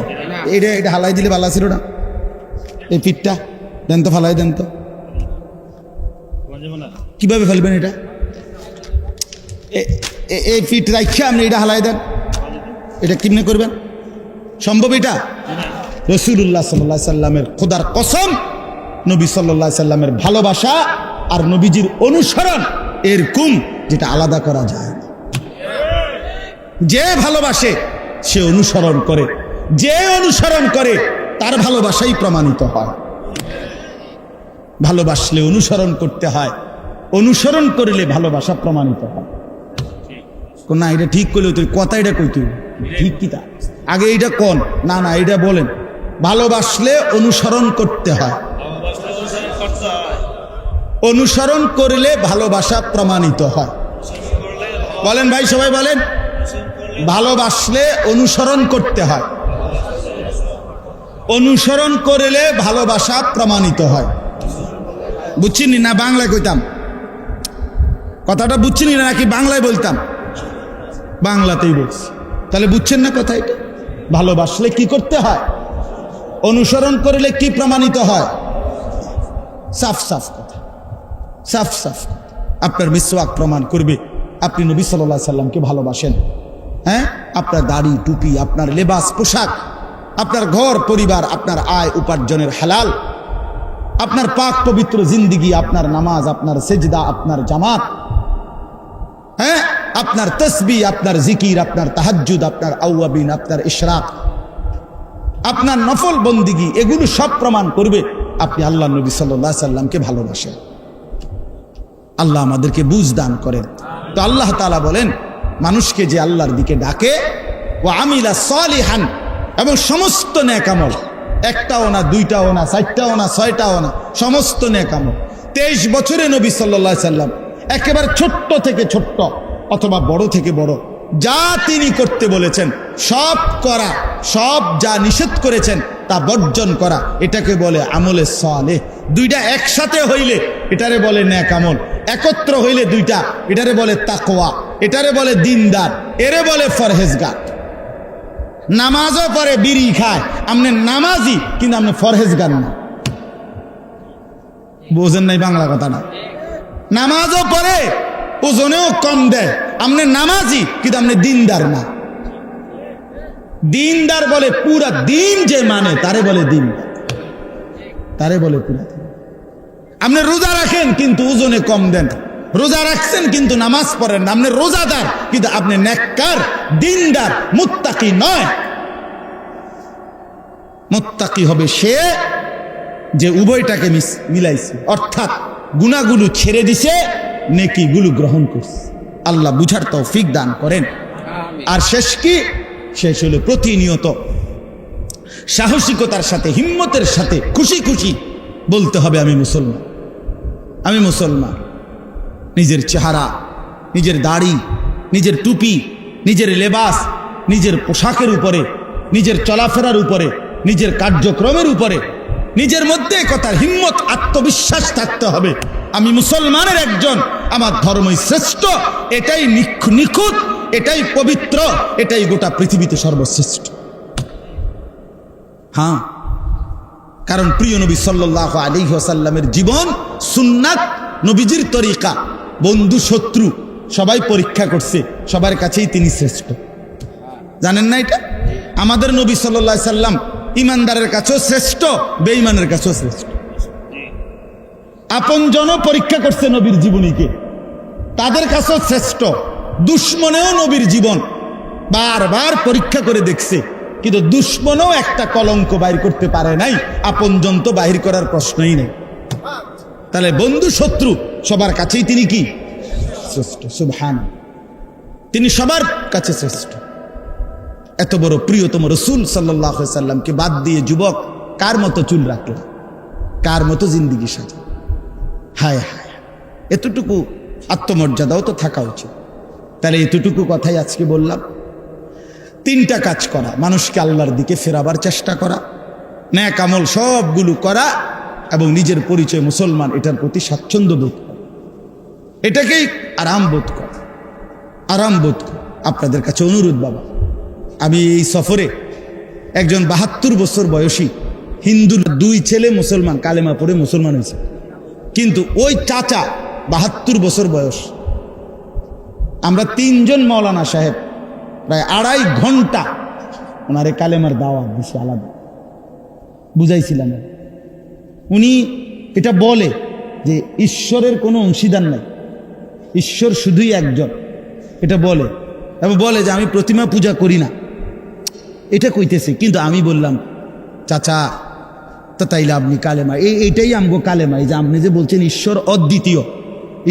এটা হালাই দিলে ভালো ছিল না, এই পিঠটা দেন তো, ফালাই দেন তো, কিভাবে ফেলবেন এটা, এই পিঠ রাইখা আপনি এটা হালাই দেন, এটা কেমনে করবেন, সম্ভব এটা? রাসূলুল্লাহ সাল্লাল্লাহু আলাইহি সাল্লামের খোদার কসম, নবী সাল্লাল্লাহু আলাইহি সাল্লামের ভালোবাসা আর নবীজির অনুসরণ এরকম, যেটা আলাদা করা যায় না। যে ভালোবাসে সে অনুসরণ করে, যে অনুসরণ করে তার ভালোবাসাই প্রমাণিত হয়। ভালোবাসলে অনুসরণ করতে হয়, অনুসরণ করলে ভালোবাসা প্রমাণিত হয়। না এটা ঠিক করলে তুই কথা, এটা কই তুই ঠিক কি তা আগে এইটা কোন, না না এটা বলেন, ভালোবাসলে অনুসরণ করতে হয়, অনুসরণ করলে ভালোবাসা প্রমাণিত হয়। বলেন ভাই, সবাই বলেন, ভালোবাসলে অনুসরণ করতে হয়, অনুসরণ করলে ভালোবাসা প্রমাণিত হয়। বুঝছিনি না বাংলায় কইতাম কথাটা, বুঝছিনি না নাকি বাংলায় বলতাম? বাংলাতেই বলছি, তাহলে বুঝছেন না কথা? এটা ভালোবাসলে কি করতে হয়, অনুসরণ করলে কি প্রমাণিত হয়? সাফ সাফ কথা, সাফ সাফ কথা। আপনার মিসওয়াক প্রমাণ করবে আপনি নবী সাল্লাল্লাহু আলাইহি সাল্লামকে ভালোবাসেন। হ্যাঁ, আপনার দাড়ি টুপি, আপনার লেবাস পোশাক, আপনার ঘর পরিবার, আপনার আয় উপার্জনের হালাল, আপনার পাক পবিত্র জিন্দিগি, আপনার নামাজ, আপনার সেজদা, আপনার জামাত, হ্যাঁ, আপনার তসবিহ, আপনার জিকির, আপনার তাহাজ্জুদ, আপনার আওয়াবিন, আপনার ইশরাক, আপনার নফল বন্দিগি, এগুলো সব প্রমাণ করবে আপনি আল্লাহ নবী সাল্লাল্লাহু আলাইহি সাল্লামকে ভালোবাসেন। আল্লাহ আমাদেরকে বুঝ দান করেন। তো আল্লাহ তাআলা বলেন, মানুষকে যে আল্লাহর দিকে ডাকে, ও আমিলা সালিহান, এবং সমস্ত নেক আমল, একটাও না, দুইটাও না, চারটাও না, ছয়টাও না, সমস্ত নেক আমল। 23 বছরে নবী সাল্লাল্লাহু আলাইহি সাল্লাম একেবারে ছোট্ট থেকে ছোট্ট অথবা বড় থেকে বড় যা তিনি করতে বলেছেন সব করা, সব যা নিষেধ করেছেন তা বর্জন করা, এটাকে বলে আমলে সালেহ। দুইটা একসাথে হইলে এটারে বলে নেক আমল, একত্র হইলে দুইটা এটারে বলে তাকওয়া, এটারে বলে দিনদার, এরে বলে ফরহেজগার। নামাজও পড়ে বিড়ি খায়, আপনি নামাজি কিন্তু আপনি ফরহেজগার না। বোঝেন নাই বাংলা কথা না? নামাজও পড়ে, ওজনেও কম দেয়, আপনি নামাজি কিন্তু আপনি দিনদার না। দিনদার বলে পুরা দিন যে মানে তারে বলে দিনদার, তারে বলে পুরা দিন। আপনি রোজা রাখেন কিন্তু ওজনে কম দেন, রোজা রাখছেন কিন্তু নামাজ পড়েন না, আপনি রোজাদার কিন্তু আপনি নেককার, দিনদার, মুত্তাকি নয়। মুত্তাকি হবে সে যে উভয়টাকে মিলাইছে, অর্থাৎ গুনাহগুলো ছেড়ে দিছে, নেকিগুলো গ্রহণ করছে। আল্লাহ বুঝার তৌফিক দান করেন। আর শেষ কি? শেষ হলো প্রতিনিয়ত সাহসিকতার সাথে, হিম্মতের সাথে, খুশি খুশি বলতে হবে আমি মুসলমান, আমি মুসলমান। নিজের চেহারা, নিজের দাড়ি, নিজের টুপি, নিজের লেবাস, নিজের পোশাকের উপরে, নিজের চলাফেরার উপরে, নিজের কার্যক্রমের উপরে নিজের মধ্যে কথার হিম্মত, আত্মবিশ্বাস থাকতে হবে। আমি মুসলমানের একজন, আমার ধর্মই শ্রেষ্ঠ, এটাই নিখুঁত, এটাই পবিত্র, এটাই গোটা পৃথিবীতে সর্বশ্রেষ্ঠ। হ্যাঁ, কারণ প্রিয় নবী সাল্লাল্লাহু আলাইহি ওয়াসাল্লামের জীবন, সুন্নাত, নবীজির তরিকা, বন্ধু শত্রু সবাই পরীক্ষা করছে, সবার কাছেই তিনি শ্রেষ্ঠ। জানেন না এটা? আমাদের নবী সাল্লাল্লাহু আলাইহি সাল্লাম ইমানদারের কাছেও শ্রেষ্ঠ, বেঈমানের কাছেও শ্রেষ্ঠ। আপনজনও পরীক্ষা করছে নবীর জীবনীকে, তাদের কাছেও শ্রেষ্ঠ। দুশ্মনেও নবীর জীবন বারবার পরীক্ষা করে দেখছে, কিন্তু দুশ্মনও একটা কলঙ্ক বাইর করতে পারে নাই, আপনজন তো বাহির করার প্রশ্নই নেই। তাহলে বন্ধু শত্রু সবার কাছেই তিনি কি? শ্রেষ্ঠ। সুবহানাল্লাহ, তিনি সবার কাছে শ্রেষ্ঠ। এত বড় প্রিয়তম রসুল সাল্লাল্লাহু আলাইহি সাল্লামকে বাদ দিয়ে যুবক কার মতো চুল রাখল, কার মতো জিন্দিগি সাজা। হায় হায়, এতটুকু আত্মমর্যাদাও তো থাকা উচিত। তাহলে এতটুকু কথাই আজকে বললাম। তিনটা কাজ করা, মানুষকে আল্লাহর দিকে ফেরাবার চেষ্টা করা, নেক আমল সবগুলো করা, এবং নিজের পরিচয় মুসলমান এটার প্রতি স্বাচ্ছন্দ্য বোধ করা, এটাকেই আরাম বোধ করা, আরাম বোধ করা। আপনাদের কাছে অনুরোধ বাবা, আমি এই সফরে একজন ৭২ বছর বয়সী হিন্দুর 2 ছেলে মুসলমান, কালেমা পড়ে মুসলমান হয়েছে, কিন্তু ওই চাচা ৭২ বছর বয়স। আমরা 3 জন মৌলানা সাহেব প্রায় 2.5 ঘন্টা ওনারে কালেমার দাওয়াত দিছি, আলাদা বুঝাইছিলাম। উনি এটা বলে যে ঈশ্বরের কোনো অংশীদার নাই, ঈশ্বর শুধুই একজন, এটা বলে, এবং বলে যে আমি প্রতিমা পূজা করি না, এটা কইতেছে। কিন্তু আমি বললাম, চাচা তা তাইলে আপনি কালেমা, এইটাই আমগো কালেমা, এই যে আপনি যে বলছেন ঈশ্বর অদ্বিতীয়,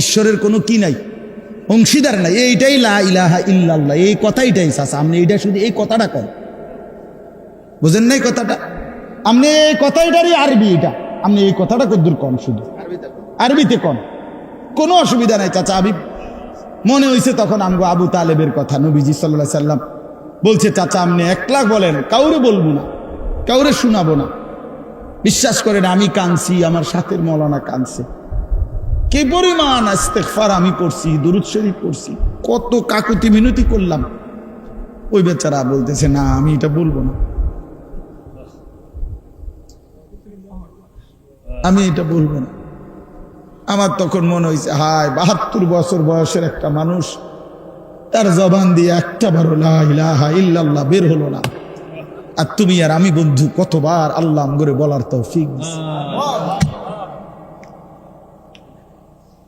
ঈশ্বরের কোনো কি নাই, অংশীদার নাই, এইটাই লা ইলাহা ইল্লাল্লাহ, এই কথাইটাই চাচা, আপনি এইটা শুধু এই কথাটা কন, বুঝেন নাই কথাটা? আপনি এই কথাটারই আরবি, এটা আপনি এই কথাটা কদ্দুর কন, শুধু আরবিতে কন, কোনো অসুবিধা নাই চাচা। আমি মনে হয়েছে তখন আমগো আবু তালেবের কথা, নবীজি সাল্লাল্লাহু আলাইহি সাল্লাম বলছে, চাচা আপনি 1 লাখ বলেন, কাউরে বলবো না, কাউরে শোনাবো না। বিশ্বাস করেন আমি কাঁদছি, আমার সাথের মৌলানা কাঁদছে, কি পরিমাণ ইস্তেগফার আমি পড়ছি, দুরূদ শরীফ পড়ছি, কত কাকুতি মিনতি করলাম। ওই বেচারা বলতেছে, না আমি এটা বলবো না, আমি এটা বলবো না। আমার তখন মনে হয়েছে, হায় ৭২ বছর বয়সের একটা মানুষ, তার জবান দিয়ে একটা বারো লা ইলাহা ইল্লাল্লাহ বের হলো না। আর তুমি আর আমি বন্ধু কতবার আল্লাহ করে বলার তৌফিক দিছে।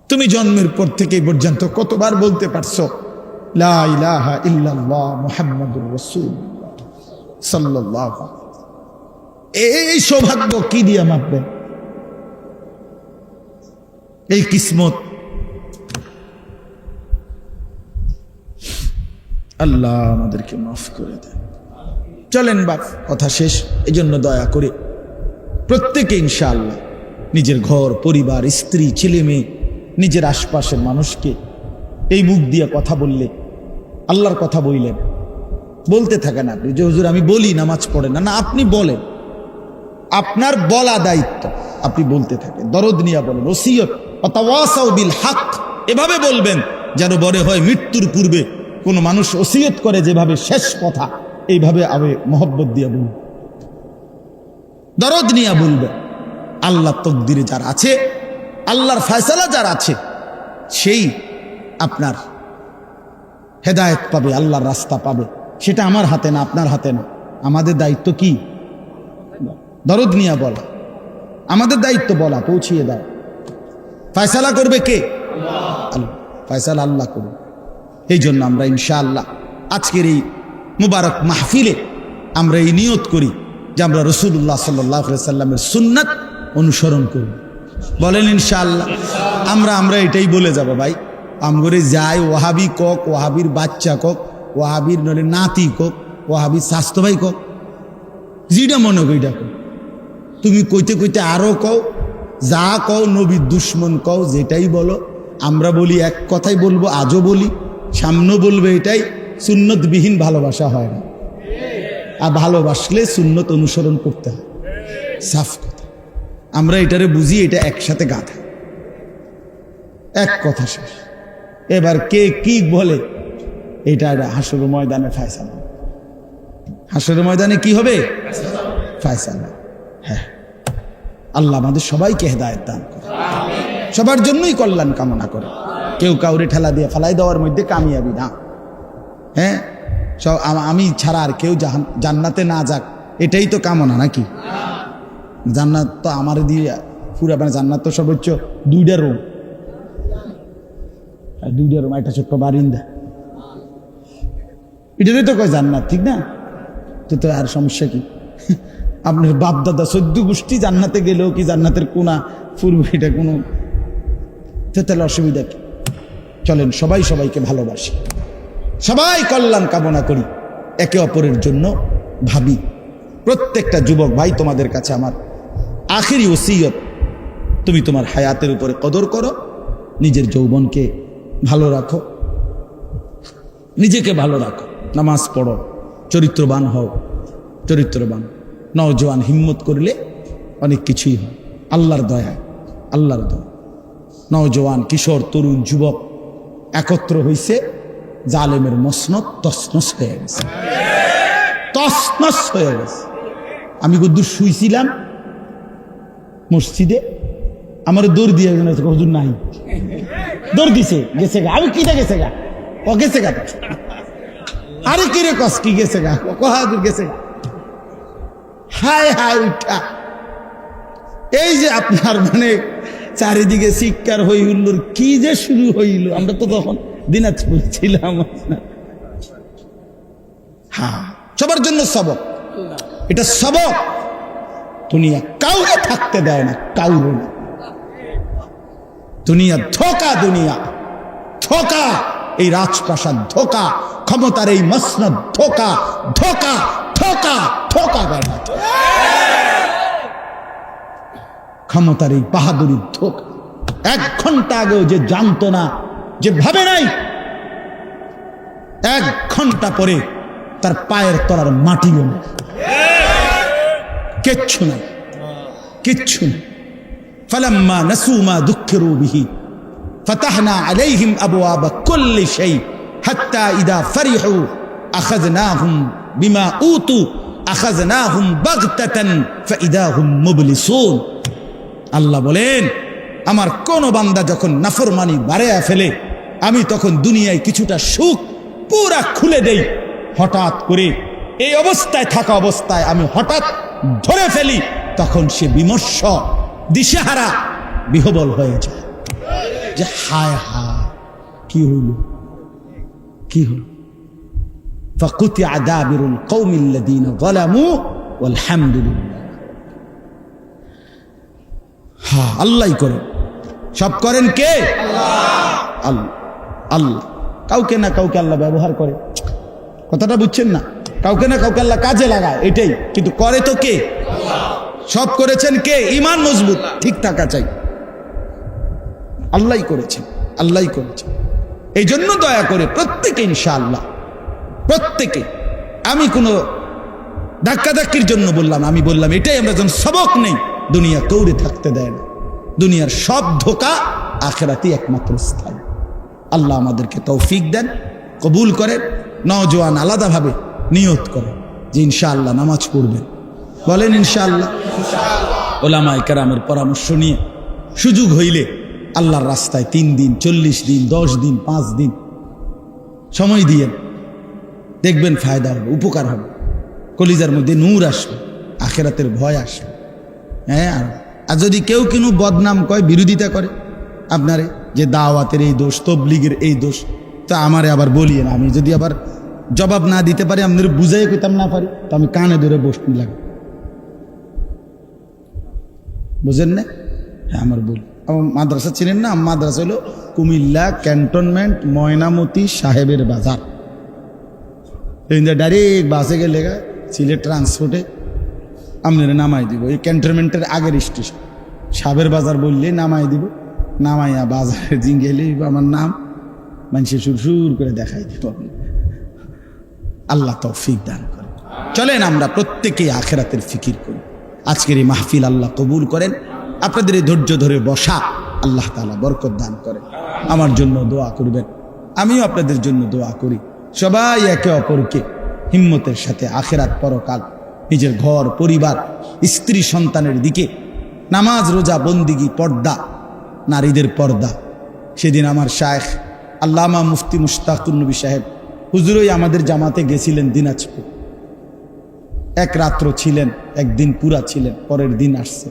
তুমি জন্মের পর থেকে পর্যন্ত কতবার বলতে পারছো লা ইলাহা ইল্লাল্লাহ মুহাম্মাদুর রাসূলুল্লাহ সাল্লাল্লাহু আলাইহি ওয়াসাল্লাম। এই সৌভাগ্য কি দিয়ে মাপবেন? এই কিসমত আল্লাহ আমাদেরকে মাফ করে দেন। চলেন বাপ, কথা শেষ। এই জন্য দয়া করে প্রত্যেকে ইনশাআল্লাহ নিজের ঘর, পরিবার, স্ত্রী, ছেলে মেয়ে, নিজের আশপাশের মানুষকে এই মুখ দিয়ে কথা বললে, আল্লাহর কথা বললেন, বলতে থাকেন আপনি যে হুজুর আমি বলি, নামাজ পড়েন না, না আপনি বলেন, আপনার বলা দায়িত্ব, আপনি বলতে থাকেন, দরদ নিয়া বলেন, ওসিয়ত ওয়াতাওয়াসাউ বিল হক, এভাবে বলবেন যেন বড় হয় মৃত্যুর পূর্বে কোনো মানুষ ওসিয়ত করে যেভাবে শেষ কথা, এইভাবে আমি মহব্বত দিয়ে বলব, দরদ নিয়া বলবেন। আল্লাহ তকদিরে যার আছে, আল্লাহর ফয়সালা যার আছে, সেই আপনার হেদায়েত পাবে, আল্লাহর রাস্তা পাবে। সেটা আমার হাতে না, আপনার হাতে না। আমাদের দায়িত্ব কি? দরদ নিয়া বলা, আমাদের দায়িত্ব বলা, পৌঁছিয়ে দাও। ফয়সালা করবে কে? আল্লাহ। ফয়সালা আল্লাহ করবে। এই জন্য আমরা ইনশাআল্লাহ আজকের এই মুবারক মাহফিলে আমরা এই নিয়ত করি যে আমরা রাসূলুল্লাহ সাল্লাল্লাহু আলাইহি সাল্লামের সুন্নাত অনুসরণ করব। বলেন ইনশাআল্লাহ। আমরা এটাই বলে যাব ভাই, আমগরে যাই ওয়াহাবি কক, ওয়াহাবির বাচ্চা কক, ওয়াহাবির নলে নাতি কক, ওয়াহাবি স্বাস্থ্য ভাই কও, যেটা মনে করি ডাকো। তুমি কইতে কইতে আরো কও, যা কও নবীর দুশ্মন কও, যেটাই বলো। আমরা বলি এক কথাই বলবো, আজও বলি, সামনেও বলবো, এটাই সুন্নতবিহীন ভালোবাসা হয় না। আর ভালোবাসলে সুন্নত অনুসরণ করতে হয়, সাফ কথা। আমরা এটারে বুঝি, এটা একসাথে গাঁথা, এক কথা শেষ। এবার কে কি বলে এটা হাসরের ময়দানে ফায়সালা। হাসরের ময়দানে কি হবে? ফায়সালা। হ্যাঁ, আল্লাহ আমাদের সবাইকে হেদায়েত দান করে, সবার জন্যই কল্যাণ কামনা করে। কেউ কাউরে ঠেলা দিয়ে ফালাই দেওয়ার মধ্যে কামিয়াবি না। হ্যাঁ, সব আমি ছাড়া আর কেউ জান্নাতে না যাক, এটাই তো কামনা নাকি? জান্নাত তো আমার দিয়ে পুরা, মানে জান্নাত তো সর্বোচ্চ 2টা রুম, 2টা রুম, একটা ছোট্ট বারিন্দা, এটাই তো কয় জান্নাত, ঠিক না? তো আর সমস্যা কি? আপনার বাপ দাদা 14 গোষ্ঠী জান্নাতে গেলেও কি জান্নাতের কোনা পূর্ব, এটা কোনো, তাহলে অসুবিধা কি? চলেন সবাই সবাইকে ভালোবাসি, সবাই কল্যাণ কামনা করি, একে অপরের জন্য ভাবি। প্রত্যেকটা যুবক ভাই, তোমাদের কাছে আমার আখিরি ওসিয়ত, তুমি তোমার হায়াতের উপরে কদর করো, নিজের যৌবনকে ভালো রাখো, নিজেকে ভালো রাখো, নামাজ পড়ো, চরিত্রবান হও, চরিত্রবান নওজোয়ান হিম্মত করলে অনেক কিছুই হয়। আল্লাহর দয়া, আল্লাহর দয়া। নওজোয়ান, কিশোর, তরুণ, যুবক একত্র হইছে, জালেমের মসনদ তসনস হয়ে গেছে, তসনস হয়ে গেছে। আমি কদ্দুর শুইছিলাম মসজিদে, আমার দৌড় দিয়ে হুজুর নাই, দৌড় দিছে, গেছে গা। আমি কিটা গেছে গা? ও গেছে গা। আরে কিরে কস কি গেছে গা? কহাদুর গেছে গা। হায় হায় উঠা, এই যে আপনার মানে চারিদিকে শিক্ষার হই হুল্লোর কি যে শুরু হইল। আমরা তো তখন দিনাজপুর ছিলাম। হ্যাঁ, সবার জন্য সবক, এটা সবক। দুনিয়া কাউরে থাকতে দেয় না, কাউরে না। দুনিয়া ধোকা, দুনিয়া ধোকা, এই রাজপ্রাসাদ ধোকা, ক্ষমতার এই মসনদ ধোকা, ধোকা, ধোকা, ধোকা বেড়া, ক্ষমতার এই বাহাদুরি ধোকা। 1 ঘন্টা আগেও যে জানতো না, যে ভাবে নাই, 1 ঘন্টা পরে তার পায়ের তলার মাটিও নেই, কিচ্ছু নাই, কিচ্ছু নেই। ফালাম্মা নাসু মা যুক্কিরু বিহি ফাতাহনা আলাইহিম আবওয়াবা কুল্লি শাই হাত্তা ইযা ফারিহু আখাযনাহুম বিমা উতু আখাযনাহুম বাগতাতান ফাইদা হুম মুবলিসুন। আল্লাহ বলেন, আমার কোন বান্দা যখন নাফরমানি বাড়ায়া ফেলে, আমি তখন দুনিয়ায় কিছুটা সুখ পুরা খুলে দেই। হঠাৎ করে এই অবস্থায় থাকা অবস্থায় আমি হঠাৎ ধরে ফেলি, তখন সে বিমর্ষ, দিশেহারা, বিহবল হয়ে যায়, যে হায় হায় কি হইল, কি হল। ফাকুতিয়া দাবিরুল কওমিল্লাযীনা যালামু ওয়ালহামদুলিল্লাহ। হ্যাঁ, আল্লাহই করেন, সব করেন কে? আল্লাহ। আল্লাহ কাউকে না কাউকে আল্লাহ ব্যবহার করে, কথাটা বুঝছেন না? কাউকে না কাউকে আল্লাহ কাজে লাগায়, এটাই। কিন্তু করে তো কে? সব করেছেন কে? ঈমান মজবুত ঠিক থাকা চাই, আল্লাহই করেছেন, আল্লাহই করেছেন। এই জন্য দয়া করে প্রত্যেকে, ইনশাআল্লাহ প্রত্যেকে, আমি কোনো ধাক্কাধাক্কির জন্য বললাম, আমি বললাম এটাই আমরা যেন সবক নেই। দুনিয়া কৌড়ে থাকতে দেয় না, দুনিয়ার সব ধোকা, আখিরাতই একমাত্র স্থায়ী। আল্লাহ আমাদেরকে তৌফিক দেন, কবুল করেন। নওজোয়ান আলাদাভাবে নিয়ত করেন যে ইনশাআল্লাহ নামাজ পড়বেন, বলেন ইনশাআল্লাহ। ওলামায়ে কেরামের পরামর্শ নিয়ে সুযোগ হইলে আল্লাহর রাস্তায় 3 দিন, 40 দিন, 10 দিন, 5 দিন সময় দিয়ে দেখবেন, ফায়দা হবে, উপকার হবে, কলিজার মধ্যে নূর আসবে, আখিরাতের ভয় আসবে। হ্যাঁ, আর যদি কেউ কিনু বদনাম কয়, বিরোধিতা করে আপনারে, যে দাওয়াতের এই দোষ, তবলিগের এই দোষ, তা আমারে আবার বলিয়ে না। আমি যদি আবার জবাব না দিতে পারি, আপনাদের বুঝাই কইতাম না পারি, তো আমি কানে ধরে বসতে লাগে, বুঝেন না? হ্যাঁ, আমার বলি, আমার মাদ্রাসা চিনেন না? মাদ্রাসা হলো কুমিল্লা ক্যান্টনমেন্ট ময়নামতি সাহেবের বাজার, ডাইরেক্ট বাসে গেলে সিলেট ট্রান্সপোর্টে আপনারা নামাই দিব। এই ক্যান্টনমেন্টের আগের স্টেশন সাবের বাজার বললে নামাই দিব, নামাইয়া বাজারে জিঙ্গেলে আমার নাম মানুষের সুর করে দেখাই দিব। আল্লাহ তৌফিক দান করে। চলেন আমরা প্রত্যেকেই আখিরাতের ফিকির করি। আজকের এই মাহফিল আল্লাহ কবুল করেন। আপনাদের এই ধৈর্য ধরে বসা আল্লাহ তাআলা বরকত দান করেন। আমার জন্য দোয়া করবেন, আমিও আপনাদের জন্য দোয়া করি। সবাই একে অপরকে হিম্মতের সাথে আখিরাত পরকাল, নিজের ঘর পরিবার স্ত্রী সন্তানের দিকে নামাজ রোজা বন্দিগি পর্দা, নারীদের পর্দা। সেদিন আমার শায়েখ আল্লামা মুফতি মুশতাকুর নবী সাহেব হুজুরই আমাদের জামাতে গেছিলেন দিনাজপুর। এক রাত্র ছিলেন, একদিন পুরা ছিলেন, পরের দিন আসছে।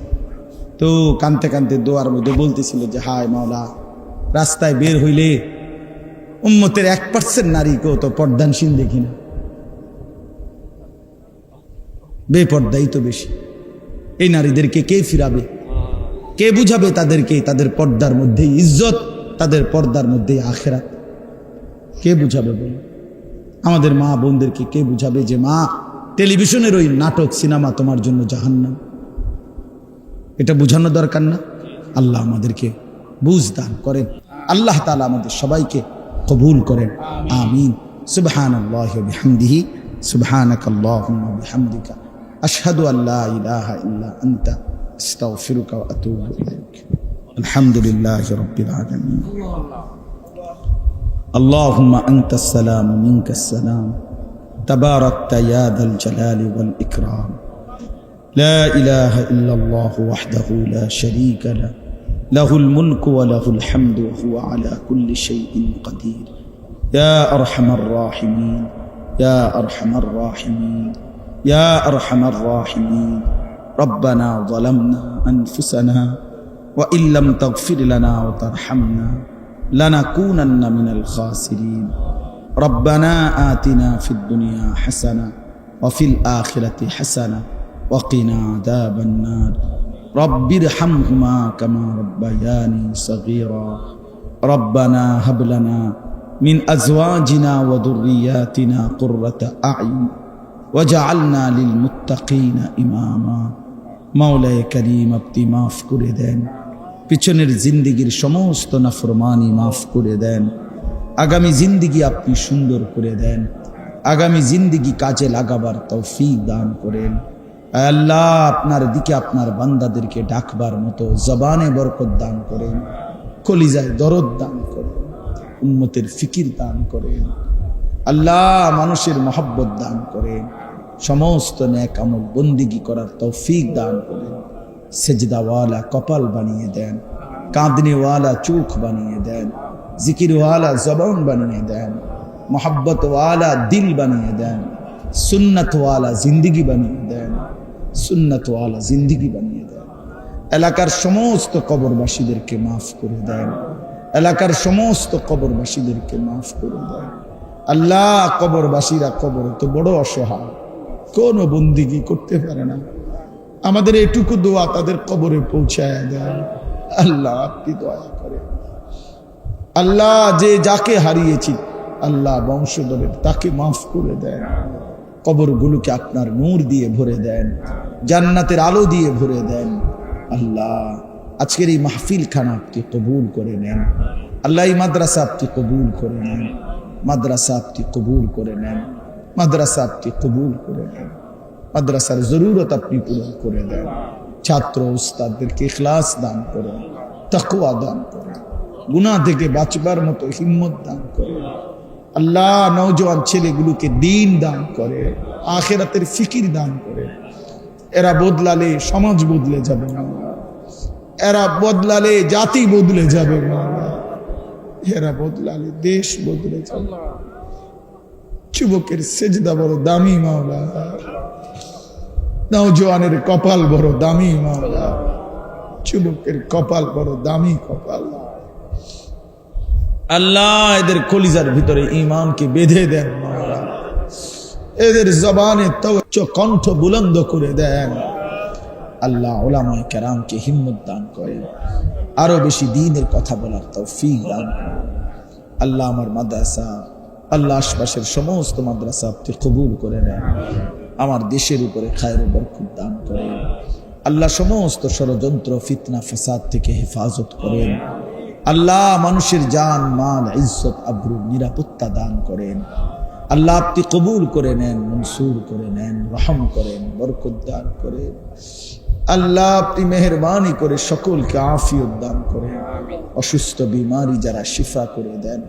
তো কানতে কানতে দোয়ার মধ্যে বলতেছিল যে হায় মাওলা, রাস্তায় বের হইলে উম্মতের 1% নারীকেও তো পর্দানশীল দেখি না, বেপর্দাই তো বেশি। এই নারীদেরকে কে ফিরাবে, কে বুঝাবে তাদেরকে তাদের পর্দার মধ্যেই ইজ্জত, তাদের পর্দার মধ্যেই আখিরাত? কে বুঝাবে বলে? আমাদের মা বোনদেরকে কে বুঝাবে যে মা, টেলিভিশনের ওই নাটক সিনেমা তোমার জন্য জাহান্নাম? এটা বুঝানো দরকার না? আল্লাহ আমাদেরকে বুঝ দান করেন। আল্লাহ তাআলা আমাদের সবাইকে কবুল করেন। আমিন। সুবহানাল্লাহি ওয়া বিহামদিহি, সুবহানাকাল্লাহুম্মা ওয়া বিহামদিকা, আশহাদু আল্লা ইলাহা ইল্লা আনতা, আস্তাগফিরুকা ওয়া আতুবু ইলাইক। আলহামদুলিল্লাহি রাব্বিল আলামিন। আল্লাহুম্মা আনতাস সালাম ওয়া মিনকাস সালাম, তাবারাকতা ইয়া যাল জালালি ওয়াল ইকরাম। لا إله إلا الله وحده لا شريك له، له الملك وله الحمد وهو على كل شيء قدير. يا أرحم الراحمين، يا أرحم الراحمين، يا أرحم الراحمين. ربنا ظلمنا أنفسنا وإن لم تغفر لنا وترحمنا لنكونن من الخاسرين. ربنا آتنا في الدنيا حسنة وفي الآخرة حسنة وقنا عذاب النار. رب ارحمهما كما ربياني صغيرا. ربنا هب لنا من أزواجنا وذرياتنا قرة أعين وجعلنا للمتقين إماما. مولاي كريم আপনি মাফ করে দেন, পিছনের জিন্দেগীর সমস্ত নাফরমানি মাফ করে দেন। আগামী জিন্দেগি আপনি সুন্দর করে দেন, আগামী জিন্দেগি কাজে লাগাবার তৌফিক দান করেন। আল্লাহ আপনার দিকে আপনার বান্দাদেরকে ডাকবার মতো জবানে বরকত দান করেন, কলিজায় দরদ দান করেন, উম্মতের ফিকির দান করেন। আল্লাহ মানুষের মহব্বত দান করেন, সমস্ত নেক আমল বন্দিগি করার তৌফিক দান করেন। সেজদাওয়ালা কপাল বানিয়ে দেন, কাঁদনেওয়ালা চোখ বানিয়ে দেন, জিকিরওয়ালা জবান বানিয়ে দেন, মহব্বতওয়ালা দিল বানিয়ে দেন, সুন্নতওয়ালা জিন্দিগি বানিয়ে দেন, সুন্নতওয়ালা জিন্দিগি বানিয়ে দেন। এলাকার সমস্ত কবরবাসীদেরকে মাফ করে দেন, এলাকার সমস্ত কবরবাসীদেরকে মাফ করে দেন। আল্লাহ কবরবাসীরা কবর তো বড় অসহায়, কোনো বন্দিগি করতে পারে না। আমাদের এটুকু দোয়া তাদের কবরে পৌঁছায় দেন। আল্লাহ আপনি দয়া করেন। আল্লাহ যে যাকে হারিয়েছি আল্লাহ বংশধরের তাকে মাফ করে দেন। কবরগুলোকে আপনার নূর দিয়ে ভরে দেন, জান্নাতের আলো দিয়ে ভরে দেন। আল্লাহ আজকের এই মাহফিল খানা আপনি কবুল করে নেন। আল্লাহ এই মাদ্রাসা আপনি কবুল করে নেন, মাদ্রাসা আপনি কবুল করে নেন, মাদ্রাসা আপনি কবুল করে নেন। মাদ্রাসার জরুরত আপনি পূরণ করে দেন। ছাত্র উস্তাদদেরকে ইখলাস দান করেন, তাকওয়া দান করেন, গুনাহ থেকে বাঁচবার মতো হিম্মত দান করেন। আল্লাহ নওজোয়ান ছেলেগুলোকে দ্বীন দান করে, আখিরাতের ফিকির দান করে। এরা বদলালে সমাজ বদলে যাবে না, এরা বদলালে জাতি বদলে যাবে না, এরা বদলালে দেশ বদলে যাবে। যুবকের সেজদা বড় দামি মাওলা, নওজোয়ানের কপাল বড় দামি মাওলা, যুবকের কপাল বড় দামি কপাল। আল্লাহ এদের কলিজার ভিতরে ঈমানকে বেঁধে দেন মাওলা, এদের জবানে কণ্ঠ বুলন্দ করে দেন। আল্লাহ উলামায়ে কেরামকে হিম্মত দান করেন, আরো বেশি দ্বীনের কথা বলার তৌফিক দান করেন। আল্লাহ আমার মাদ্রাসা আল্লাহ আশপাশের সমস্ত মাদ্রাসা আপনি কবুল করে নেন। আমার দেশের উপরে খায়ের ও বরকত দান করেন। আল্লাহ সমস্ত ষড়যন্ত্র ফিতনা ফাসাদ থেকে হেফাজত করেন। আল্লাহ মানুষের জান মাল ইজ্জত আবরু নিরাপত্তা দান করেন। আল্লাহ আপনি কবুল করে নেন, মনসুর করে নেন, রহম করেন, বরকত দান করেন। আল্লাহ আপনি মেহেরবানি করে সকলকে আফিয়ত দান করেন। অসুস্থ বিমারি যারা শিফা করে দেন,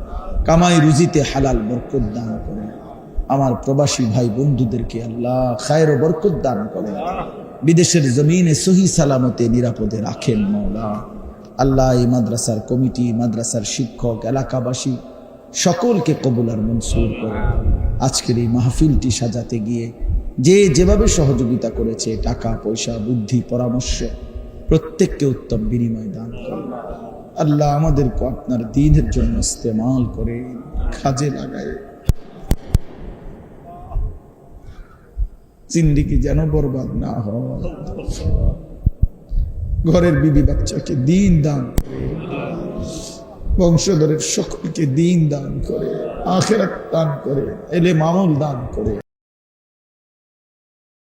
কামাই রুজিতে হালাল বরকত দান করেন। আমার প্রবাসী ভাই বন্ধুদেরকে আল্লাহ খায়ের ও বরকত দান করেন। বিদেশের জমিনে সহি সালামতে নিরাপদে রাখেন মওলা। আল্লাহ এই মাদ্রাসার কমিটি, মাদ্রাসার শিক্ষক, এলাকাবাসী সকলকে কবুল আর মনসুর করেন। আজকের এই মাহফিলটি সাজাতে গিয়ে যে যেভাবে সহযোগিতা করেছে, টাকা পয়সা বুদ্ধি পরামর্শ, প্রত্যেককে উত্তম বিনিময় দান করেন। আল্লাহ আমাদেরকে আপনার দ্বীনের জন্য ইস্তেমাল করে কাজে লাগায়, জিন্দেগি যেন বরবাদ না হয়। ঘরের বিবি বাচ্চাকে দ্বীন দান করে, বংশধরের সকলকে দ্বীন দান করে, আখিরাত দান করে, এলেম আমল দান করে।